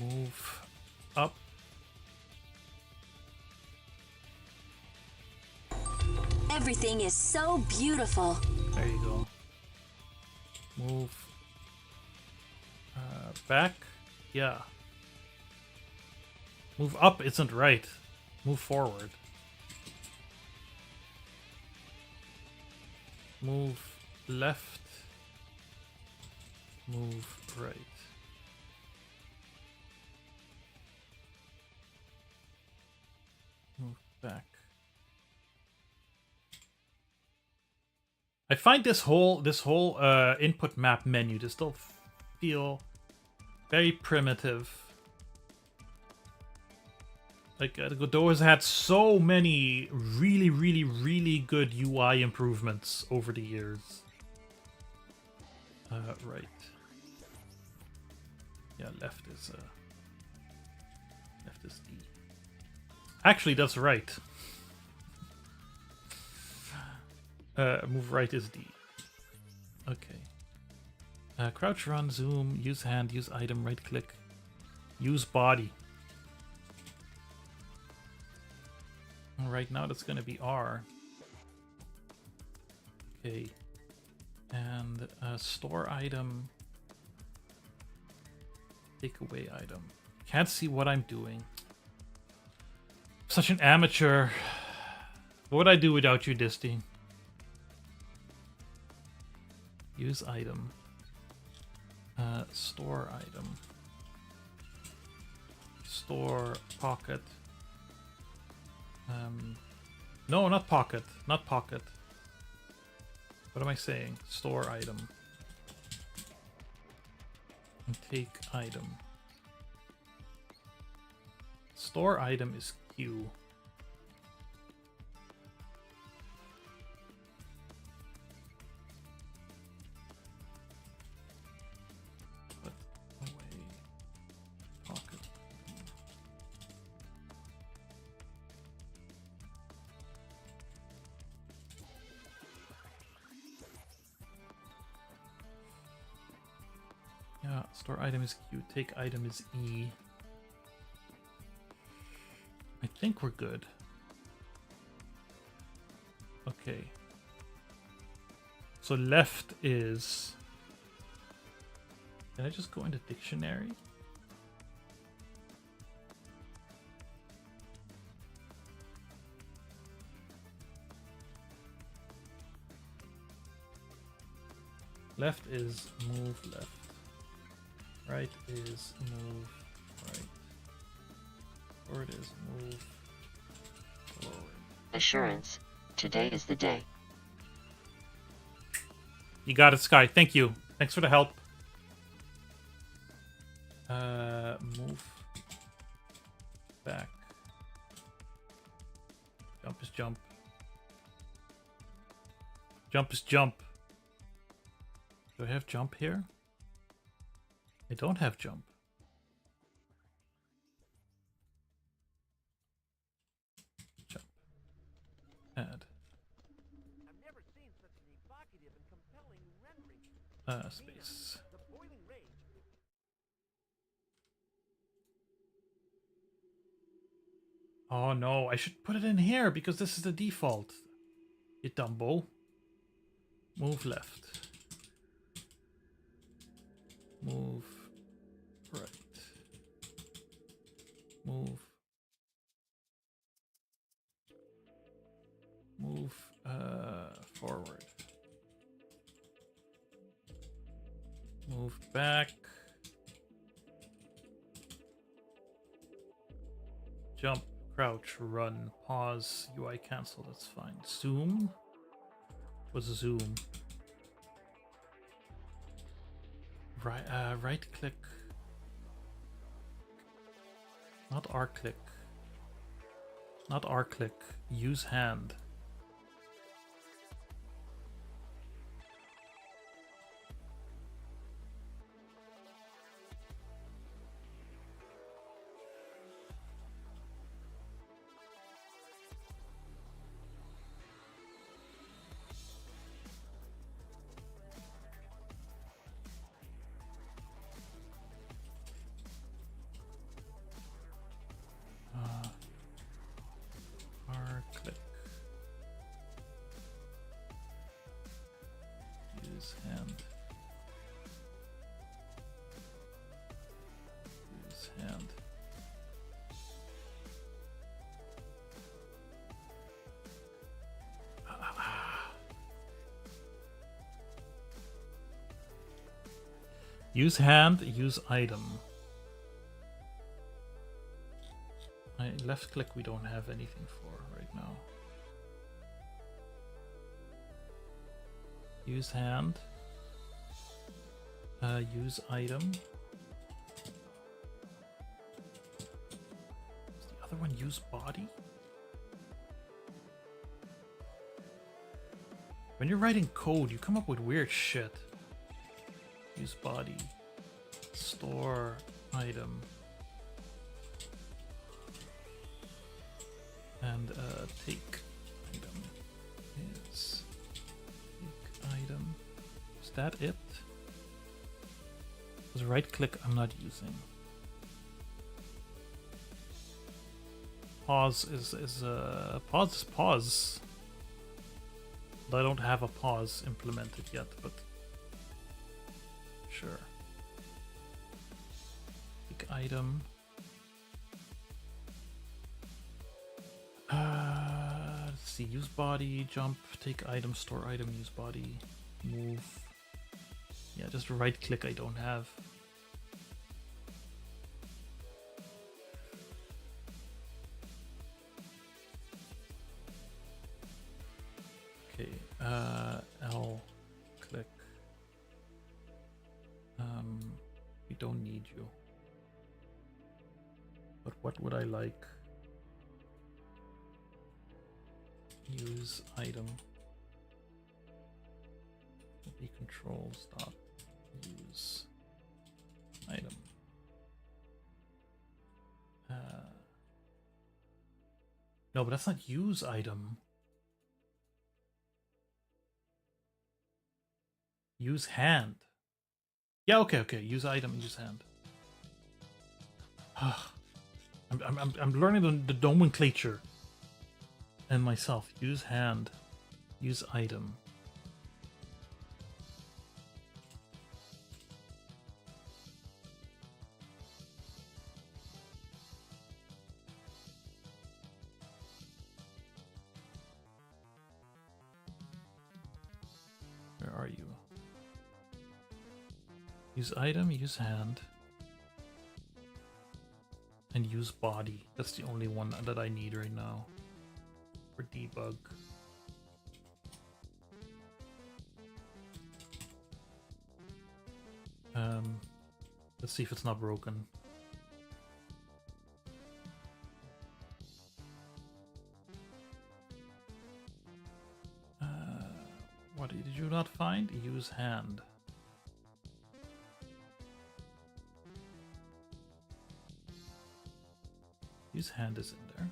Move up. Everything is so beautiful. There you go. Move back. Yeah. Move up isn't right. Move forward. Move left. Move right. Move back. I find this whole input map menu to still feel very primitive. Like Godot has had so many really good UI improvements over the years. Right. Yeah, left is D. Actually, that's right. Move right is D. Okay. Crouch, run, zoom, use hand, use item, right click, use body. Right now that's going to be R. Okay. And store item. Take away item. Can't see what I'm doing. Such an amateur. What would I do without you, Disty? Use item. Store item. store pocket. No, not pocket. Not pocket. What am I saying? Store item. And take item. Store item is Q. Put away pocket. Yeah, store item is Q, take item is E. I think we're good. Okay. So left is... Can I just go into dictionary? Left is move left. Right is move right. Forward is move forward. Assurance. Today is the day. You got it, Sky. Thank you. Thanks for the help. Move back. Jump is jump. Jump is jump. Do I have jump here? I don't have jump. Jump. Add. I've never seen such an evocative and compelling rendering. Space. The boiling rage. Oh no, I should put it in here because this is the default. You dumbo. Move left. Move right. Move. Move forward. Move back. Jump, crouch, run, pause, UI cancel, that's fine. Zoom? What's zoom? Right click. Not R click. Not R click. Use hand. R click. Use hand. Use hand. Use hand, use item. Left click we don't have anything for right now. Use hand. Use item. Is the other one use body? When you're writing code, you come up with weird shit. Use body. Store item. And take item is take item. Is that it? Because right click I'm not using. Pause is pause is pause. I don't have a pause implemented yet, but sure. Take item. Let's see, use body, jump, take item, store item, use body, move. Yeah, just right click I don't have. L click. We don't need you. But what would I like? Use item. B controls dot use item. No, but that's not use item. Use hand. Yeah, okay. Use item, use hand. I'm learning the nomenclature. And myself. Use hand. Use item. Where are you? Use item, use hand. And use body. That's the only one that I need right now. For debug. Let's see if it's not broken. What did you not find? Use hand. Use hand is in there.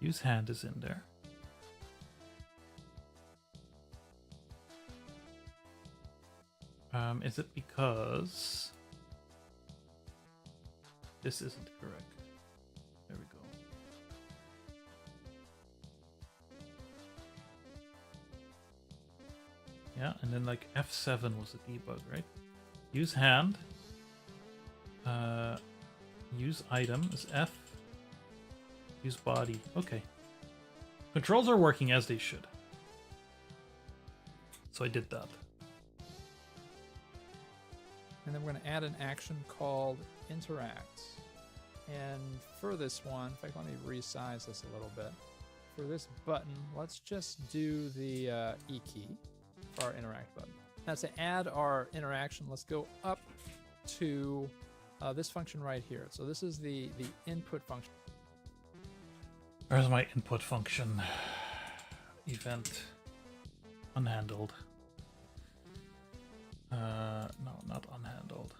Use hand is in there. Is it because this isn't correct? There we go. Yeah, and then like F7 was the debug, right? Use hand. Use item is F. Use body. Okay. Controls are working as they should. So I did that. And then we're going to add an action called interact. And for this one, in fact, let me resize this a little bit. For this button, let's just do the E key for our interact button. Now to add our interaction, let's go up to this function right here. So this is the input function. Where's my input function? Event unhandled. No, not unhandled.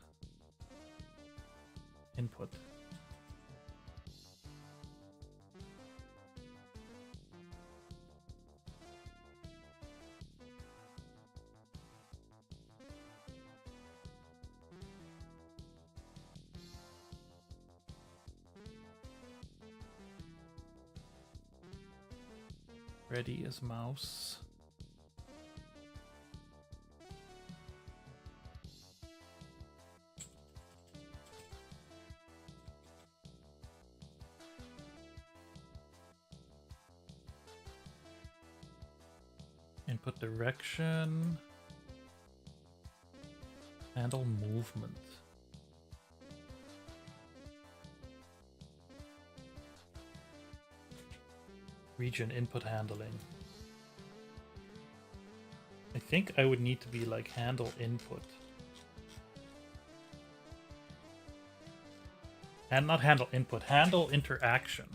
Input. Ready as mouse. Input direction. Handle movement. Region input handling. I think I would need to be like handle input. And not handle input, handle interaction.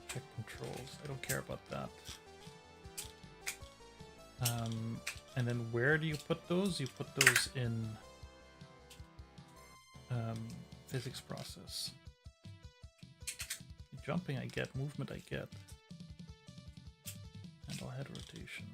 Check controls. I don't care about that. And then where do you put those? You put those in physics process. Jumping I get, movement I get. Handle head rotation.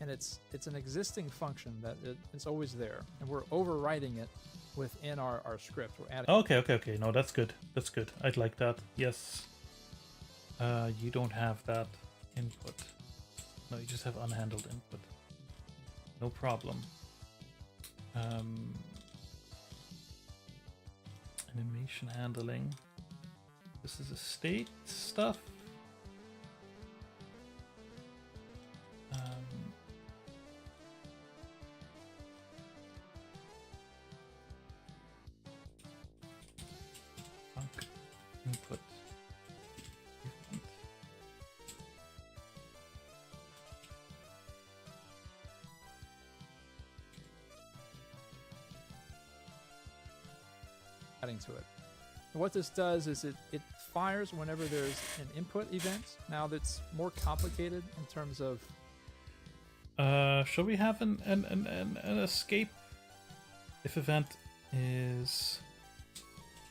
And it's an existing function that it's always there, and we're overriding it within our script. We're adding. Okay. No, that's good. That's good. I'd like that. Yes. You don't have that input. No, you just have unhandled input. No problem. Animation handling. This is a state stuff. adding to it. And what this does is it fires whenever there's an input event. Now that's more complicated in terms of Shall we have an escape? If event is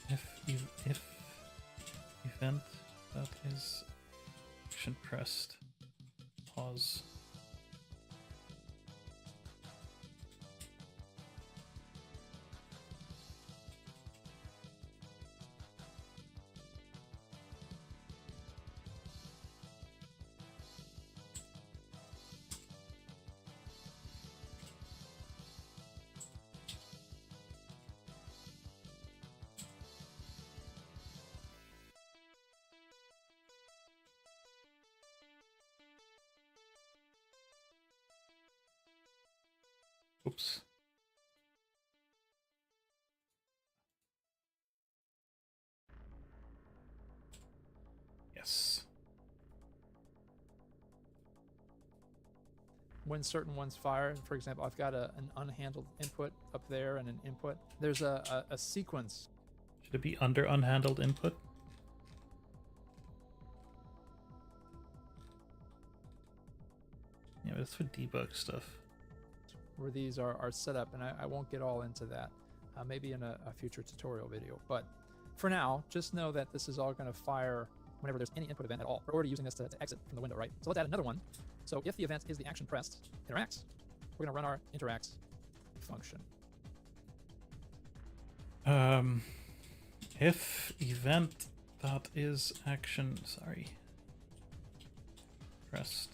if event that is action pressed, pause. Oops. Yes. when certain ones fire. For example, I've got an unhandled input up there and an input. There's a sequence. Should it be under unhandled input? Yeah, but that's for debug stuff. Where these are set up, and I won't get all into that. Maybe in a future tutorial video. But for now, just know that this is all going to fire whenever there's any input event at all. We're already using this to exit from the window, right? So let's add another one. So if the event is the action pressed interact, we're going to run our interact function. If event that is action, pressed,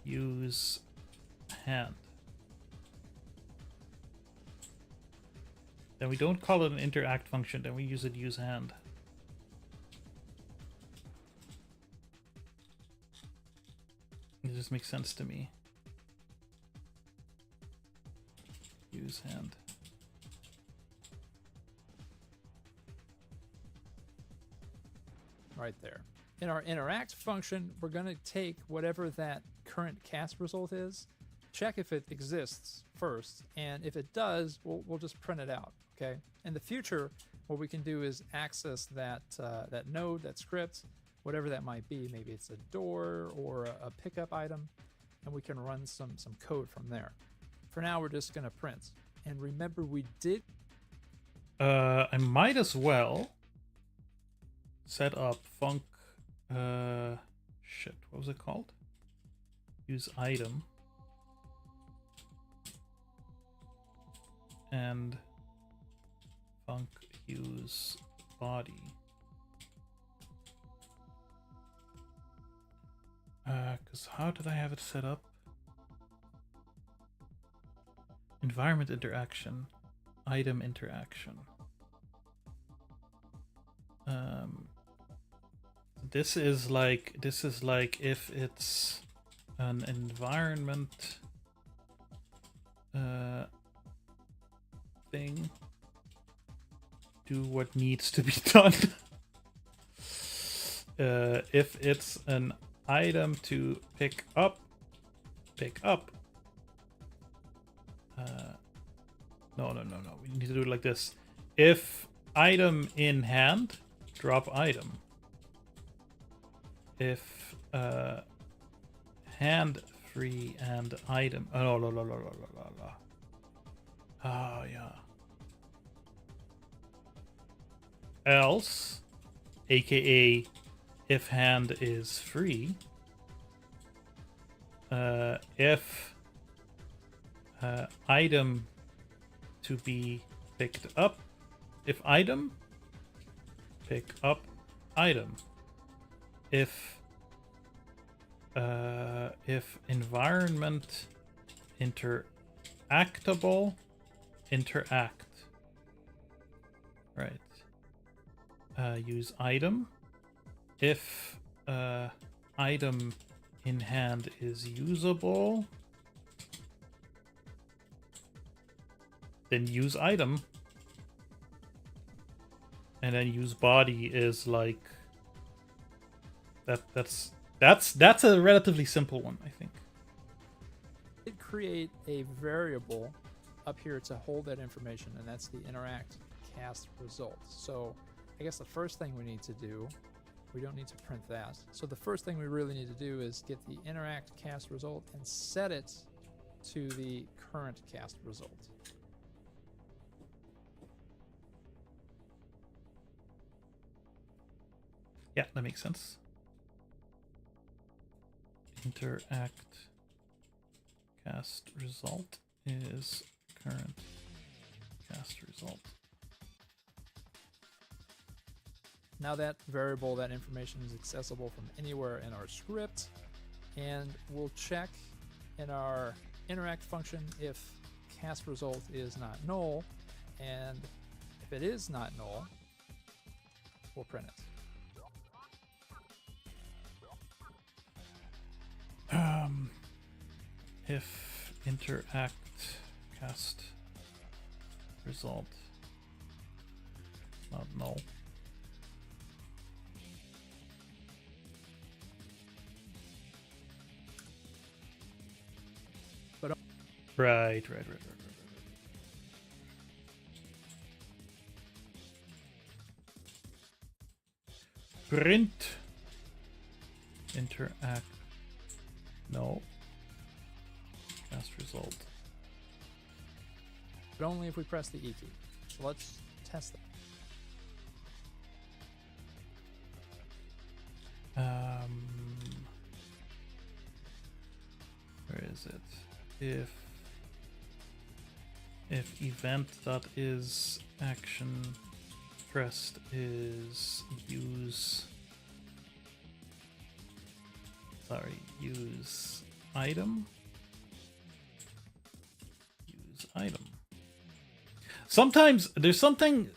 use hand. Then we don't call it an interact function, then we use it use hand. It just makes sense to me. Use hand. Right there. In our interact function, we're going to take whatever that current cast result is, check if it exists first, and if it does, we'll just print it out. Okay. In the future, what we can do is access that that node, that script, whatever that might be. Maybe it's a door or a pickup item, and we can run some code from there. For now, we're just going to print. And remember, we did. I might as well set up func. Shit, what was it called? Use item. And func use body. Because how did I have it set up? Environment interaction, item interaction. This is like if it's an environment thing, do what needs to be done. If it's an item to pick up. No. We need to do it like this. If item in hand, drop item. If hand free and item. Oh yeah. Else, aka if hand is free. If item to be picked up. If item, pick up item. If environment interactable, interact. Right. Use item. If item in hand is usable, then use item. And then use body is like that's a relatively simple one, I think. It create a variable up here to hold that information, and that's the interact cast result. So I guess the first thing we need to do, we don't need to print that. So the first thing we really need to do is get the interact cast result and set it to the current cast result. Yeah, that makes sense. Interact cast result is current cast result. Now that variable, that information is accessible from anywhere in our script, and we'll check in our interact function if cast result is not null, and if it is not null, we'll print it. If interact cast result not null. But Right. Print interact no cast result. but only if we press the E key. So let's test that. Where is it? If event that is action pressed is use item. Use item. Sometimes there's something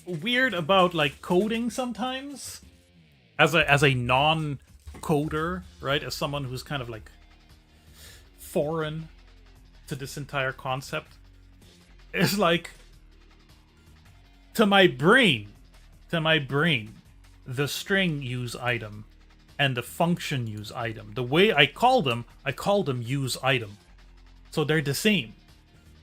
weird about like coding sometimes as a non-coder, right? As someone who's kind of like foreign to this entire concept. It's like to my brain, the string use item and the function use item. The way I call them use item. So they're the same.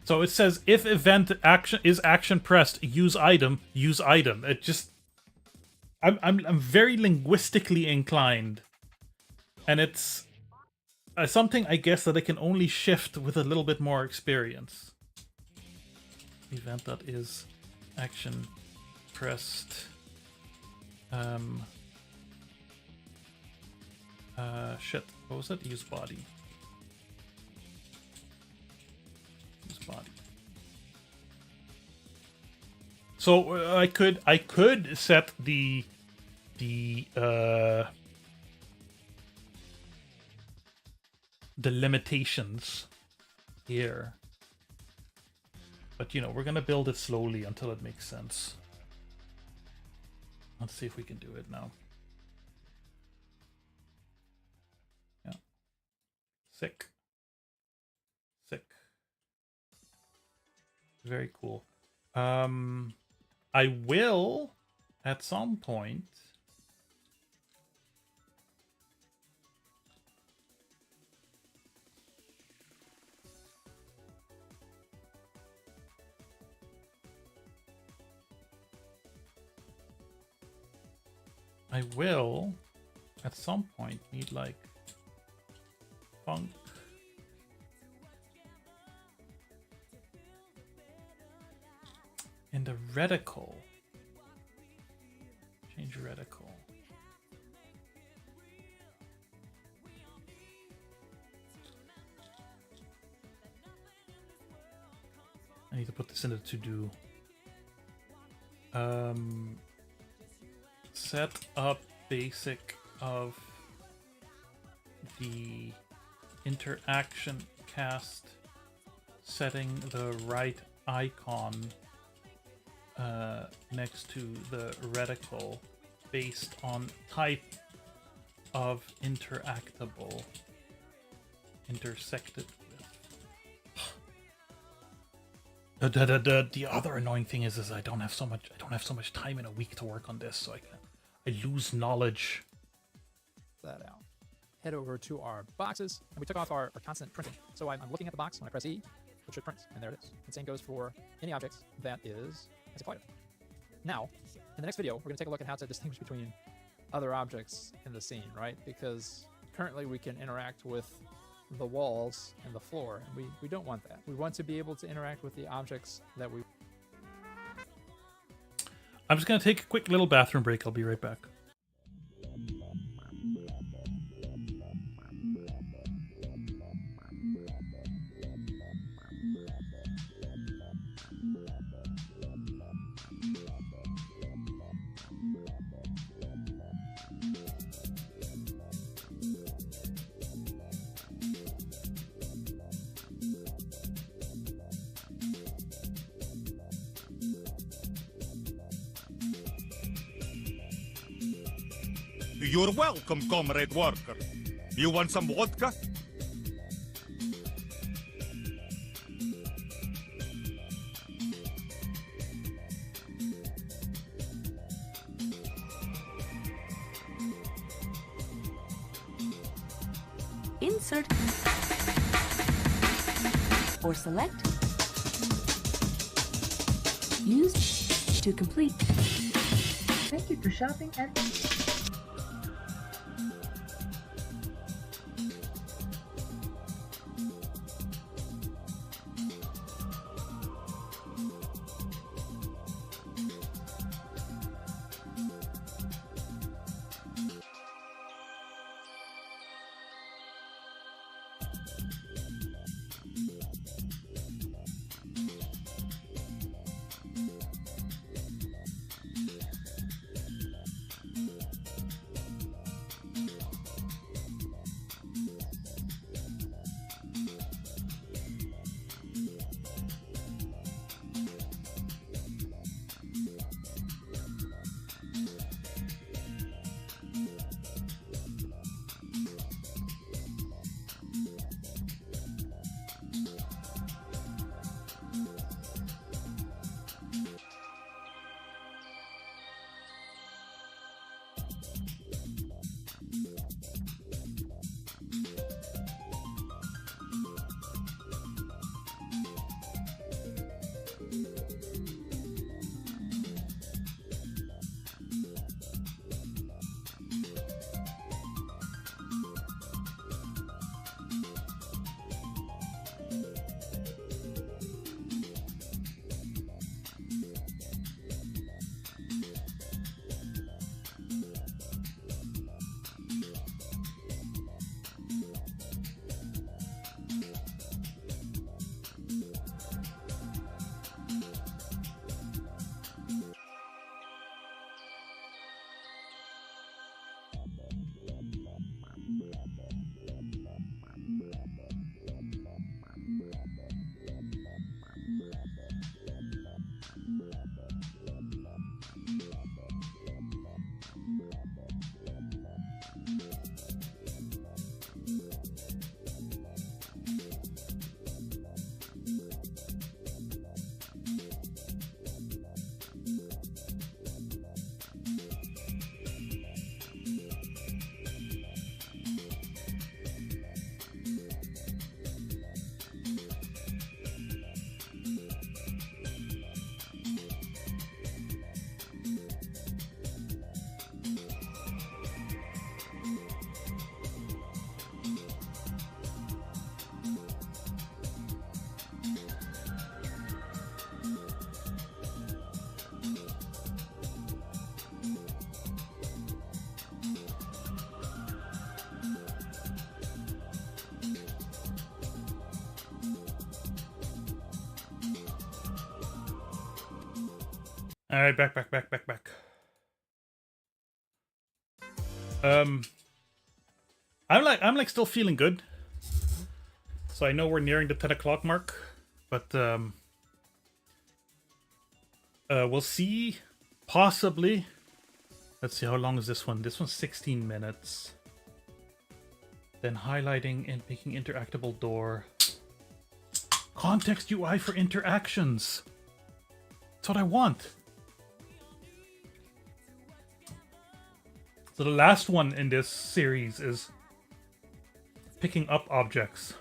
So it says if event action is action pressed, use item. It just I'm very linguistically inclined. And it's something I guess that I can only shift with a little bit more experience. Event that is action pressed. Shit. What was that? Use body. Use body. So I could set the limitations here. But, you know, we're going to build it slowly until it makes sense. Let's see if we can do it now. Yeah. Sick. Very cool. I will, at some point... need like func in the reticle. Change reticle. I need to put this in the to-do. Set up basic of the interaction cast, setting the right icon next to the reticle based on type of interactable intersected with. The other annoying thing is I don't have so much time in a week to work on this, so I lose knowledge. That out. Head over to our boxes, and we took off our constant printing. So I'm looking at the box when I press E, it should print, and there it is. And same goes for any object that is That's quiet. Now, in the next video, we're going to take a look at how to distinguish between other objects in the scene, right? Because currently we can interact with the walls and the floor, and we don't want that. We want to be able to interact with the objects that we... I'm just going to take a quick little bathroom break. I'll be right back. You're welcome, comrade worker. You want some vodka? Insert or select. Use to complete. Thank you for shopping at All right, back. I'm like still feeling good. So I know we're nearing the 10 o'clock mark, but we'll see. Possibly. Let's see, how long is this one? This one's 16 minutes. Then highlighting and making interactable door. Context UI for interactions. That's what I want. So the last one in this series is picking up objects.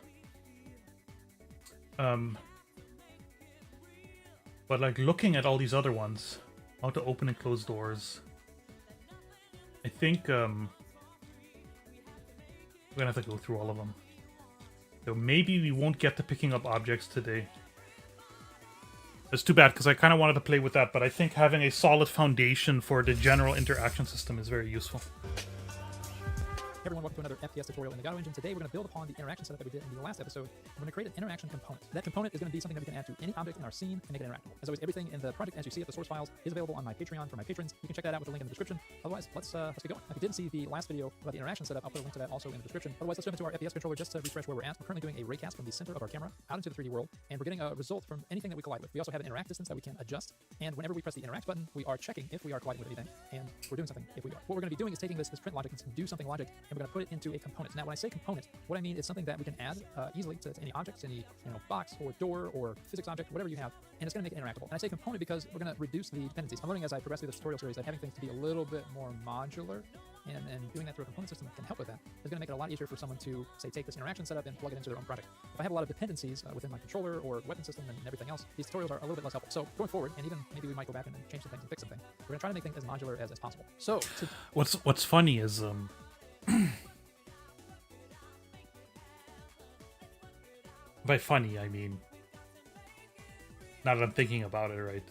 But like looking at all these other ones, how to open and close doors, I think we're gonna have to go through all of them. So maybe we won't get to picking up objects today. It's too bad, because I kind of wanted to play with that, but I think having a solid foundation for the general interaction system is very useful. Hey everyone, welcome to another FPS tutorial in the Gato engine. Today we're going to build upon the interaction setup that we did in the last episode. We're going to create an interaction component. That component is going to be something that we can add to any object in our scene and make it interactable. As always, everything in the project, as you see it, the source files, is available on my Patreon for my patrons. You can check that out with the link in the description. Otherwise, let's get going. If you didn't see the last video about the interaction setup, I'll put a link to that also in the description. Otherwise, let's jump into our FPS controller just to refresh where we're at. We're currently doing a raycast from the center of our camera out into the 3D world, and we're getting a result from anything that we collide with. We also have an interact distance that we can adjust, and whenever we press the interact button, we are checking if we are colliding with anything, and we're doing something if we are. What we're going to be doing is taking this print logic and do something logic, and we're going to put it into a component. Now, when I say component, what I mean is something that we can add easily to any object, any box or door or physics object, whatever you have, and it's going to make it interactable. And I say component because we're going to reduce the dependencies. I'm learning as I progress through this tutorial series that having things to be a little bit more modular, and doing that through a component system can help with that. It's going to make it a lot easier for someone to, say, take this interaction setup and plug it into their own project. If I have a lot of dependencies within my controller or weapon system and everything else, these tutorials are a little bit less helpful. So going forward, and even maybe we might go back and change some things and fix something, we're going to try to make things as modular as possible. So What's funny is by funny I mean, now that I'm thinking about it, right?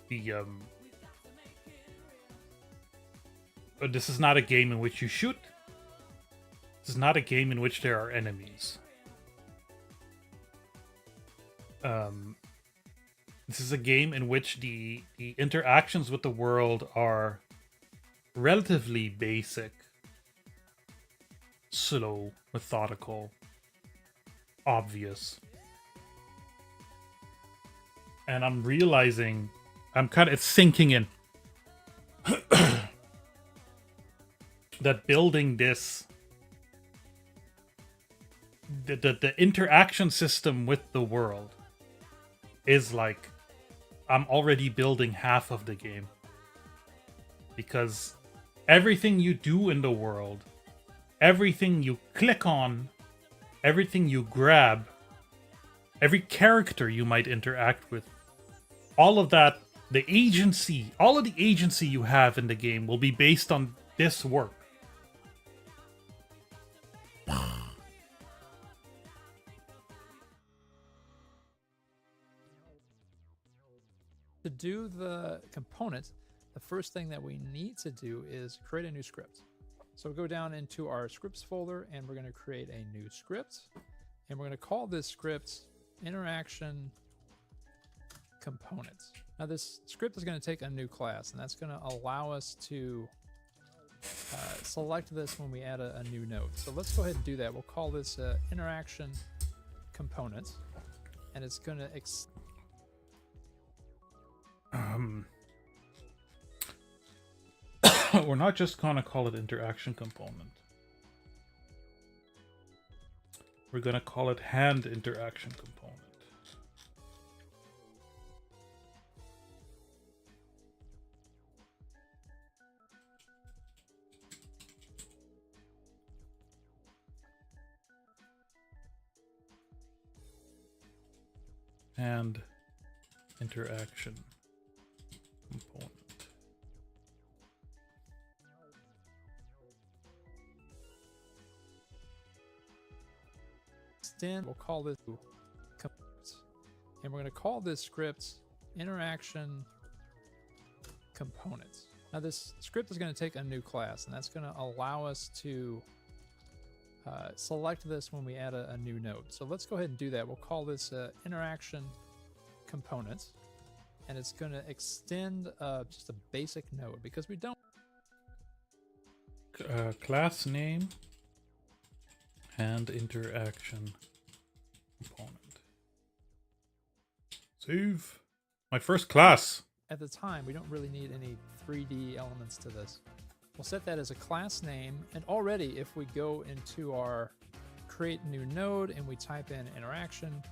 But this is not a game in which you shoot. This is not a game in which there are enemies. This is a game in which the interactions with the world are relatively basic, slow, methodical, obvious. And I'm realizing, it's sinking in. That building this, the interaction system with the world is like, I'm already building half of the game. Because everything you do in the world, everything you click on, everything you grab, every character you might interact with, all of that, all of the agency you have in the game will be based on this work. to do the component, the first thing that we need to do is create a new script. So we'll go down into our scripts folder and we're going to create a new script. And we're going to call this script interaction components. Now this script is going to take a new class, and that's going to allow us to select this when we add a new node. So let's go ahead and do that. We'll call this interaction component, and it's going to we're not just gonna call it interaction component. We're gonna call it hand interaction component. Hand interaction component. we'll call this components, and we're going to call this script interaction components. Now this script is going to take a new class, and that's going to allow us to select this when we add a new node. So let's go ahead and do that. We'll call this interaction component, and it's going to extend just a basic node because we don't class name and interaction component. Save. My first class. at the time we don't really need any 3D elements to this. We'll set that as a class name, and already if we go into our create new node and we type in interaction,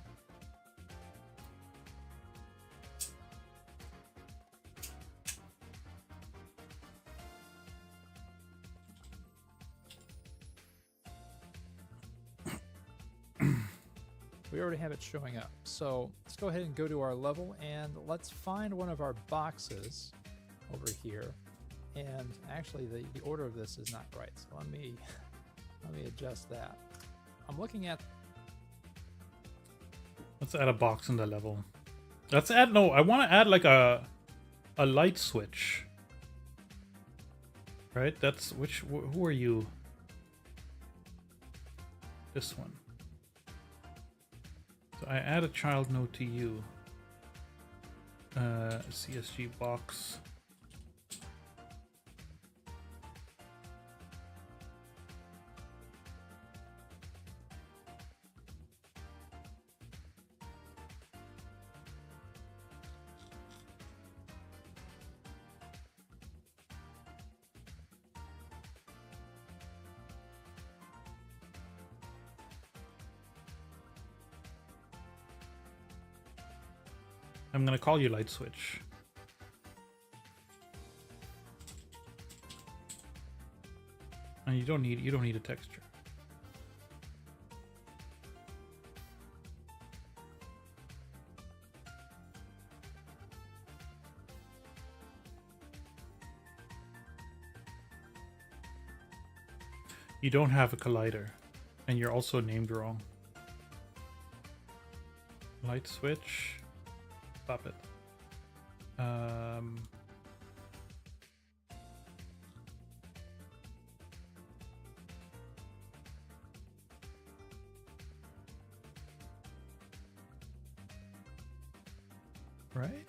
we already have it showing up. So let's go ahead and go to our level and let's find one of our boxes over here. And actually the order of this is not right. So let me adjust that. I'm looking at. Let's add a box in the level. Let's add, no, I want to add like a light switch. Right? That's who are you? This one. So I add a child node to you. CSG box. I'm gonna call you light switch. And you don't need a texture. You don't have a collider, and you're also named wrong. Light switch. Stop it. Right?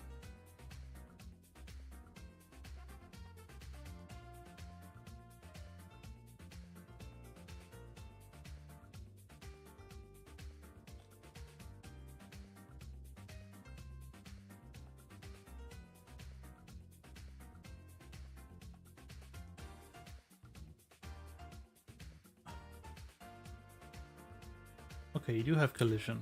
Okay, you do have collision.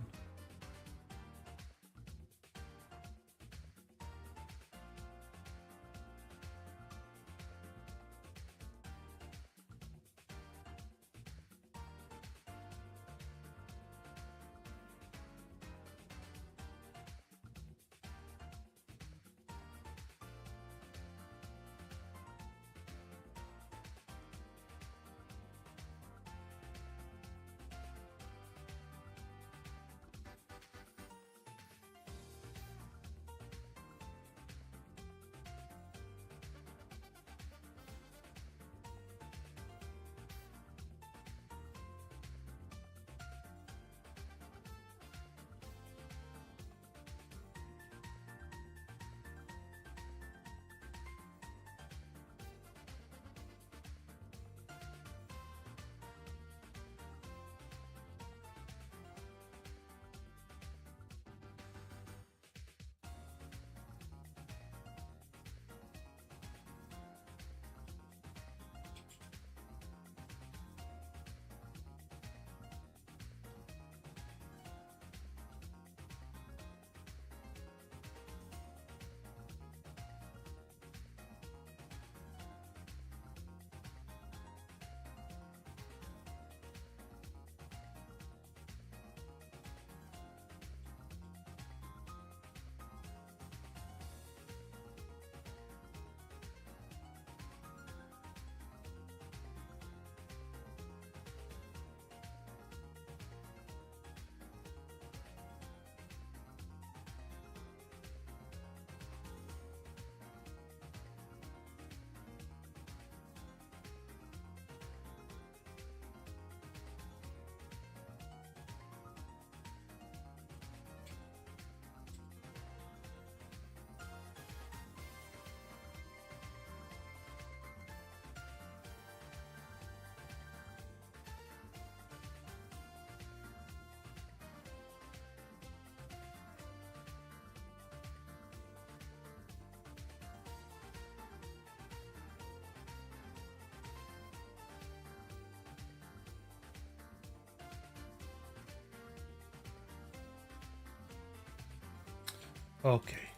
Okay.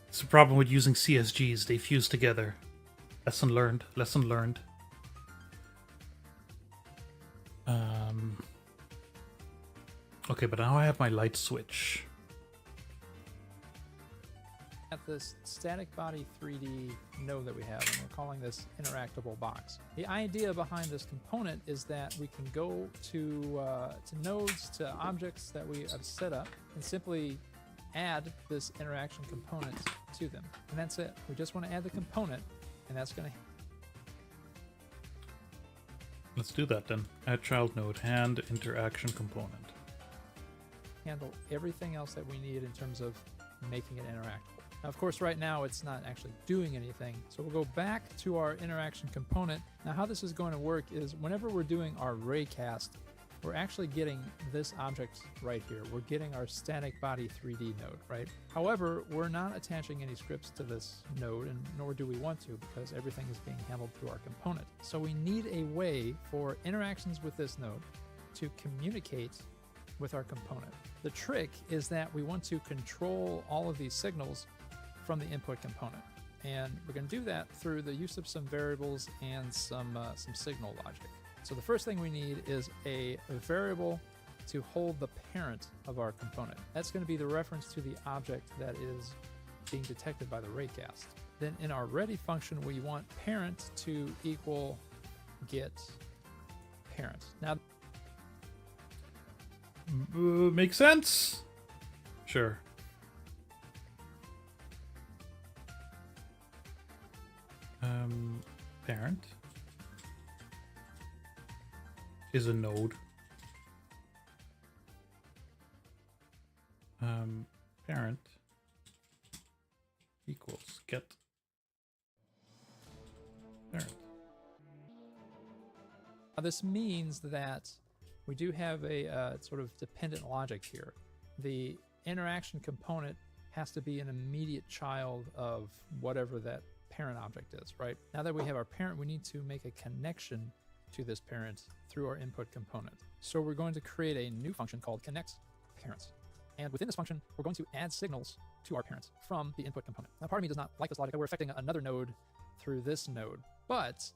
It's the problem with using CSGs. They fuse together. Lesson learned. Lesson learned. Okay, but now I have my light switch. At this static body 3D node that we have, and we're calling this interactable box. The idea behind this component is that we can go to nodes, to objects that we have set up, and simply add this interaction component to them. And that's it. We just want to add the component, and that's going to... Let's do that then. Add child node, hand interaction component. handle everything else that we need in terms of making it interactable. Now, of course, right now it's not actually doing anything. So we'll go back to our interaction component. Now, how this is going to work is whenever we're doing our raycast, we're actually getting this object right here. We're getting our static body 3D node, right? However, we're not attaching any scripts to this node, and nor do we want to, because everything is being handled through our component. So we need a way for interactions with this node to communicate with our component. The trick is that we want to control all of these signals from the input component. And we're going to do that through the use of some variables and some signal logic. So the first thing we need is a variable to hold the parent of our component. That's going to be the reference to the object that is being detected by the raycast. Then in our ready function, we want parent to equal get parent. Now, makes sense? Sure. Parent is a node. Parent equals get parent. Now this means that we do have a sort of dependent logic here. The interaction component has to be an immediate child of whatever that parent object is, right? Now that we have our parent, we need to make a connection to this parent through our input component. So we're going to create a new function called connect parents. And within this function, we're going to add signals to our parents from the input component. Now, part of me does not like this logic that we're affecting another node through this node, but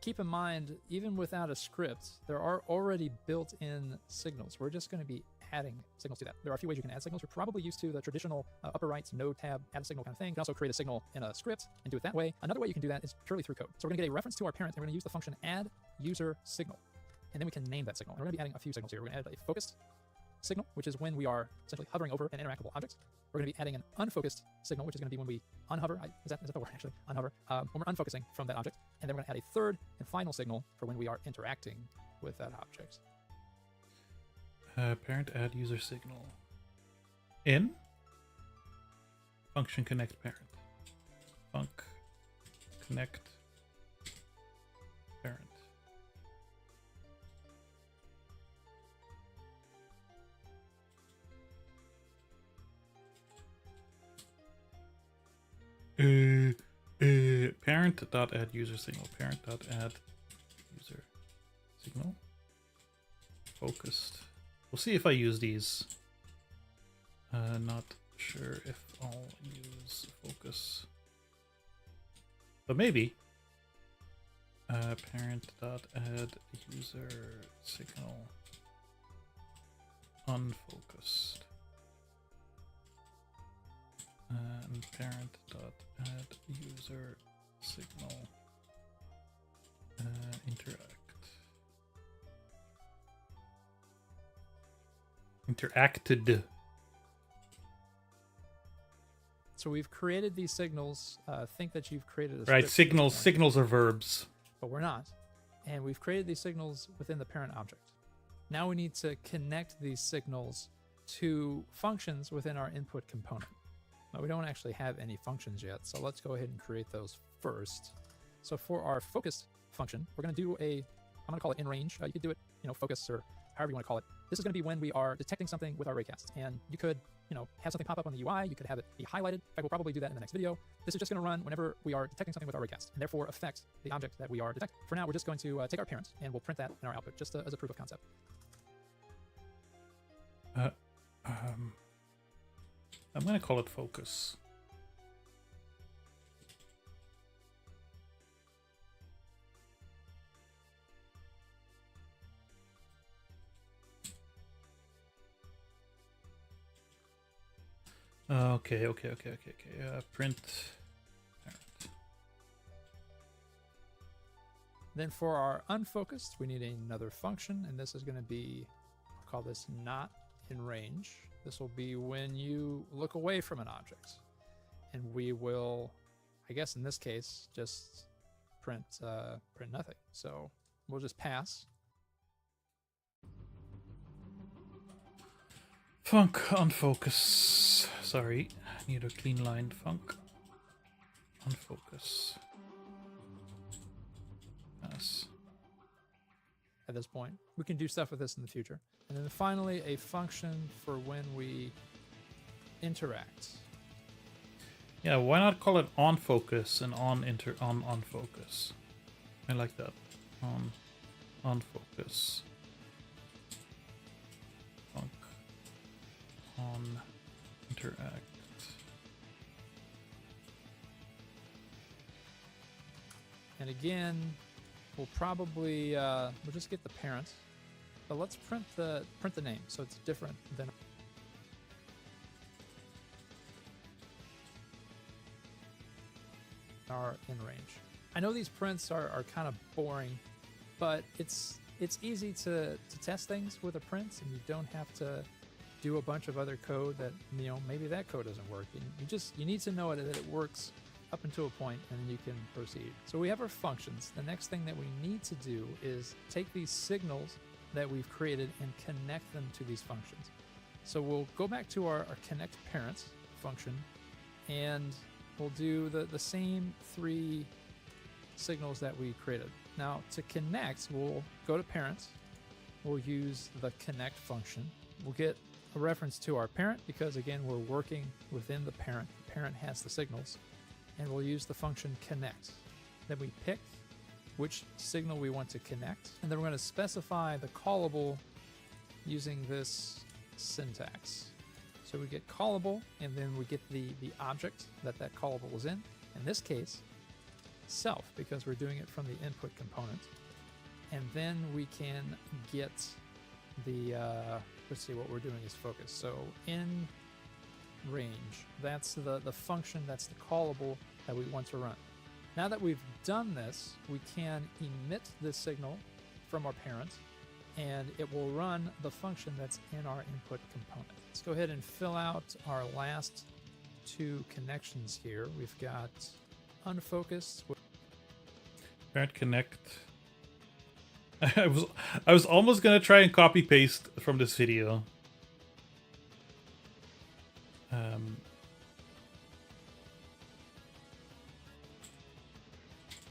keep in mind, even without a script, there are already built-in signals. We're just going to be adding signals to that. There are a few ways you can add signals. You're probably used to the traditional upper right node tab, add a signal kind of thing. You can also create a signal in a script and do it that way. Another way you can do that is purely through code. So we're going to get a reference to our parent, and we're going to use the function add user signal. And then we can name that signal. And we're going to be adding a few signals here. We're going to add a focused signal, which is when we are essentially hovering over an interactable object. We're going to be adding an unfocused signal, which is going to be when we unhover. Is that the word, actually? Unhover. When we're unfocusing from that object. And then we're going to add a third and final signal for when we are interacting with that object. Parent add user signal. In function connect parent. Func connect parent. Parent dot add user signal. Parent dot add user signal. Focused. We'll see if I use these. Not sure if I'll use focus, but maybe. Parent dot add user signal unfocused. And parent dot add user signal interacted. So we've created these signals. Think that you've created a Right, script signals. for this one, Signals are verbs. but we're not. And we've created these signals within the parent object. Now we need to connect these signals to functions within our input component. But we don't actually have any functions yet, so let's go ahead and create those first. So for our focus function, we're going to do I'm going to call it in range. You could do it, focus or however you want to call it. This is going to be when we are detecting something with our raycast. And you could, have something pop up on the UI. You could have it be highlighted. In fact, we'll probably do that in the next video. This is just going to run whenever we are detecting something with our raycast, and therefore affect the object that we are detecting. For now, we're just going to take our parent, and we'll print that in our output, just as a proof of concept. I'm going to call it focus. Okay. Print. Parent. Then for our unfocused, we need another function, and this is going to be, I'll call this not in range. This will be when you look away from an object. And we will, I guess in this case, just print nothing. So we'll just pass. Func unfocus. Sorry, need a clean line. Func unfocus. Yes. At this point, we can do stuff with this in the future. And then finally, a function for when we interact. Yeah, why not call it on focus and on focus? I like that. On focus. Func on interact. And again, we'll probably we'll just get the parent, but let's print the name so it's different than our in range. I know these prints are kind of boring, but it's easy to test things with a print, and you don't have to do a bunch of other code that, you know, maybe that code doesn't work. And you need to know that it works up until a point, and then you can proceed. So we have our functions. The next thing that we need to do is take these signals that we've created and connect them to these functions. So we'll go back to our connect parent function, and we'll do the same 3 signals that we created. Now to connect, we'll go to parent, we'll use the connect function. We'll get a reference to our parent because again, we're working within the parent. The parent has the signals, and we'll use the function connect. Then we pick which signal we want to connect, and then we're going to specify the callable using this syntax. So we get callable, and then we get the object that callable was in this case, self, because we're doing it from the input component. And then we can get the, let's see, what we're doing is focus. So in range, that's the function, that's the callable that we want to run. Now that we've done this, we can emit this signal from our parent, and it will run the function that's in our input component. Let's go ahead and fill out our last 2 connections here. We've got unfocused. Parent connect. I was almost gonna try and copy paste from this video.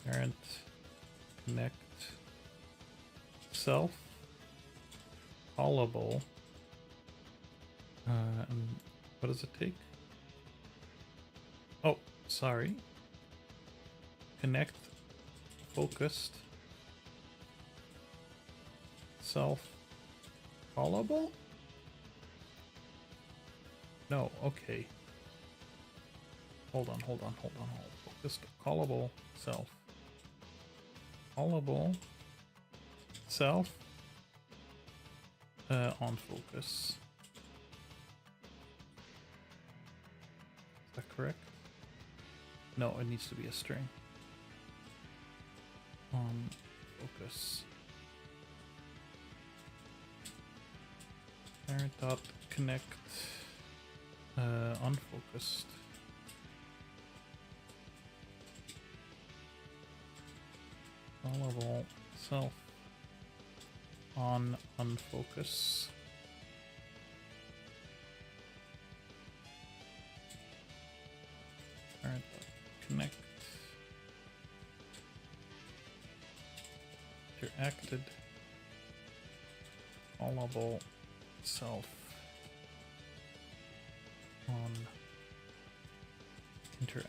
Parent connect self callable. And what does it take? Oh, sorry. Connect focused self callable? No, okay. Hold on. Focused callable self. Callable self on focus. Is that correct? No, it needs to be a string. On focus. Parent dot connect unfocused. Callable self on unfocus. Parent dot connect interacted callable self on interact.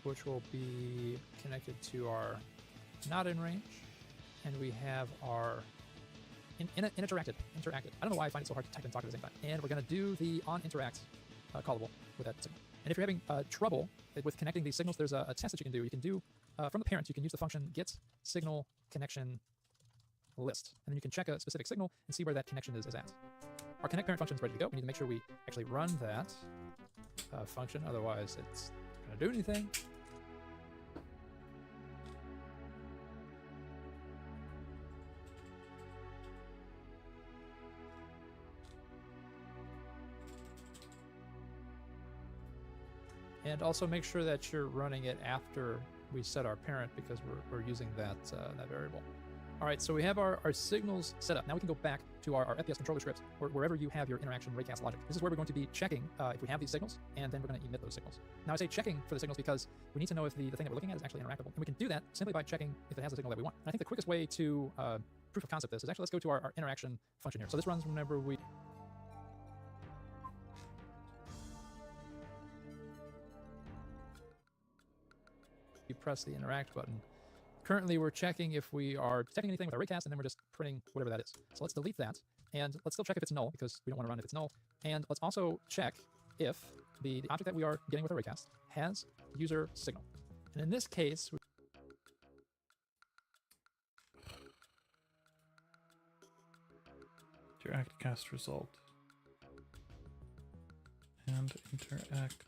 Which will be connected to our not in range, and we have our interacted. I don't know why I find it so hard to type and talk at the same time. And we're going to do the on interact callable with that signal. And if you're having trouble with connecting these signals, there's a test that you can do. You can do from the parent, you can use the function get signal connection list. And then you can check a specific signal and see where that connection is at. Our connect parent function is ready to go. We need to make sure we actually run that function, otherwise it's not going to do anything. And also make sure that you're running it after we set our parent, because we're using that variable. All right, so we have our signals set up. Now we can go back to our FPS controller scripts, or wherever you have your interaction raycast logic. This is where we're going to be checking if we have these signals, and then we're going to emit those signals. Now I say checking for the signals because we need to know if the thing that we're looking at is actually interactable. And we can do that simply by checking if it has a signal that we want. And I think the quickest way to proof of concept this is actually, let's go to our interaction function here. So this runs whenever we press the interact button. Currently, we're checking if we are detecting anything with our raycast, and then we're just printing whatever that is. So let's delete that, and let's still check if it's null, because we don't want to run if it's null. And let's also check if the object that we are getting with our raycast has user signal. And in this case, Interact cast result. And interact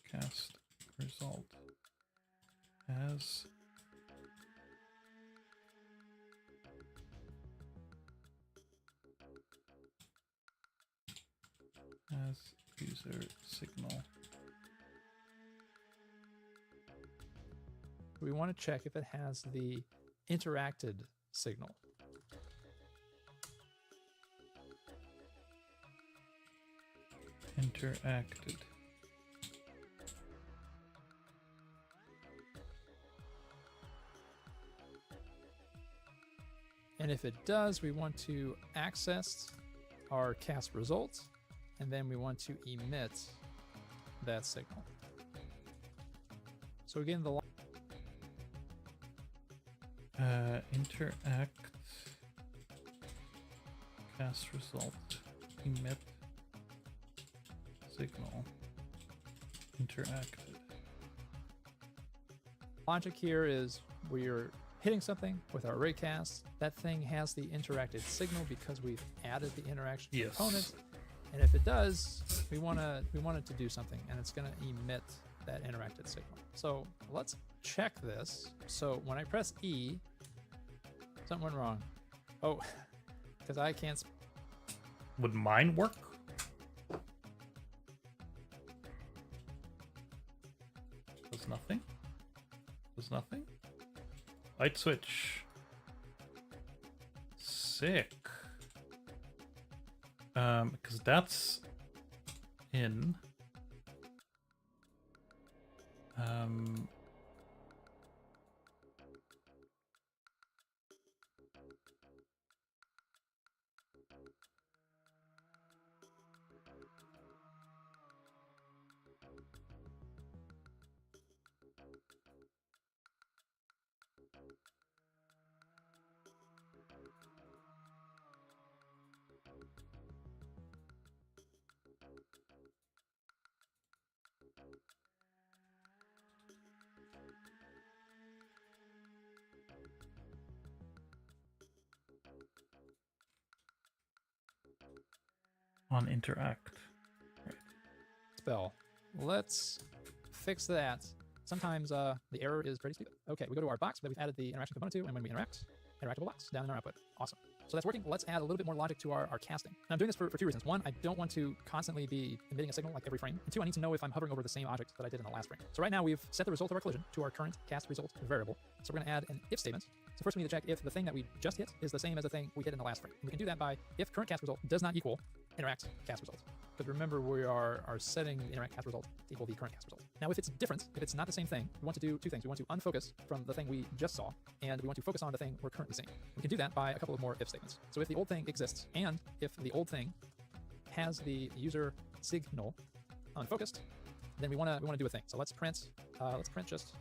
cast result as user signal. we want to check if it has the interacted signal. Interacted. And if it does, we want to access our cast results, and then we want to emit that signal. So again, the interact cast result, emit signal, interacted. logic here is we're hitting something with our raycast. That thing has the interacted signal because we've added the interaction component. And if it does, we want it to do something, and it's going to emit that interacted signal. So let's check this. So when I press E, something went wrong. Oh, because I can't. Would mine work? Does nothing? Does nothing? Light switch. Sick. Because that's in. On interact. Right. Spell. Let's fix that. Sometimes the error is pretty stupid. Okay, we go to our box that we've added the interaction component to, and when we interact, interactable box down in our output. Awesome. So that's working. Let's add a little bit more logic to our casting. Now I'm doing this for two reasons. One, I don't want to constantly be emitting a signal like every frame. And two, I need to know if I'm hovering over the same object that I did in the last frame. So right now we've set the result of our collision to our current cast result variable. So we're going to add an if statement. So first we need to check if the thing that we just hit is the same as the thing we hit in the last frame. And we can do that by if current cast result does not equal interact cast result. Because remember, we are setting the interact cast result to equal the current cast result. Now if it's different, if it's not the same thing, we want to do two things. We want to unfocus from the thing we just saw, and we want to focus on the thing we're currently seeing. We can do that by a couple of more if statements. So if the old thing exists, and if the old thing has the user signal unfocused, then we want to do a thing. So let's print just,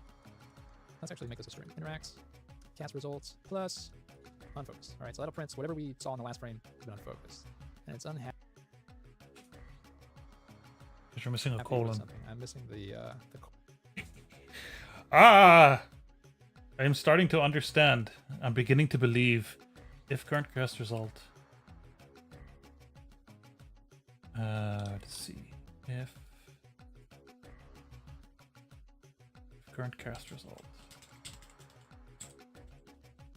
let's actually make this a string. Interact cast results plus unfocused. All right, so that'll print whatever we saw in the last frame has been unfocused, and it's unhappy. Because you're missing a colon. I'm missing the Ah! I am starting to understand. I'm beginning to believe if current cast result. Let's see. If current cast result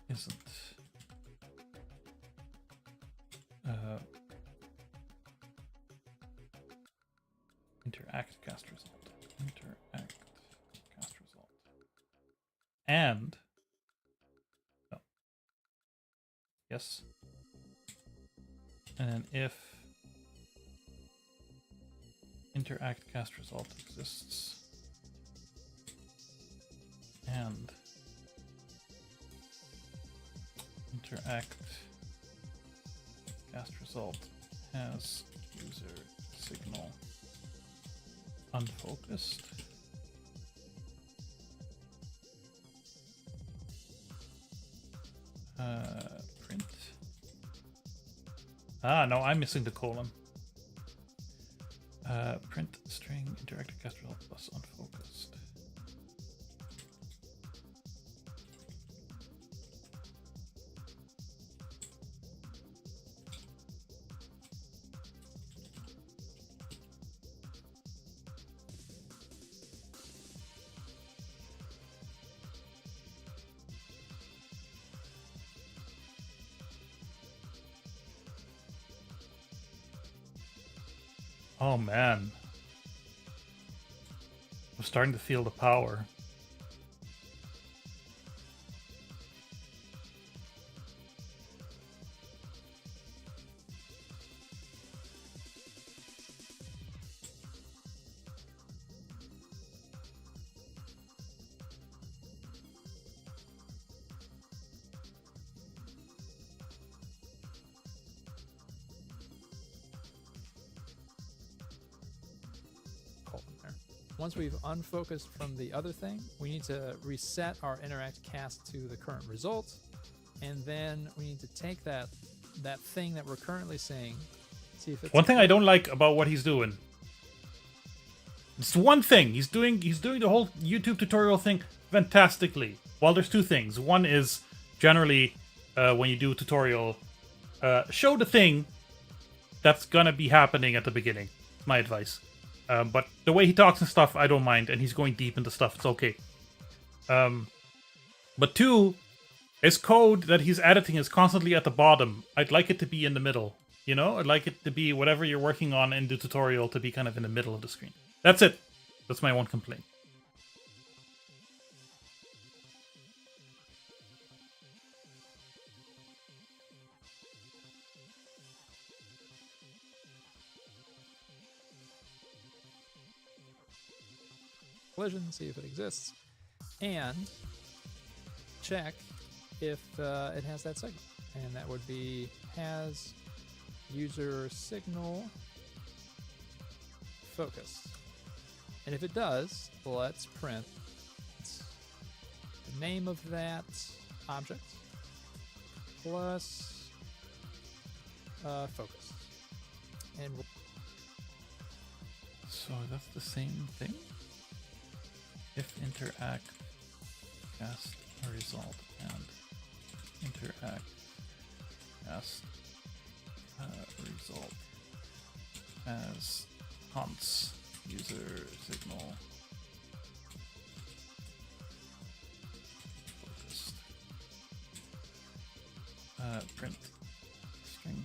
isn't interact cast result. Interact cast result. And no. Yes. And then if interact cast result exists and interact cast result has user signal unfocused, print. No, I'm missing the colon. Print string interactive cast result plus unfocused. Oh man. I'm starting to feel the power. Once we've unfocused from the other thing, we need to reset our interact cast to the current result, and then we need to take that thing that we're currently seeing, see if it's One thing I don't like about what he's doing. It's one thing. He's doing the whole YouTube tutorial thing fantastically. Well, there's two things. One is generally when you do a tutorial, show the thing that's gonna be happening at the beginning. My advice. But the way he talks and stuff, I don't mind, and he's going deep into stuff. It's okay. But two, his code that he's editing is constantly at the bottom. I'd like it to be in the middle. You know, I'd like it to be whatever you're working on in the tutorial to be kind of in the middle of the screen. That's it. That's my one complaint. collision, see if it exists, and check if it has that signal. And that would be has user signal focus. And if it does, let's print the name of that object plus focus. And so that's the same thing? If interact cast a result and interact cast result as hunts user signal focused. Print string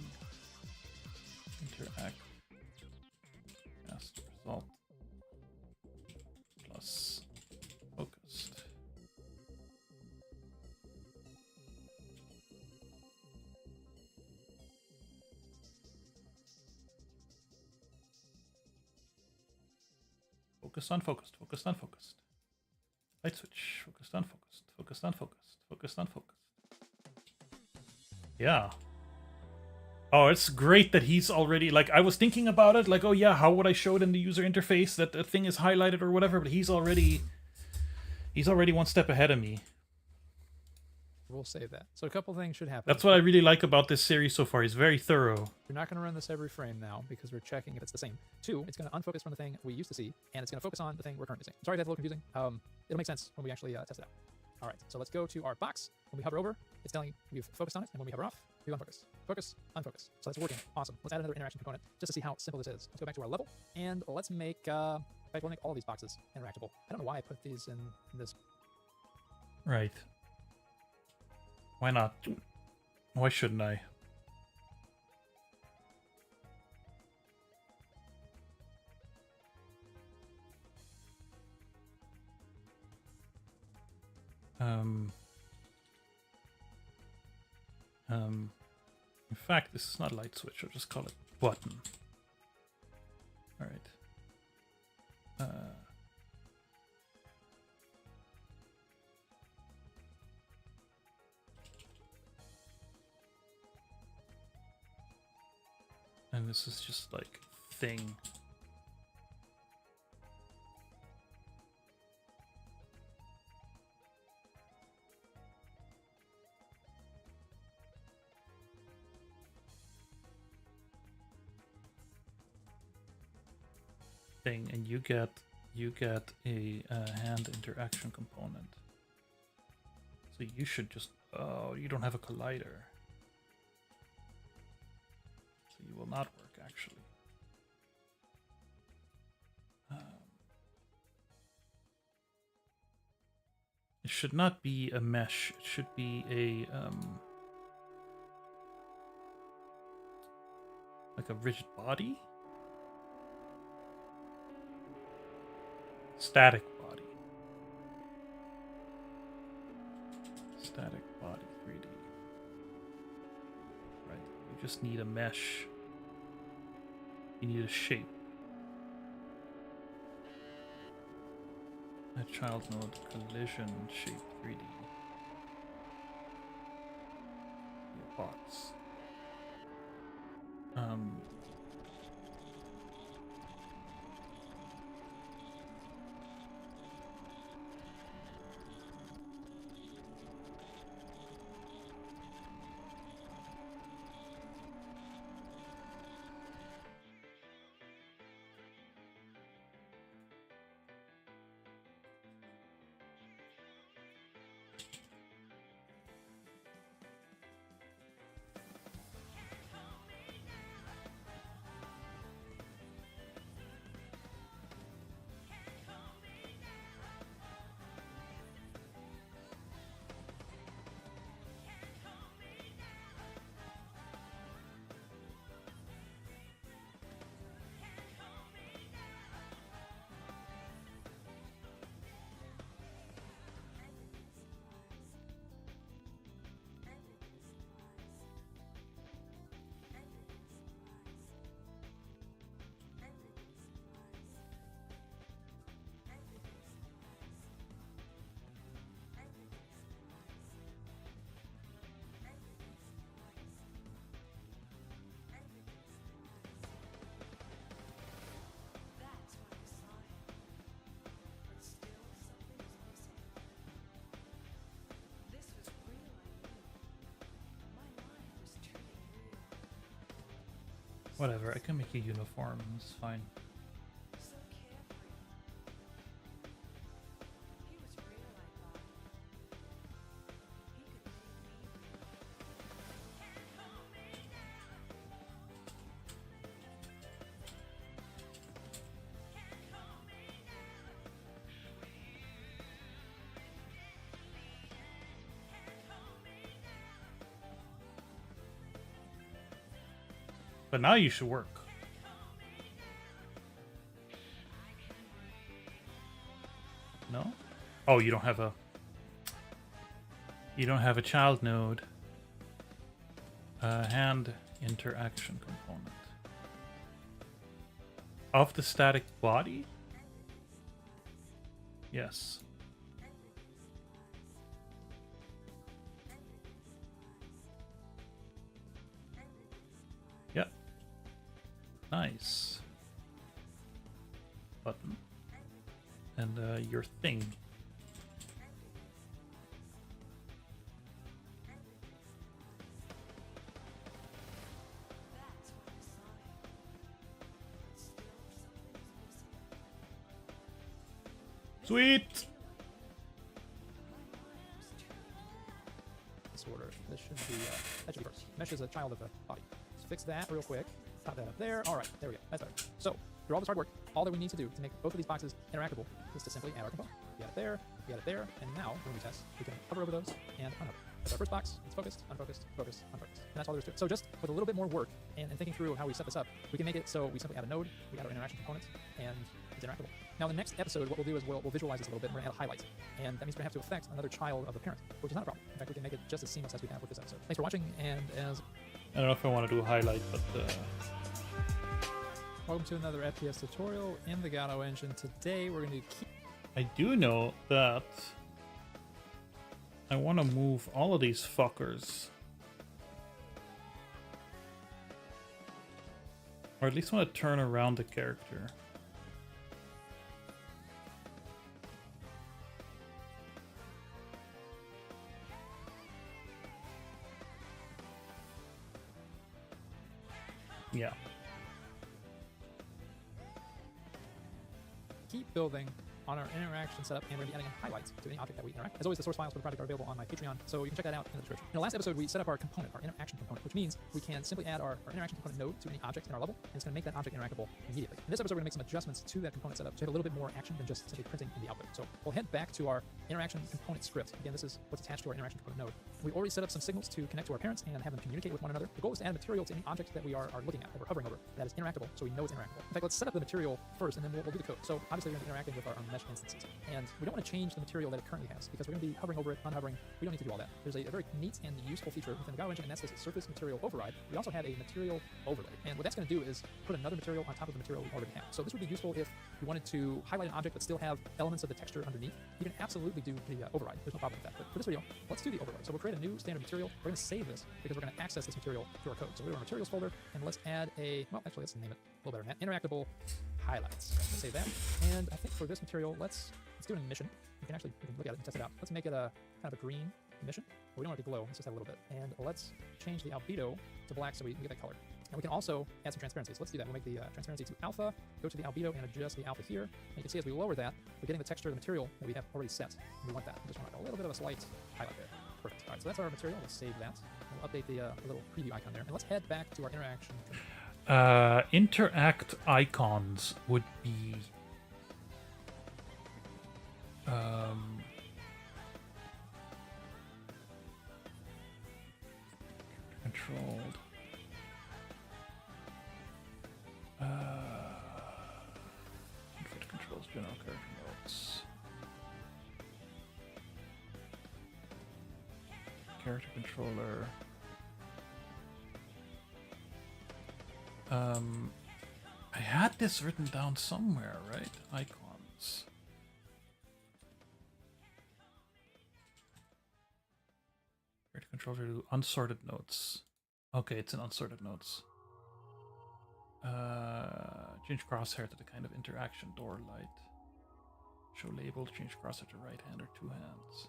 interact cast result plus focused. Focused, unfocused, focused, unfocused. Light switch, focused, unfocused, focused, unfocused, focused, unfocused. Yeah. Oh, it's great that he's already, like, I was thinking about it, like, oh yeah, how would I show it in the user interface that the thing is highlighted or whatever, but he's already one step ahead of me. we'll save that. So a couple things should happen. That's what I really like about this series so far. He's very thorough. We're not going to run this every frame now because we're checking if it's the same. Two, it's going to unfocus from the thing we used to see, and it's going to focus on the thing we're currently seeing. Sorry, that's a little confusing. It'll make sense when we actually test it out. All right, so let's go to our box. When we hover over, it's telling you we've focused on it, and when we hover off, You unfocus. Focus, unfocus. So that's working. Awesome. Let's add another interaction component just to see how simple this is. Let's go back to our level and let's make, in fact, we'll make all these boxes interactable. I don't know why I put these in this. Right. Why not? Why shouldn't I? In fact, this is not a light switch. I'll just call it button. All right. And this is just like thing. And you get a hand interaction component. So you should just you don't have a collider. So you will not work actually. It should not be a mesh. It should be a like a rigid body. Static body. Static body 3D. Right. You just need a mesh. You need a shape. A child node collision shape 3D. Your box. Whatever, I can make a uniform, it's fine. But now you should work. No? Oh, you don't have a child node. Hand interaction component. Of the static body? Yes. Yep. Nice. Button. And your thing. Sweet. This order. This should be that should be first. Mesh is a child of the body. Let's fix that real quick. Pop that up there. All right, there we go. That's better. So through all this hard work, all that we need to do to make both of these boxes interactable is to simply add our component. We add it there, we add it there, and now when we test, we can hover over those and unhover. That's our first box. It's focused, unfocused, focused, unfocused. And that's all there is to it. So just with a little bit more work and thinking through how we set this up, we can make it so we simply add a node, we add our interaction component, and it's interactable. Now, in the next episode, what we'll do is we'll visualize this a little bit, and we're going to add a highlight. And that means we're going to have to affect another child of the parent, which is not a problem. In fact, we can make it just as seamless as we have with this episode. Thanks for watching, and as... I don't know if I want to do a highlight, but Welcome to another FPS tutorial in the Gato engine. Today, we're going to keep... I do know that I want to move all of these fuckers. Or at least want to turn around the character. Yeah. keep building on our interaction setup, and we're going to be adding highlights to any object that we interact. As always, the source files for the project are available on my Patreon, so you can check that out in the description. In the last episode, we set up our component, our interaction component, which means we can simply add our interaction component node to any object in our level, and it's going to make that object interactable immediately. In this episode, we're going to make some adjustments to that component setup to have a little bit more action than just simply printing in the output. So we'll head back to our interaction component script. Again, this is what's attached to our interaction component node. We've already set up some signals to connect to our parents and have them communicate with one another. The goal is to add material to any object that we are looking at, that we're hovering over, that is interactable, so we know it's interactable. In fact, let's set up the material first, and then we'll do the code. So obviously, we're going to be interacting with our mesh instances, and we don't want to change the material that it currently has, because we're going to be hovering over it, unhovering. We don't need to do all that. There's a very neat and useful feature within the Gato engine, and that's this surface material override. We also have a material overlay, and what that's going to do is put another material on top of the material we already have. So this would be useful if you wanted to highlight an object but still have elements of the texture underneath. You can absolutely do the override. There's no problem with that. But for this video, let's do the override. So we'll create a new standard material. We're going to save this because we're going to access this material through our code. So we'll go to our materials folder, and let's add a, well, actually, let's name it a little better. Interactable highlights. Let's save that. And I think for this material, let's do an emission. We can look at it and test it out. Let's make it a kind of a green emission. We don't want it to glow. Let's just have a little bit. And let's change the albedo to black so we can get that color. And we can also add some transparency. So let's do that. We'll make the transparency to alpha, go to the albedo and adjust the alpha here. And you can see as we lower that, we're getting the texture of the material that we have already set. And we want that. We just want a little bit of a slight highlight there. Perfect. All right, so that's our material. Let's save that. And we'll update the little preview icon there. And let's head back to our interaction. Interact icons would be controlled. Input controls, general character notes. Character controller. I had this written down somewhere, right? Icons. Character controller to unsorted notes. Okay, it's in unsorted notes. Change crosshair to the kind of interaction door light. Show label, change crosshair to right hand or two hands.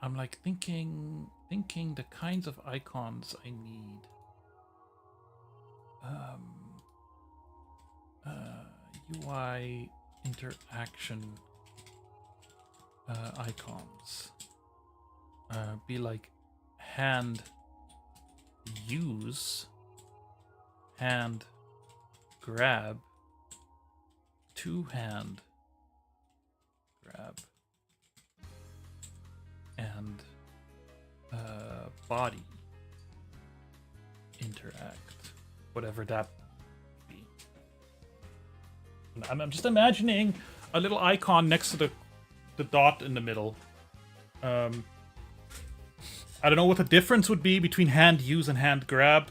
I'm like thinking the kinds of icons I need. UI interaction icons. Be like hand use, hand grab, two hand grab, and body interact, whatever that be. I'm just imagining a little icon next to the dot in the middle. I don't know what the difference would be between hand use and hand grab.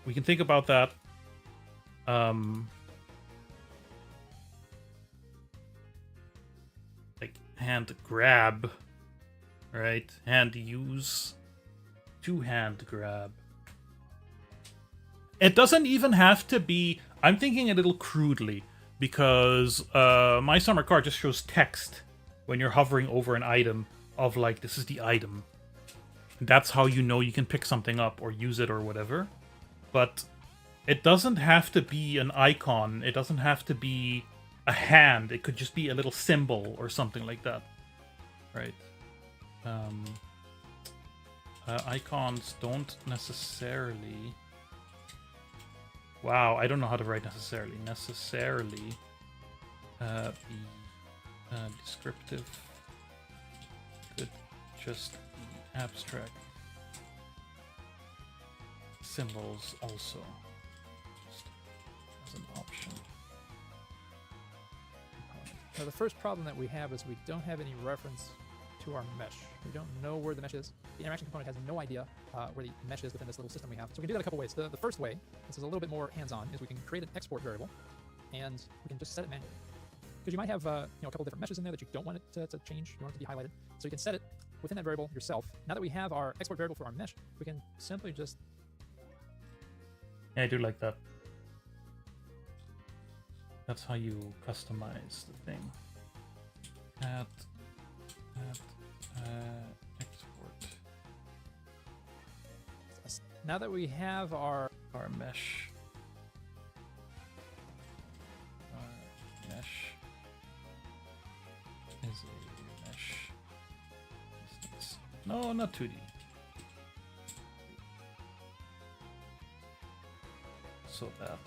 We can think about that. Like hand grab, right? Hand use, two hand grab. It doesn't even have to be. I'm thinking a little crudely because my summer card just shows text when you're hovering over an item of like, this is the item. That's how you know you can pick something up or use it or whatever. But it doesn't have to be an icon. It doesn't have to be a hand. It could just be a little symbol or something like that. Right. Icons don't necessarily... Wow, I don't know how to write necessarily. Necessarily be descriptive. Could just be abstract. Symbols also. Just as an option. Now, the first problem that we have is we don't have any reference to our mesh. We don't know where the mesh is. The interaction component has no idea where the mesh is within this little system we have. So we can do that a couple ways. The first way, this is a little bit more hands-on, is we can create an export variable, and we can just set it manually. Because you might have a couple different meshes in there that you don't want it to change, you want it to be highlighted. So you can set it within that variable yourself. Now that we have our export variable for our mesh, we can simply just... Yeah, I do like that. That's how you customize the thing. Add export. Now that we have our Mesh. Our mesh is a mesh. Distance. No, not 2D. So that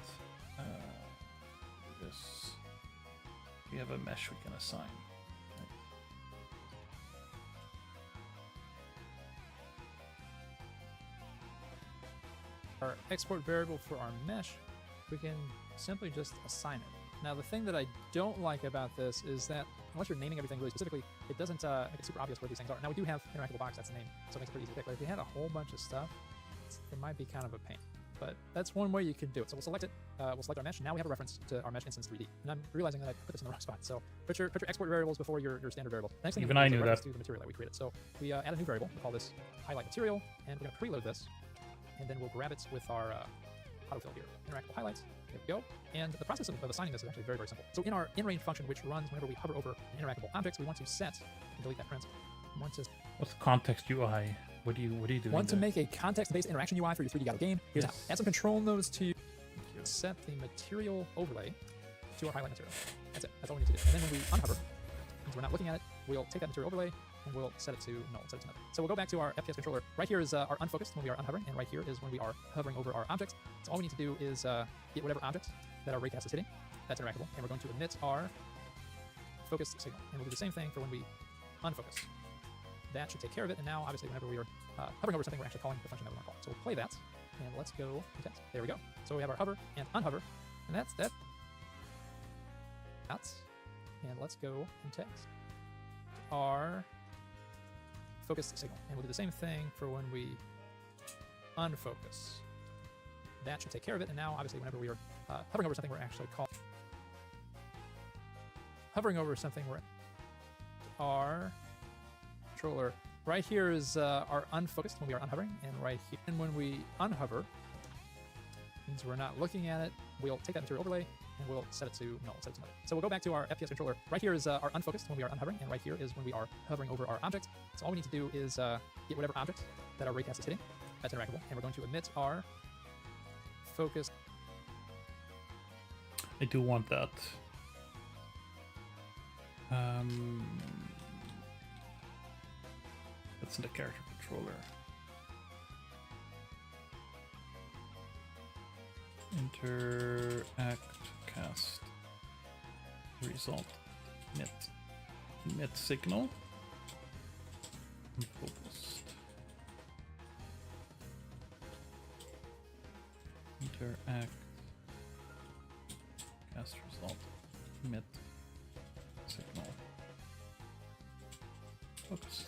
this we have a mesh we can assign. our export variable for our mesh, we can simply just assign it. Now, the thing that I don't like about this is that unless you're naming everything really specifically, it doesn't make it super obvious where these things are. Now, we do have interactable box, that's the name, so it makes it pretty easy to pick. But if you had a whole bunch of stuff, it might be kind of a pain. But that's one way you can do it. So we'll select it. We'll select our mesh. Now we have a reference to our mesh instance 3D. And I'm realizing that I put this in the wrong spot. So put your export variables before your standard variable. The next thing Even we I do is knew a reference that. to the material that we created. So we add a new variable. We call this highlight material, and we're going to preload this. And then we'll grab it with our autofill here. Interactable highlights. There we go. And the process of assigning this is actually very, very simple. So in our inRange function, which runs whenever we hover over an interactable object, we want to set and delete that print. We want to What's context UI? What are you doing? Want to there? make a context-based interaction UI for your 3D Gato game? Here's Yes. how. Add some control nodes to set the material overlay to our highlight material. That's it. That's all we need to do. And then when we unhover, since we're not looking at it, we'll take that material overlay and we'll set it to null, set it to nothing. So we'll go back to our FPS controller. Right here is our unfocused when we are unhovering, and right here is when we are hovering over our object. So all we need to do is get whatever object that our raycast is hitting. That's interactable, and we're going to emit our focused signal. And we'll do the same thing for when we unfocus. That should take care of it. And now, obviously, whenever we are hovering over something, we're actually calling the function that we want to call. So we'll play that, and let's go and test. There we go. So we have our hover and unhover, and that's that. And let's go and test our focused signal. And we'll do the same thing for when we unfocus. That should take care of it. And now, obviously, whenever we are hovering over something, we're actually calling. Hovering over something, we're our controller. Right here is our unfocused when we are unhovering, and right here, and when we unhover, means we're not looking at it. We'll take that material overlay and we'll set it to null, set it to nothing. So we'll go back to our FPS controller. Right here is our unfocused when we are unhovering, and right here is when we are hovering over our object. So all we need to do is get whatever object that our raycast is hitting. That's interactable, and we're going to emit our focus. I do want that. That's in the character controller. Interact cast result emit signal focused interact cast result emit signal focused.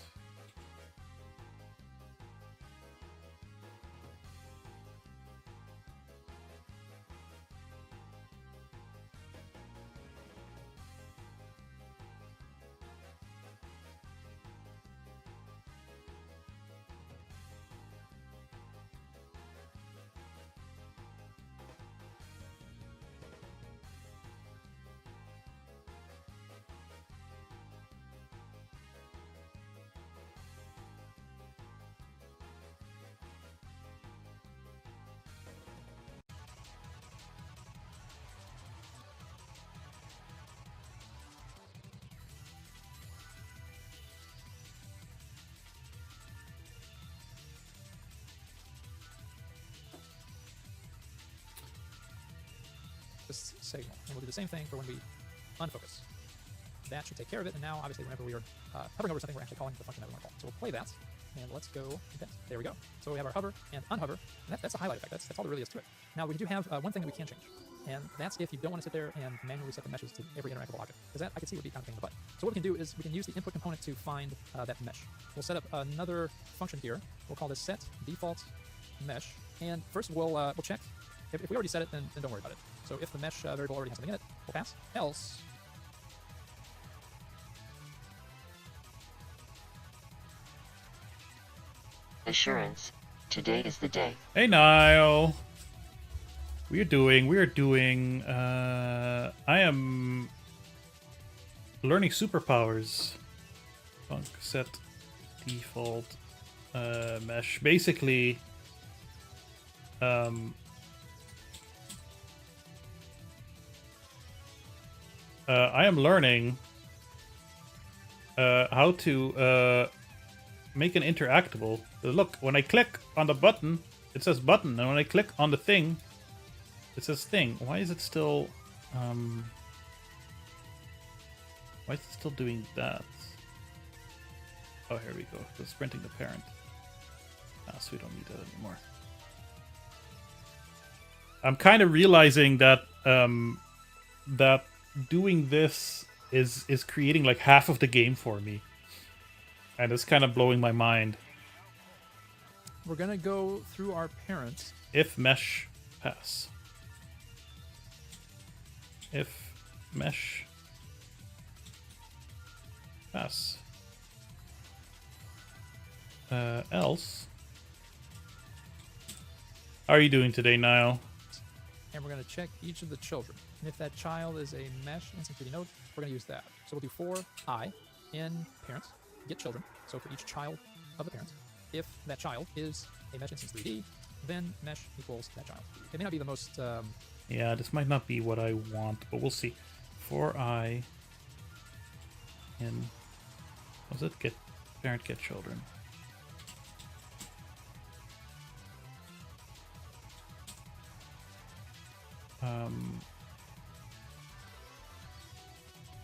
focus signal. And we'll do the same thing for when we unfocus. That should take care of it. And now, obviously, whenever we are hovering over something, we're actually calling the function that we want to call. So we'll play that, and let's go intense. There we go. So we have our hover and unhover, and that's a highlight effect. That's all there really is to it. Now, we do have one thing that we can change, and that's if you don't want to sit there and manually set the meshes to every interactable object, because that I could see would be kind of a pain in the butt. So what we can do is we can use the input component to find that mesh. We'll set up another function here. We'll call this set default mesh, and first we'll check. If we already set it, then don't worry about it. So if the mesh variable already has something in it, we'll pass. Else, Assurance. Today is the day. Hey, Niall. We are doing. I am learning superpowers. Func set default mesh. Basically, I am learning how to make an interactable. Look, when I click on the button, it says button, and when I click on the thing, it says thing. Why is it still why is it still doing that? Oh, here we go. It's printing the parent. So we don't need that anymore. I'm kind of realizing that that doing this is creating like half of the game for me, and it's kind of blowing my mind. we're going to go through our parents. If mesh pass. If mesh pass. Else. How are you doing today, Niall? And we're going to check each of the children. And if that child is a mesh instance 3D node, we're going to use that. So we'll do for I in parents, get children. So for each child of the parents, if that child is a mesh instance 3D, then mesh equals that child. It may not be the most... Yeah, this might not be what I want, but we'll see. For I in... Was it get parent, get children?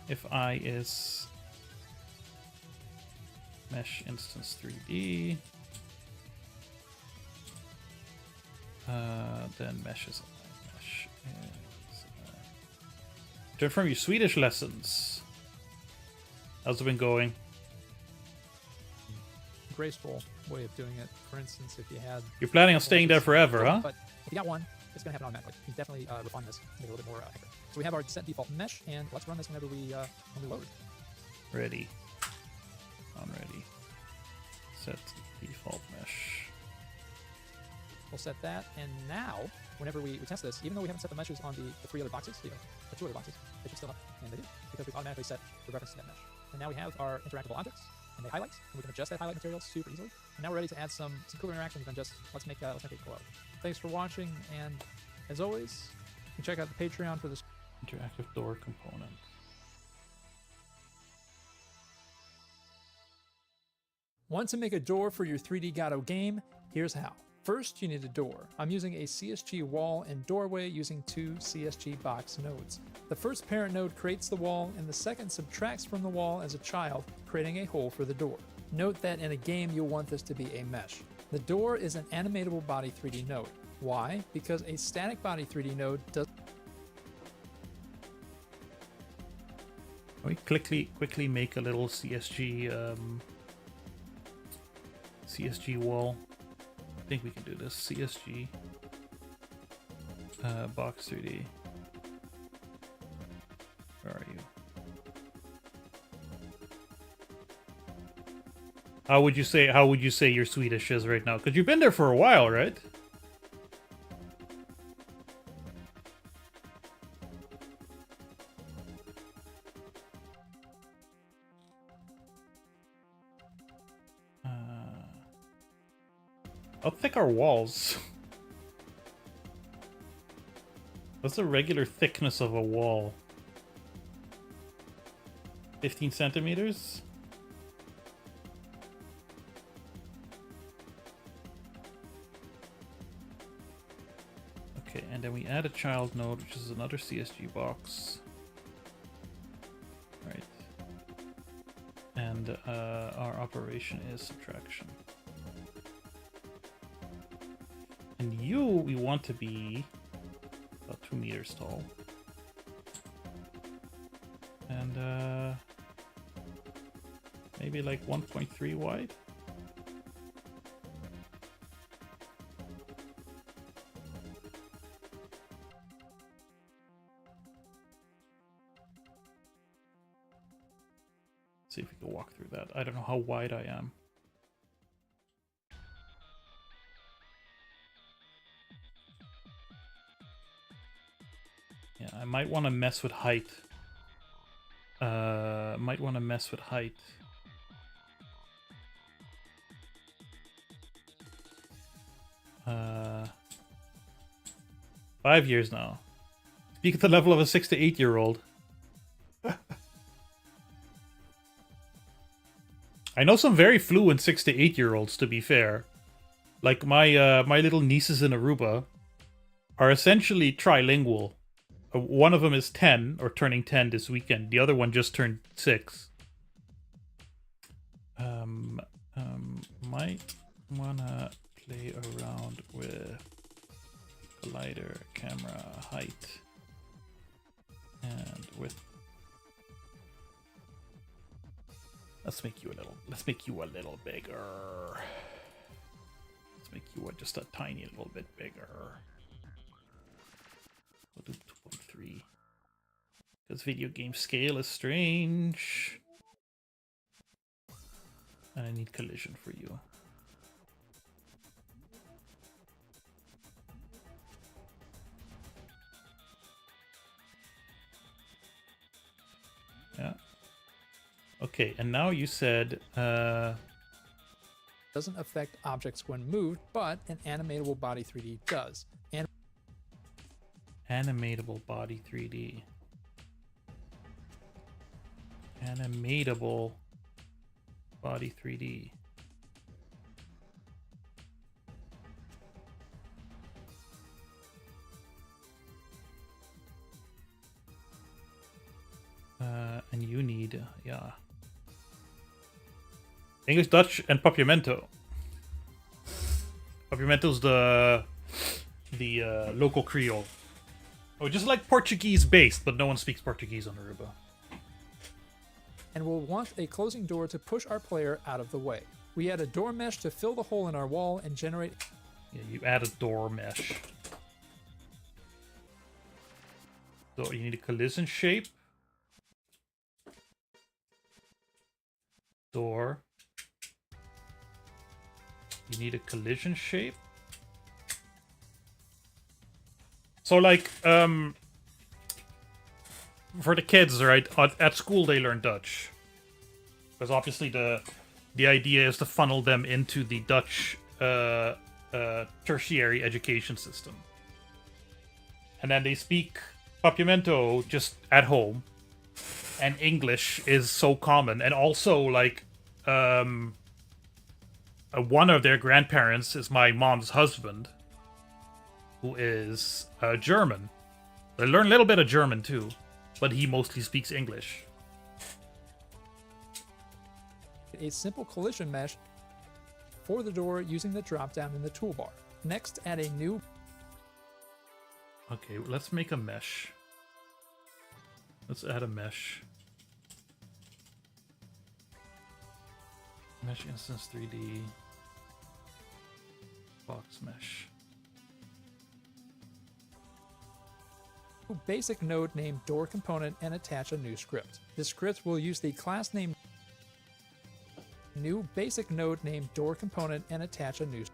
If I is mesh instance 3D, then mesh is mesh is. Turn from your Swedish lessons. How's it been going? graceful way of doing it. For instance, if you had... You're planning on staying there forever, huh? But if you got one, it's going to happen automatically. You can definitely refine this, make it a little bit more accurate. So we have our set default mesh, and let's run this whenever we load. Ready. On ready. Set default mesh. We'll set that, and now, whenever we test this, even though we haven't set the meshes on the three other boxes, the two other boxes, they should still up, and they do, because we've automatically set the reference to that mesh. And now we have our interactable objects, and they highlight, and we can adjust that highlight material super easily. And now we're ready to add some cooler interactions than just let's make it glow. Thanks for watching, and as always, you can check out the Patreon for this Interactive door component. Want to make a door for your 3D Gato game? Here's how. First, you need a door. I'm using a CSG wall and doorway using two CSG box nodes. The first parent node creates the wall, and the second subtracts from the wall as a child, creating a hole for the door. Note that in a game, you'll want this to be a mesh. The door is an animatable body 3D node. Why? Because a static body 3D node does... Can we quickly make a little CSG CSG wall? I think we can do this. CSG box 3D. Where are you? How would you say your Swedish is right now? Because you've been there for a while, right? How thick are walls? What's the regular thickness of a wall? 15 centimeters? Okay, and then we we add a child node, which is another CSG box. Right. And our operation is subtraction. And you, we want to be about 2 meters tall. And maybe like 1.3 wide. See if we can walk through that. I don't know how wide I am. Yeah, I might want to mess with height. Might want to mess with height. Uh, 5 years now. Speak at the level of a 6 to 8 year old. I know some very fluent 6 to 8 year olds, to be fair. Like my little nieces in Aruba are essentially trilingual. One of them is 10, or turning 10 this weekend. The other one just turned 6. Might wanna play around with collider, camera, height, and width. Let's make you a little bigger. Let's make you just a tiny little bit bigger. We'll do 2.3. Because video game scale is strange. And I need collision for you. Yeah. Okay, and now you said Doesn't affect objects when moved, but an animatable body 3D does. And animatable body 3D. Animatable body 3D. And you need, yeah. English, Dutch, and Papiamento. Papiamento's the local Creole. Oh, just like Portuguese based, but no one speaks Portuguese on Aruba. and we'll want a closing door to push our player out of the way. We add a door mesh to fill the hole in our wall and generate... Yeah, you add a door mesh. So you need a collision shape. Door. You need a collision shape. So like, for the kids, right, at school they learn Dutch. Because obviously the idea is to funnel them into the Dutch tertiary education system. And then they speak Papiamento just at home. And English is so common. And also, like, one of their grandparents is my mom's husband, who is German. They learn a little bit of German too, but he mostly speaks English. a simple collision mesh for the door using the drop-down in the toolbar. Next, add a new... Okay, let's make a mesh. Let's add a mesh. Mesh instance 3D. Box mesh. basic node named door component and attach a new script. This script will use the class name new basic node named door component and attach a new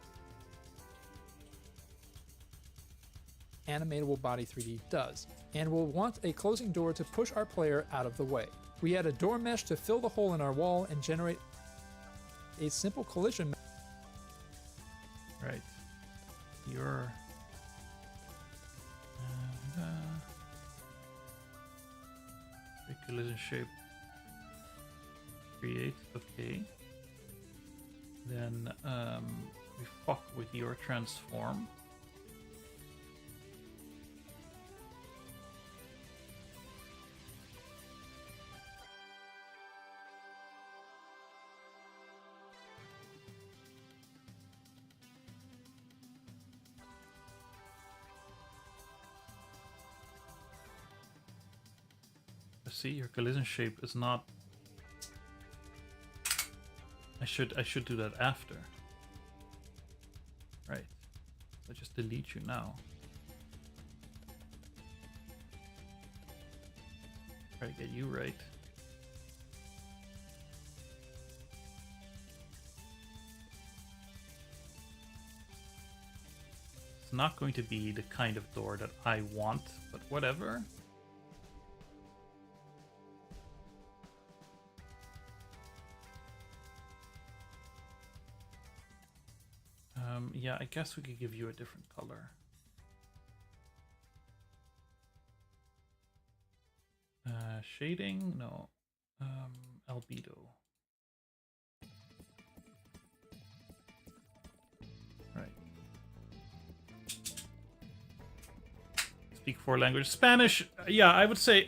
animatable body 3D does, and we'll want a closing door to push our player out of the way. We add a door mesh to fill the hole in our wall and generate a simple collision. Right. Your collision shape. Create. Okay. Then we fuck with your transform. see, your collision shape is not... I should do that after. Right. So just delete you now. Try to get you right. It's not going to be the kind of door that I want, but whatever. Yeah, I guess we could give you a different color. Shading? No. Albedo. Right. Speak 4 languages. Spanish, yeah, I would say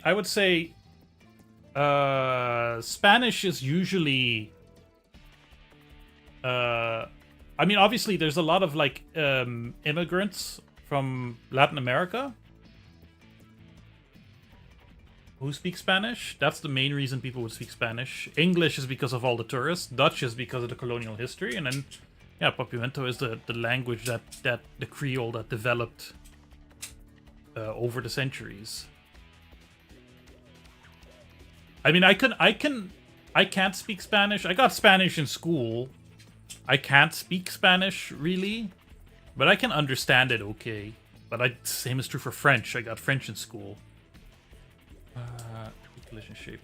Spanish is usually I mean, obviously there's a lot of like immigrants from Latin America who speak Spanish. That's the main reason people would speak Spanish. English is because of all the tourists. Dutch is because of the colonial history. And then, yeah, Papiamento is the language that the Creole that developed over the centuries. I mean, I can't speak Spanish. I got Spanish in school. I can't speak Spanish, really. But I can understand it okay. But same is true for French. I got French in school. Collision shape.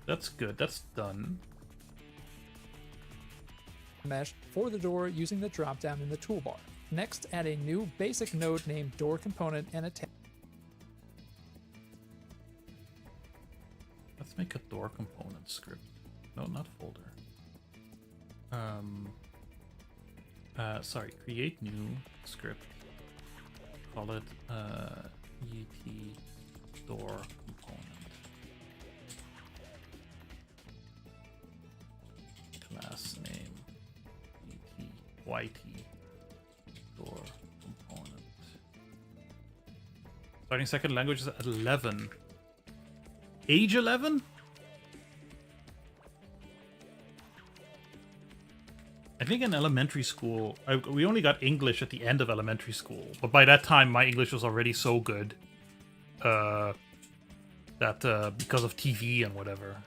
That's good. That's done. Mesh for the door using the drop-down in the toolbar. Next, add a new basic node named door component and attach. Let's make a door component script. No, not folder. Sorry, create new script. Call it ET door component. Class name YT door component. Starting second language is at 11. Age 11? I think in elementary school, we only got English at the end of elementary school. But by that time, my English was already so good that because of TV and whatever.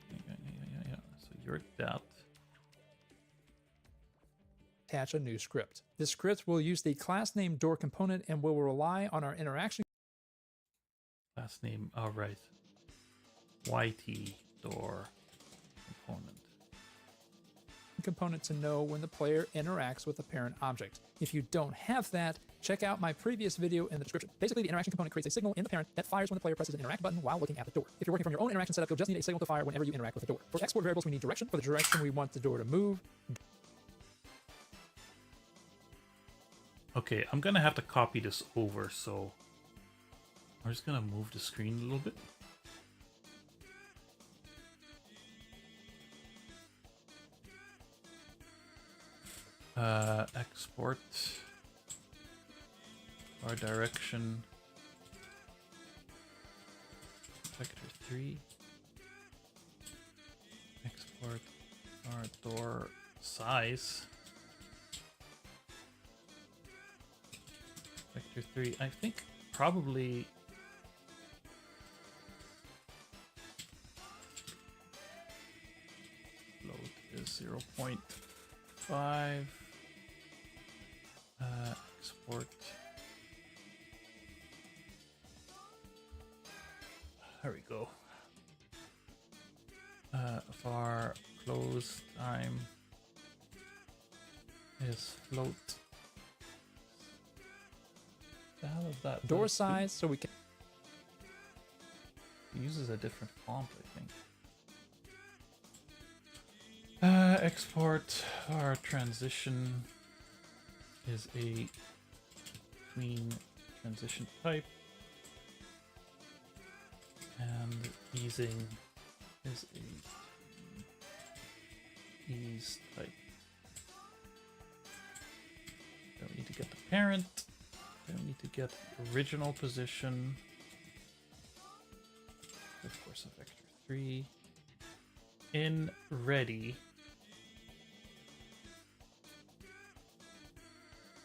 Yeah. So you're that. Attach a new script. This script will use the class name door component and will rely on our interaction Class name, all right. YT door component. component to know when the player interacts with the parent object. If you don't have that, check out my previous video in the description. Basically, the interaction component creates a signal in the parent that fires when the player presses an interact button while looking at the door. If you're working from your own interaction setup, you'll just need a signal to fire whenever you interact with the door. For export variables, we need direction. For the direction we want the door to move. Okay, I'm gonna have to copy this over, so I'm just gonna move the screen a little bit. Export our direction vector 3. Export our door size vector 3. I think probably float is 0.5. Export. There we go. Var close time is float. The hell is that? Door size, so we can It uses a different font, I think. Export our transition is a between transition type, and easing is a ease type. Don't need to get the parent. I need to get the original position. Of course, a vector 3. In ready.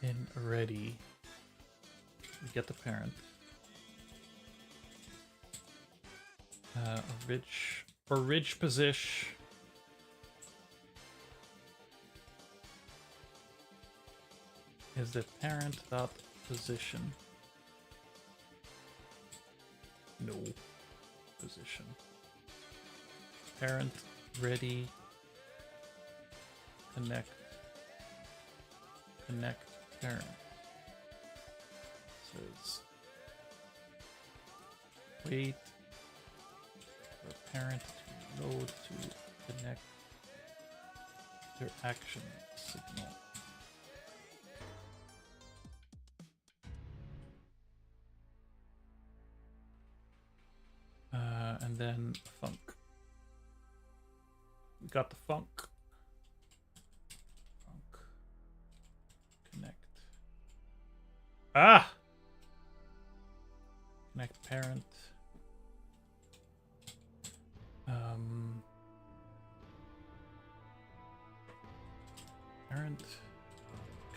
In ready. We get the parent. Ridge position. Is the parent dot position? No position. Parent ready. Connect parent. Says wait for parent to load to connect their action signal. And then func. We got the func. Func. Connect. Ah! Connect parent. Parent.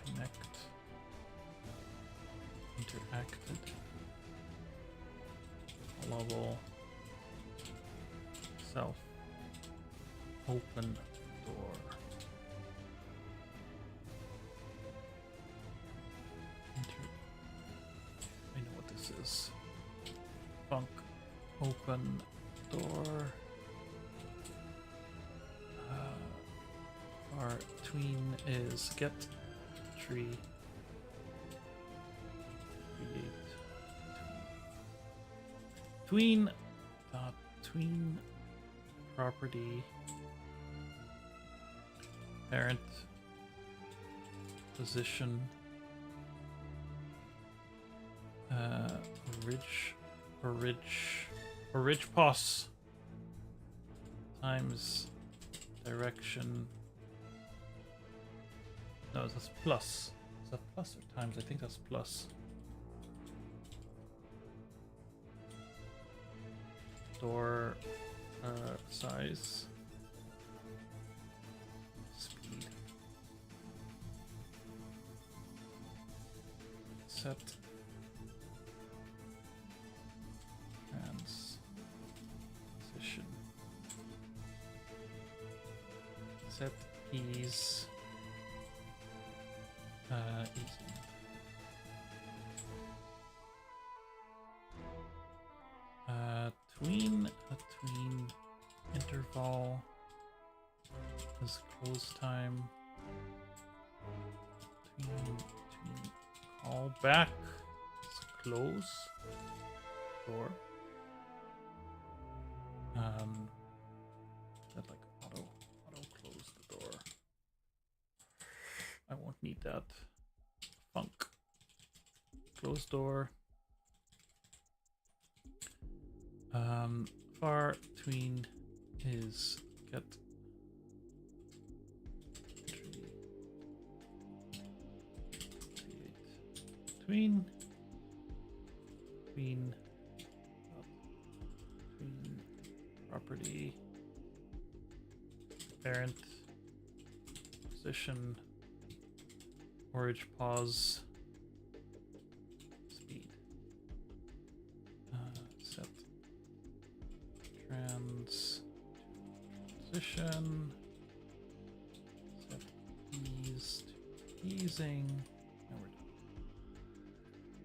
Connect. Interacted. Level. Self. Open door. I know what this is. Func. Open door. Our tween is get tree. Create tween. Dot tween property parent position ridge pos times direction. No, that's plus. Is that plus or times? I think that's plus. Door size. Speed. Set. Trans. Position. Set ease. Easy. Tween interval is close time. Tween call back is close door. That like auto close the door. I won't need that. Func. Close door. Far tween is get tween property parent position origin pause speed set trans position set ease to easing and we're done.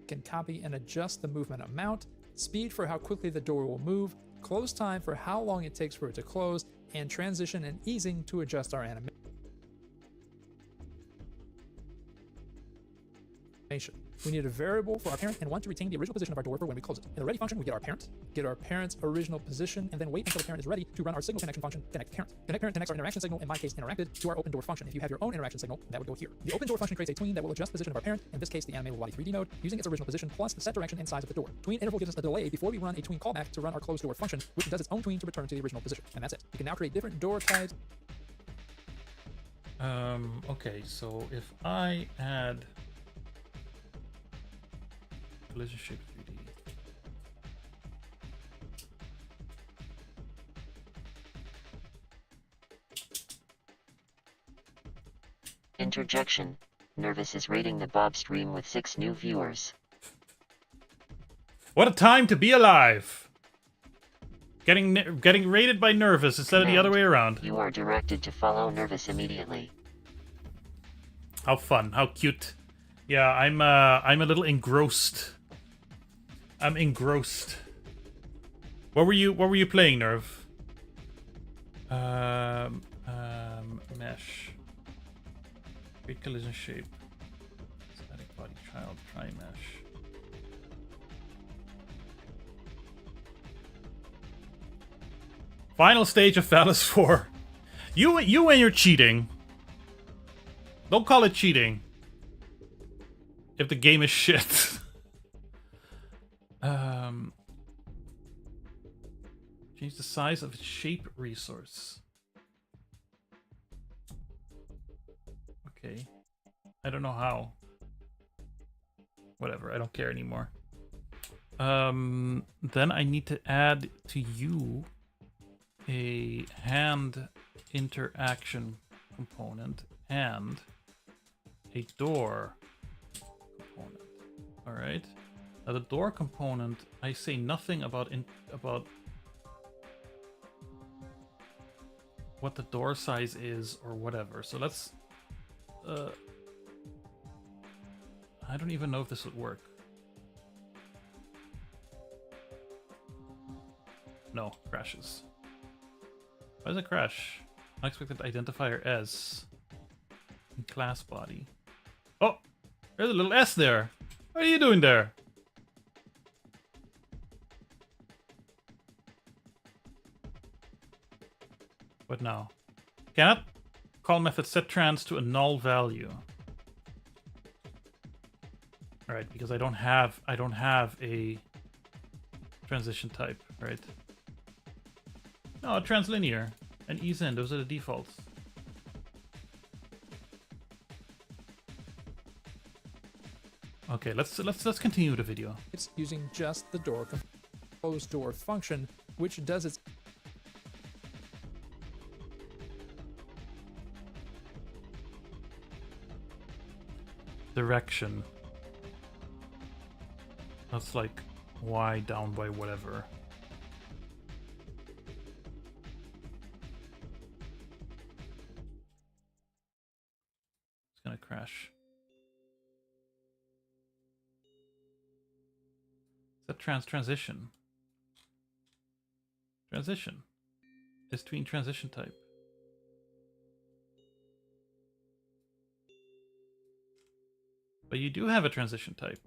Can copy and adjust the movement amount, speed for how quickly the door will move, close time for how long it takes for it to close, and transition and easing to adjust our animation. We need a variable for our parent and one to retain the original position of our door for when we close it. In the ready function, we get our parent's original position, and then wait until the parent is ready to run our signal connection function, connect parent. Connect parent connects our interaction signal, in my case interacted, to our open door function. If you have your own interaction signal, that would go here. The open door function creates a tween that will adjust the position of our parent, in this case the animatable body 3D node, using its original position plus the set direction and size of the door. Tween interval gives us a delay before we run a tween callback to run our closed door function, which does its own tween to return to the original position. And that's it. We can now create different door types. Okay, so if I add Collision shape 3D. Interjection. Nervous is rating the BOBSTREAM with 6 new viewers. What a time to be alive! Getting rated by Nervous instead of the other way around. You are directed to follow Nervous immediately. How fun! How cute! Yeah, I'm a little engrossed. I'm engrossed. What were you playing, Nerve? Mesh. Great collision shape. Static body child. Try mesh. Final stage of Phallus 4. You and your cheating. Don't call it cheating. If the game is shit. Change the size of its shape resource. Okay. I don't know how. Whatever, I don't care anymore. Then I need to add to you a hand interaction component and a door component. All right. Now the door component, I say nothing about what the door size is or whatever. So let's. I don't even know if this would work. No, crashes. Why does it crash? Unexpected identifier S. In class body. Oh! There's a little S there! What are you doing there? What now? Cannot call method set trans to a null value. Alright, because I don't have a transition type, right? No, translinear and ease-in, those are the defaults. Okay, let's continue the video. It's using just the door closed door function, which does its Direction. That's like Y down by whatever. It's gonna crash. Is that transition? Transition is between transition type. But you do have a transition type.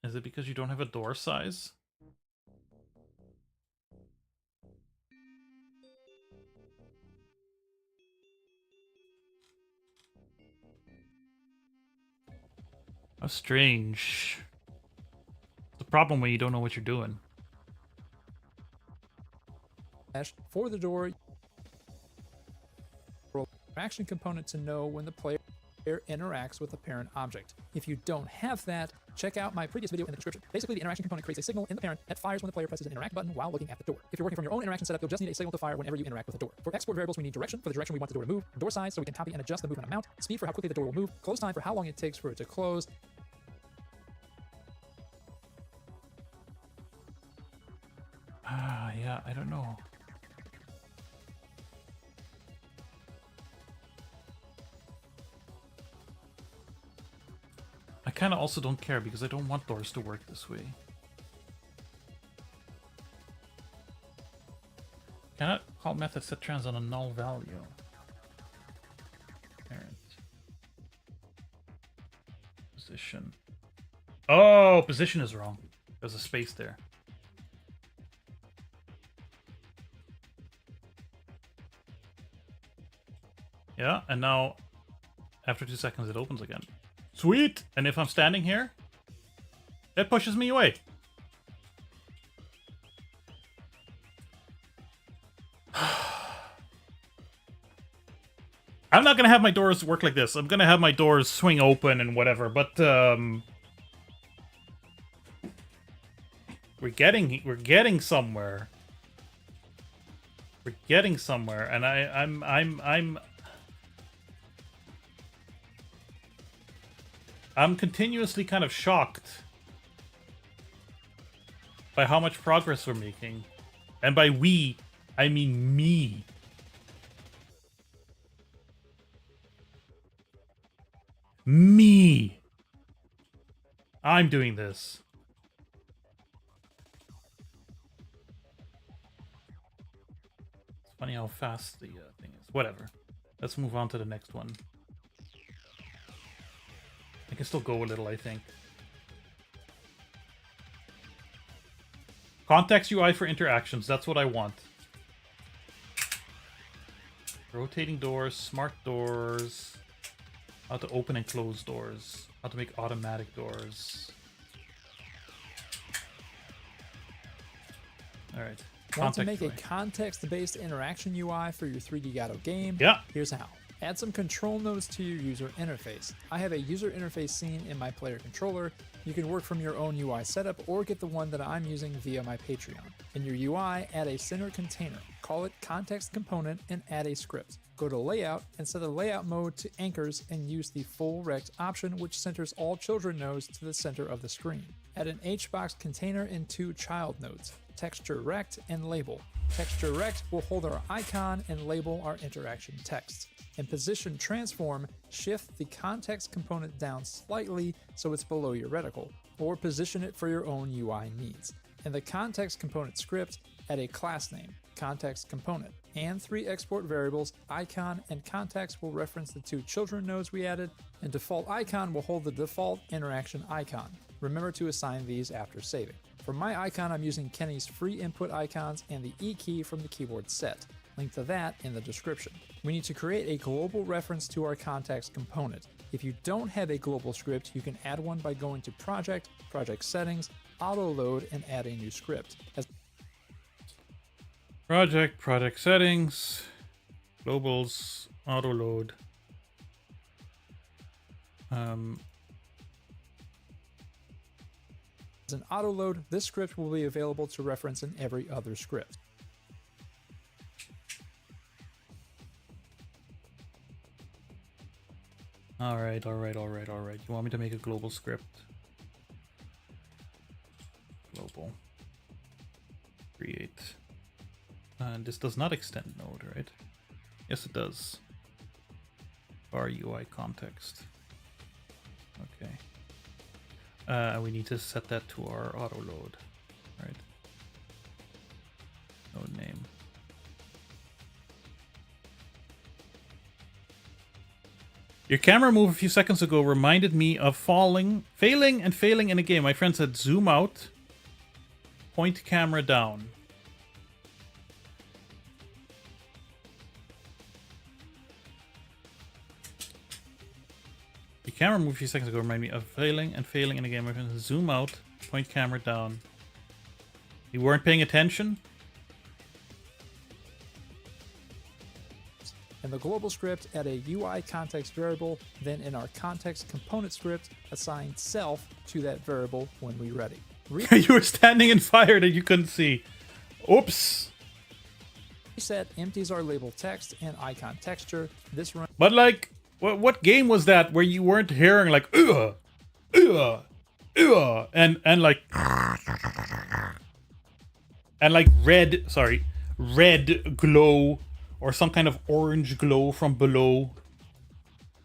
Is it because you don't have a door size? How strange. It's the problem when you don't know what you're doing. for the door interaction component to know when the player interacts with a parent object. If you don't have that, check out my previous video in the description. Basically, the interaction component creates a signal in the parent that fires when the player presses an interact button while looking at the door. If you're working from your own interaction setup, you'll just need a signal to fire whenever you interact with the door. For export variables, we need direction for the direction we want the door to move, door size so we can copy and adjust the movement amount, speed for how quickly the door will move, close time for how long it takes for it to close, Yeah, I don't know. I kind of also don't care because I don't want doors to work this way. Cannot call method set trans on a null value. Parent. Position. Oh, position is wrong. There's a space there. Yeah, and now after 2 seconds it opens again. Sweet! And if I'm standing here, it pushes me away. I'm not gonna have my doors work like this. I'm gonna have my doors swing open and whatever, but we're getting somewhere. We're getting somewhere, and I'm continuously kind of shocked by how much progress we're making. And by we, I mean me. Me. I'm doing this. It's funny how fast the thing is. Whatever. Let's move on to the next one. I can still go a little, I think. Context UI for interactions. That's what I want. Rotating doors, smart doors. How to open and close doors. How to make automatic doors. Alright. Want to make a context-based interaction UI for your 3D Gato game? Yeah. Here's how. Add some control nodes to your user interface. I have a user interface scene in my player controller. You can work from your own UI setup or get the one that I'm using via my Patreon. In your UI, add a center container. Call it context component and add a script. Go to layout and set the layout mode to anchors and use the full rect option, which centers all children nodes to the center of the screen. Add an HBox container and 2 child nodes, texture rect and label. Texture rect will hold our icon and label our interaction text. In position transform, shift the context component down slightly so it's below your reticle, or position it for your own UI needs. In the context component script, add a class name, context component, and 3 export variables. Icon and context will reference the 2 children nodes we added, and default icon will hold the default interaction icon. Remember to assign these after saving. For my icon, I'm using Kenny's free input icons and the E key from the keyboard set. Link to that in the description. We need to create a global reference to our context component. If you don't have a global script, you can add one by going to Project, Project Settings, Auto Load, and add a new script. Project Settings, Globals, Auto Load. As an auto load, this script will be available to reference in every other script. Alright. You want me to make a global script? Global. Create. And this does not extend node, right? Yes, it does. Our UI context. Okay. We need to set that to our auto load, right? Node name. Your camera move a few seconds ago reminded me of failing in a game. My friend said zoom out, point camera down. Your camera move a few seconds ago reminded me of failing in a game. My friend said zoom out, point camera down. You weren't paying attention? In the global script, add a UI context variable, then in our context component script, assign self to that variable when we're ready. You were standing in fire that you couldn't see. Oops. Reset empties our label text and icon texture. This runs. But like, what game was that where you weren't hearing like and like red glow or some kind of orange glow from below?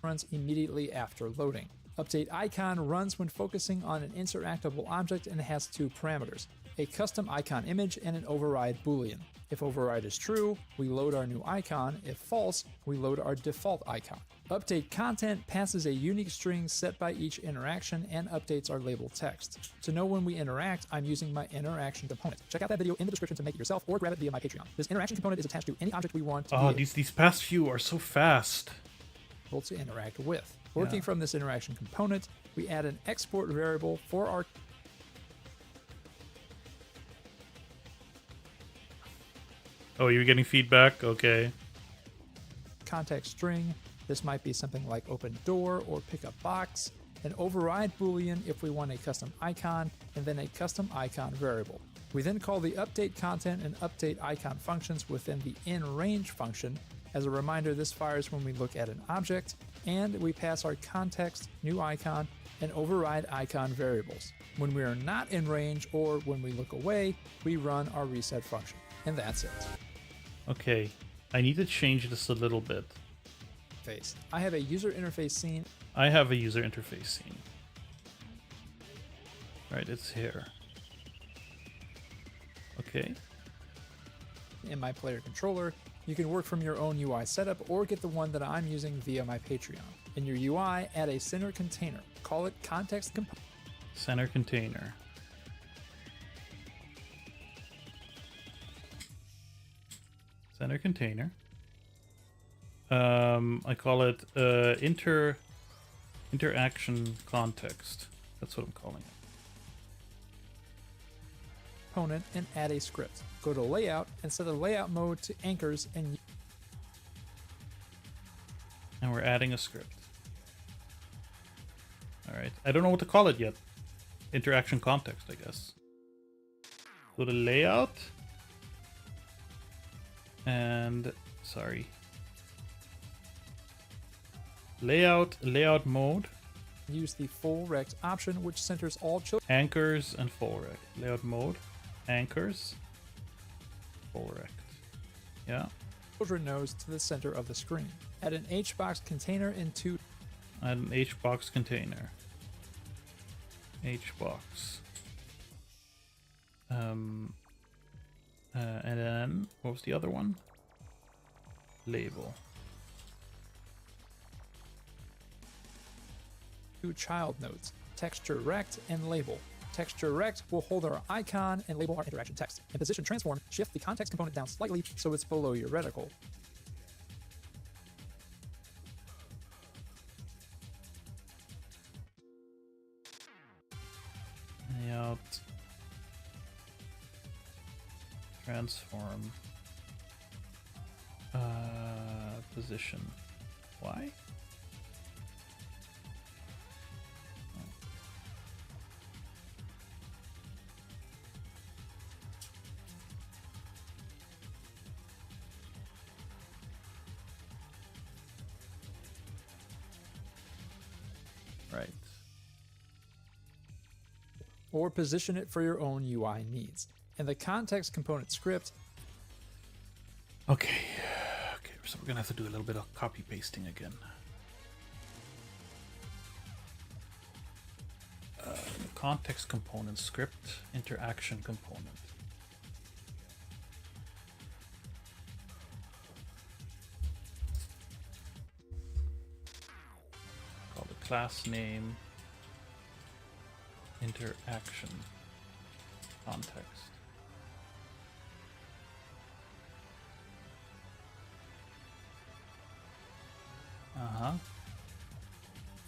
Runs immediately after loading. Update icon runs when focusing on an interactable object and has 2 parameters, a custom icon image and an override boolean. If override is true, we load our new icon. If false, we load our default icon. Update content passes a unique string set by each interaction and updates our label text. To know when we interact, I'm using my interaction component. Check out that video in the description to make it yourself or grab it via my Patreon. This interaction component is attached to any object we want Oh, these past few are so fast. to interact with. Working from this interaction component, we add an export variable for our Oh, you're getting feedback? Okay. context string, This might be something like open door or pick up box, an override boolean if we want a custom icon, and then a custom icon variable. We then call the update content and update icon functions within the inRange function. As a reminder, this fires when we look at an object, and we pass our context, new icon, and override icon variables. When we are not in range or when we look away, we run our reset function. And that's it. Okay, I need to change this a little bit. I have a user interface scene. I have a user interface scene. Right, it's here. Okay. In my player controller, you can work from your own UI setup or get the one that I'm using via my Patreon. In your UI, add a center container. Call it context component. Center container. Center container. I call it interaction context. That's what I'm calling it. Component and add a script. Go to layout and set the layout mode to anchors and we're adding a script. Alright, I don't know what to call it yet. Interaction context, I guess. Go to layout. And, sorry. Layout mode. use the full rect option, which centers all children. Anchors and full rect. Layout mode. Anchors. Full rect. Yeah. Children nodes to the center of the screen. Add an HBox container into Add an HBox container. HBox. And then what was the other one? Label. two child nodes, texture rect and label. Texture rect will hold our icon and label our interaction text. In position transform, shift the context component down slightly so it's below your reticle. Layout. Transform. Position. Why? Right. Or position it for your own UI needs. In the context component script, Okay. Okay, so we're gonna have to do a little bit of copy pasting again. Context component script, interaction component. Call the class name interaction context.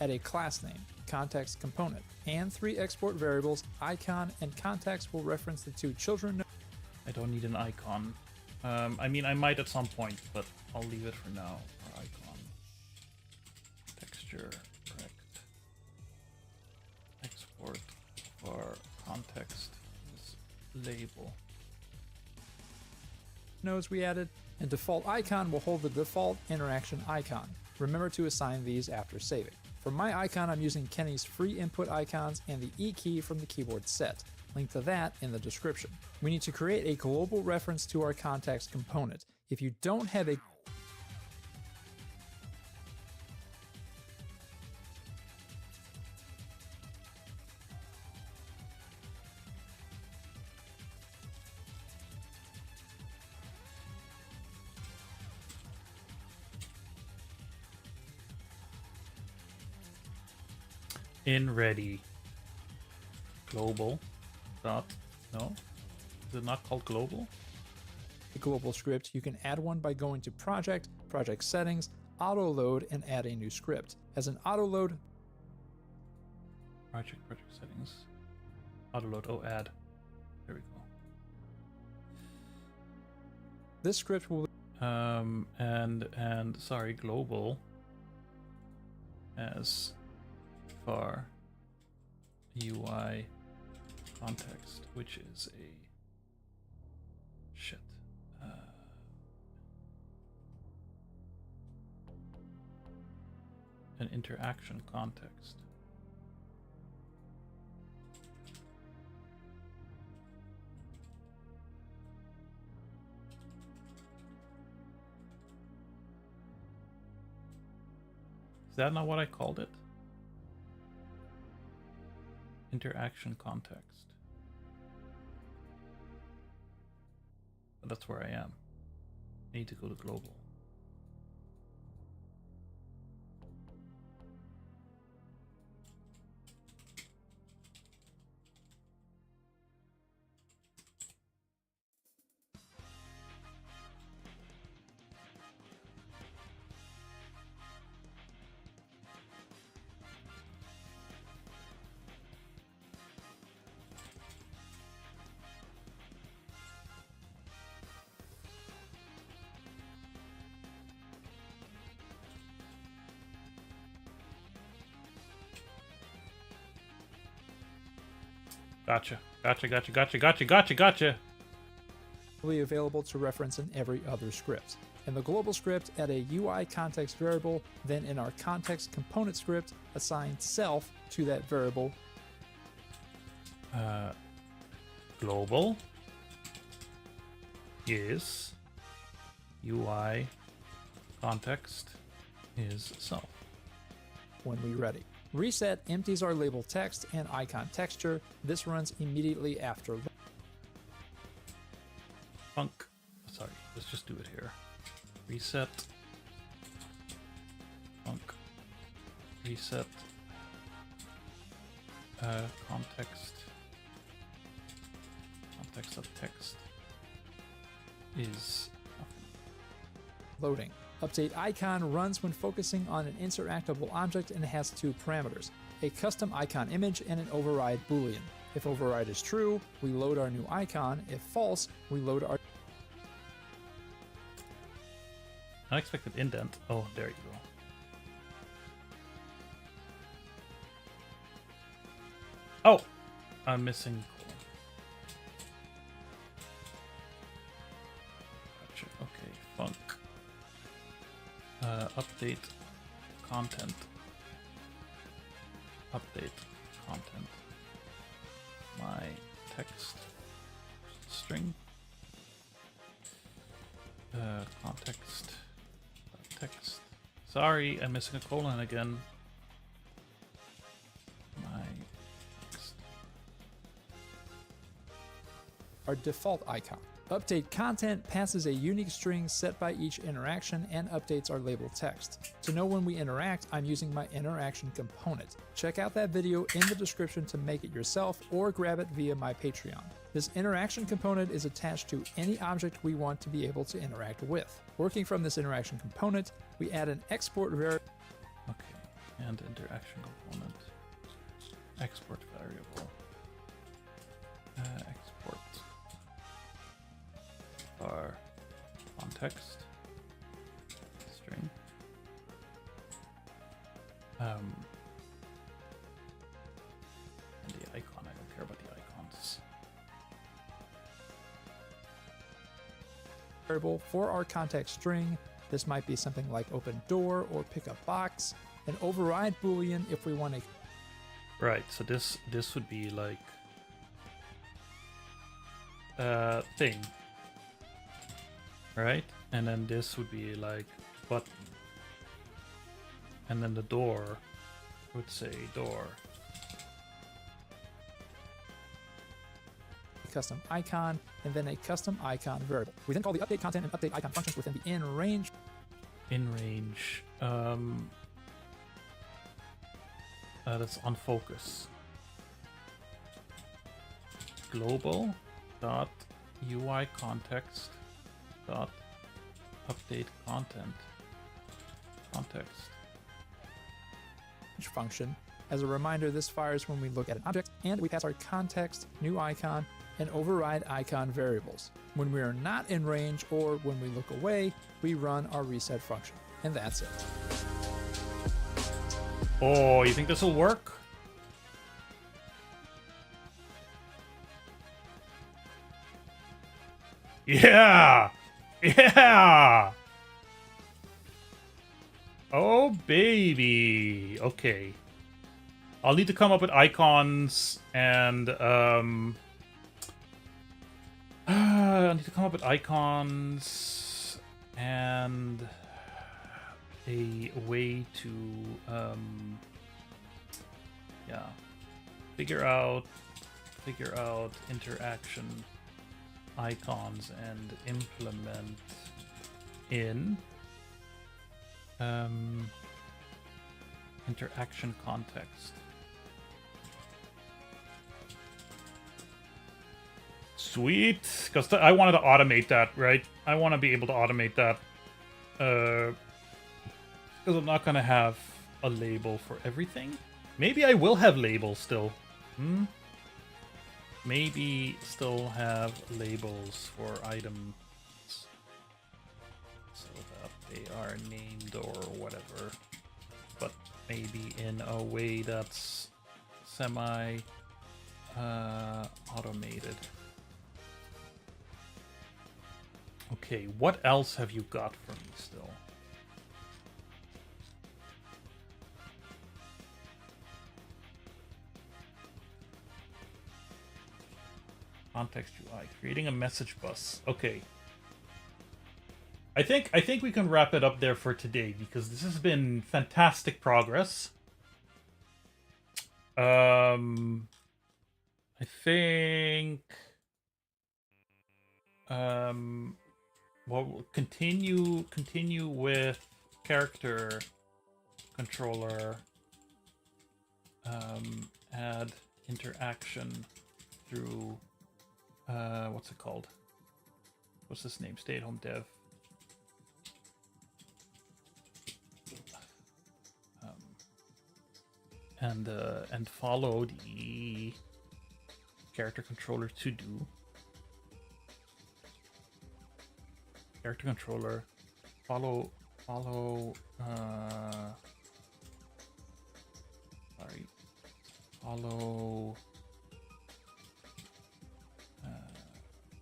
add a class name, context component, and 3 export variables, icon and context will reference the two children nodes. I don't need an icon. I mean, I might at some point, but I'll leave it for now. Our icon. Texture, rect. Export for context is label. Nodes we added, and default icon will hold the default interaction icon. Remember to assign these after saving. For my icon, I'm using Kenny's free input icons and the E key from the keyboard set. Link to that in the description. We need to create a global reference to our context component. If you don't have a in ready global dot no, is it not called global? global script, you can add one by going to project, project settings, auto load, and add a new script. As an auto load, Project settings, auto load. Oh, add. There we go. this script will And sorry, global as far UI context, which is a shit. An interaction context. Is that not what I called it? Interaction context. But that's where I am. I need to go to global. Gotcha. Gotcha. Available to reference in every other script. In the global script, add a UI context variable, then in our context component script, assign self to that variable. Global is UI context is self. When we're ready. Reset empties our label text and icon texture. This runs immediately after. Func. Sorry, let's just do it here. Reset. Func. Reset. Context. Context of text is Loading. Update icon runs when focusing on an interactable object and has two parameters, a custom icon image and an override boolean. If override is true, we load our new icon. If false, we load our unexpected indent. Oh, there you go. Oh, I'm missing. Gotcha. Okay, func. Update content. Update content. My text string. Context. Text. Sorry, I'm missing a colon again. My text. our default icon. Update content passes a unique string set by each interaction and updates our label text. To know when we interact, I'm using my interaction component. Check out that video in the description to make it yourself or grab it via my Patreon. This interaction component is attached to any object we want to be able to interact with. Working from this interaction component, we add an export variable. Okay, and interaction component. Export variable. Export our context string. And the icon, I don't care about the icons. Variable for our context string. This might be something like open door or pick a box. An override boolean if we want to. Right, so this would be like thing, right? And then this would be like button, and then the door would say door. Custom icon, and then a custom icon variable. We then call the update content and update icon functions within the in range. In range. That's on focus. Global dot UI context dot update content context. Function. As a reminder, this fires when we look at an object, and we pass our context, new icon, and override icon variables. When we are not in range or when we look away, we run our reset function. And that's it. Oh, you think this will work? Yeah! Yeah! Oh, baby. Okay. I'll need to come up with icons and, I need to come up with icons and a way to, yeah, figure out interaction icons and implement in interaction context. Sweet, because I wanted to automate that, right? I want to be able to automate that. Because I'm not going to have a label for everything. Maybe I will have labels still. Maybe still have labels for items so that they are named or whatever. But maybe in a way that's semi automated. Okay, what else have you got for me still? Context UI, creating a message bus. Okay. I think we can wrap it up there for today because this has been fantastic progress. I think well, we'll continue with character controller, add interaction through what's it called? What's this name? Stay at home dev. And follow the character controller to do. Character controller, follow, follow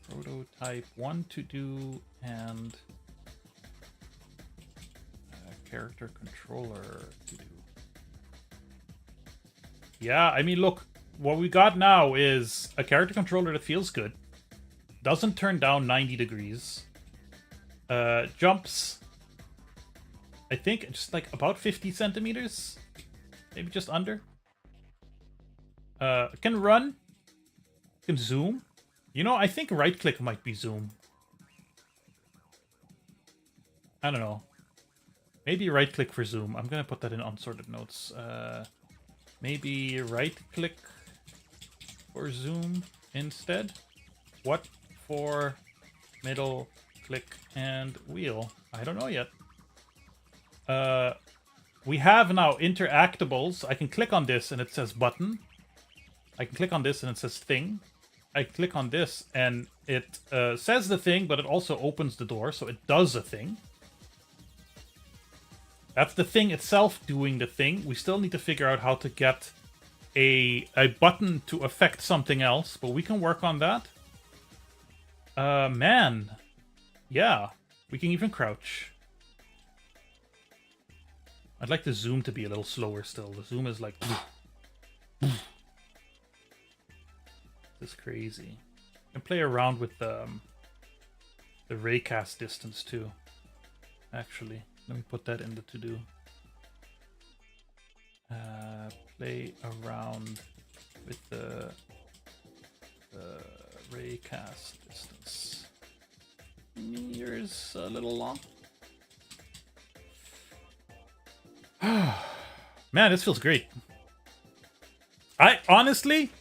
prototype 1 to do and character controller to do. Yeah, I mean, look, what we got now is a character controller that feels good, doesn't turn down 90 degrees, jumps, I think, just like about 50 centimeters, maybe just under. Can run, can zoom. You know, I think right click might be zoom. I don't know. Maybe right click for zoom. I'm gonna put that in unsorted notes. Maybe right click for zoom instead. What for middle click and wheel? I don't know yet. We have now interactables. I can click on this and it says button. I can click on this and it says thing. I click on this and it says the thing, but it also opens the door, so it does a thing. That's the thing itself doing the thing. We still need to figure out how to get a button to affect something else, but we can work on that. Man. Yeah. We can even crouch. I'd like the zoom to be a little slower still. The zoom is like... This is crazy. You can play around with the raycast distance too. Actually, let me put that in the to-do. Play around with the raycast distance. Yours a little long. Man, this feels great. I honestly,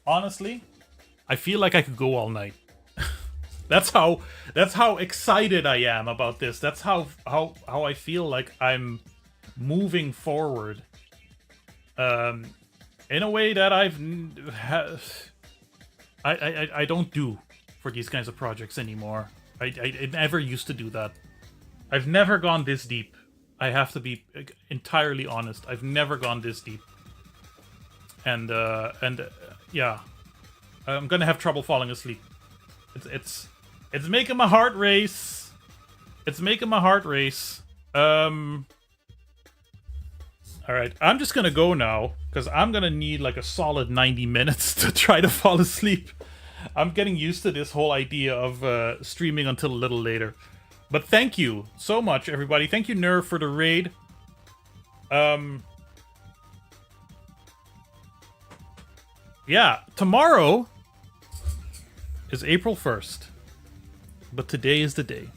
I feel like I could go all night. That's how excited I am about this. That's how I feel like I'm moving forward. In a way that I don't do for these kinds of projects anymore. I never used to do that. I've never gone this deep I have to be entirely honest. I've never gone this deep. And yeah. I'm gonna have trouble falling asleep. It's making my heart race. It's making my heart race. Alright, I'm just gonna go now, because I'm gonna need like a solid 90 minutes to try to fall asleep. I'm getting used to this whole idea of streaming until a little later. But thank you so much, everybody. Thank you, Nerve, for the raid. Yeah, tomorrow is April 1st. But today is the day.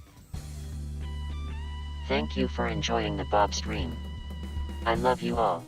Thank you for enjoying the Bob stream. I love you all.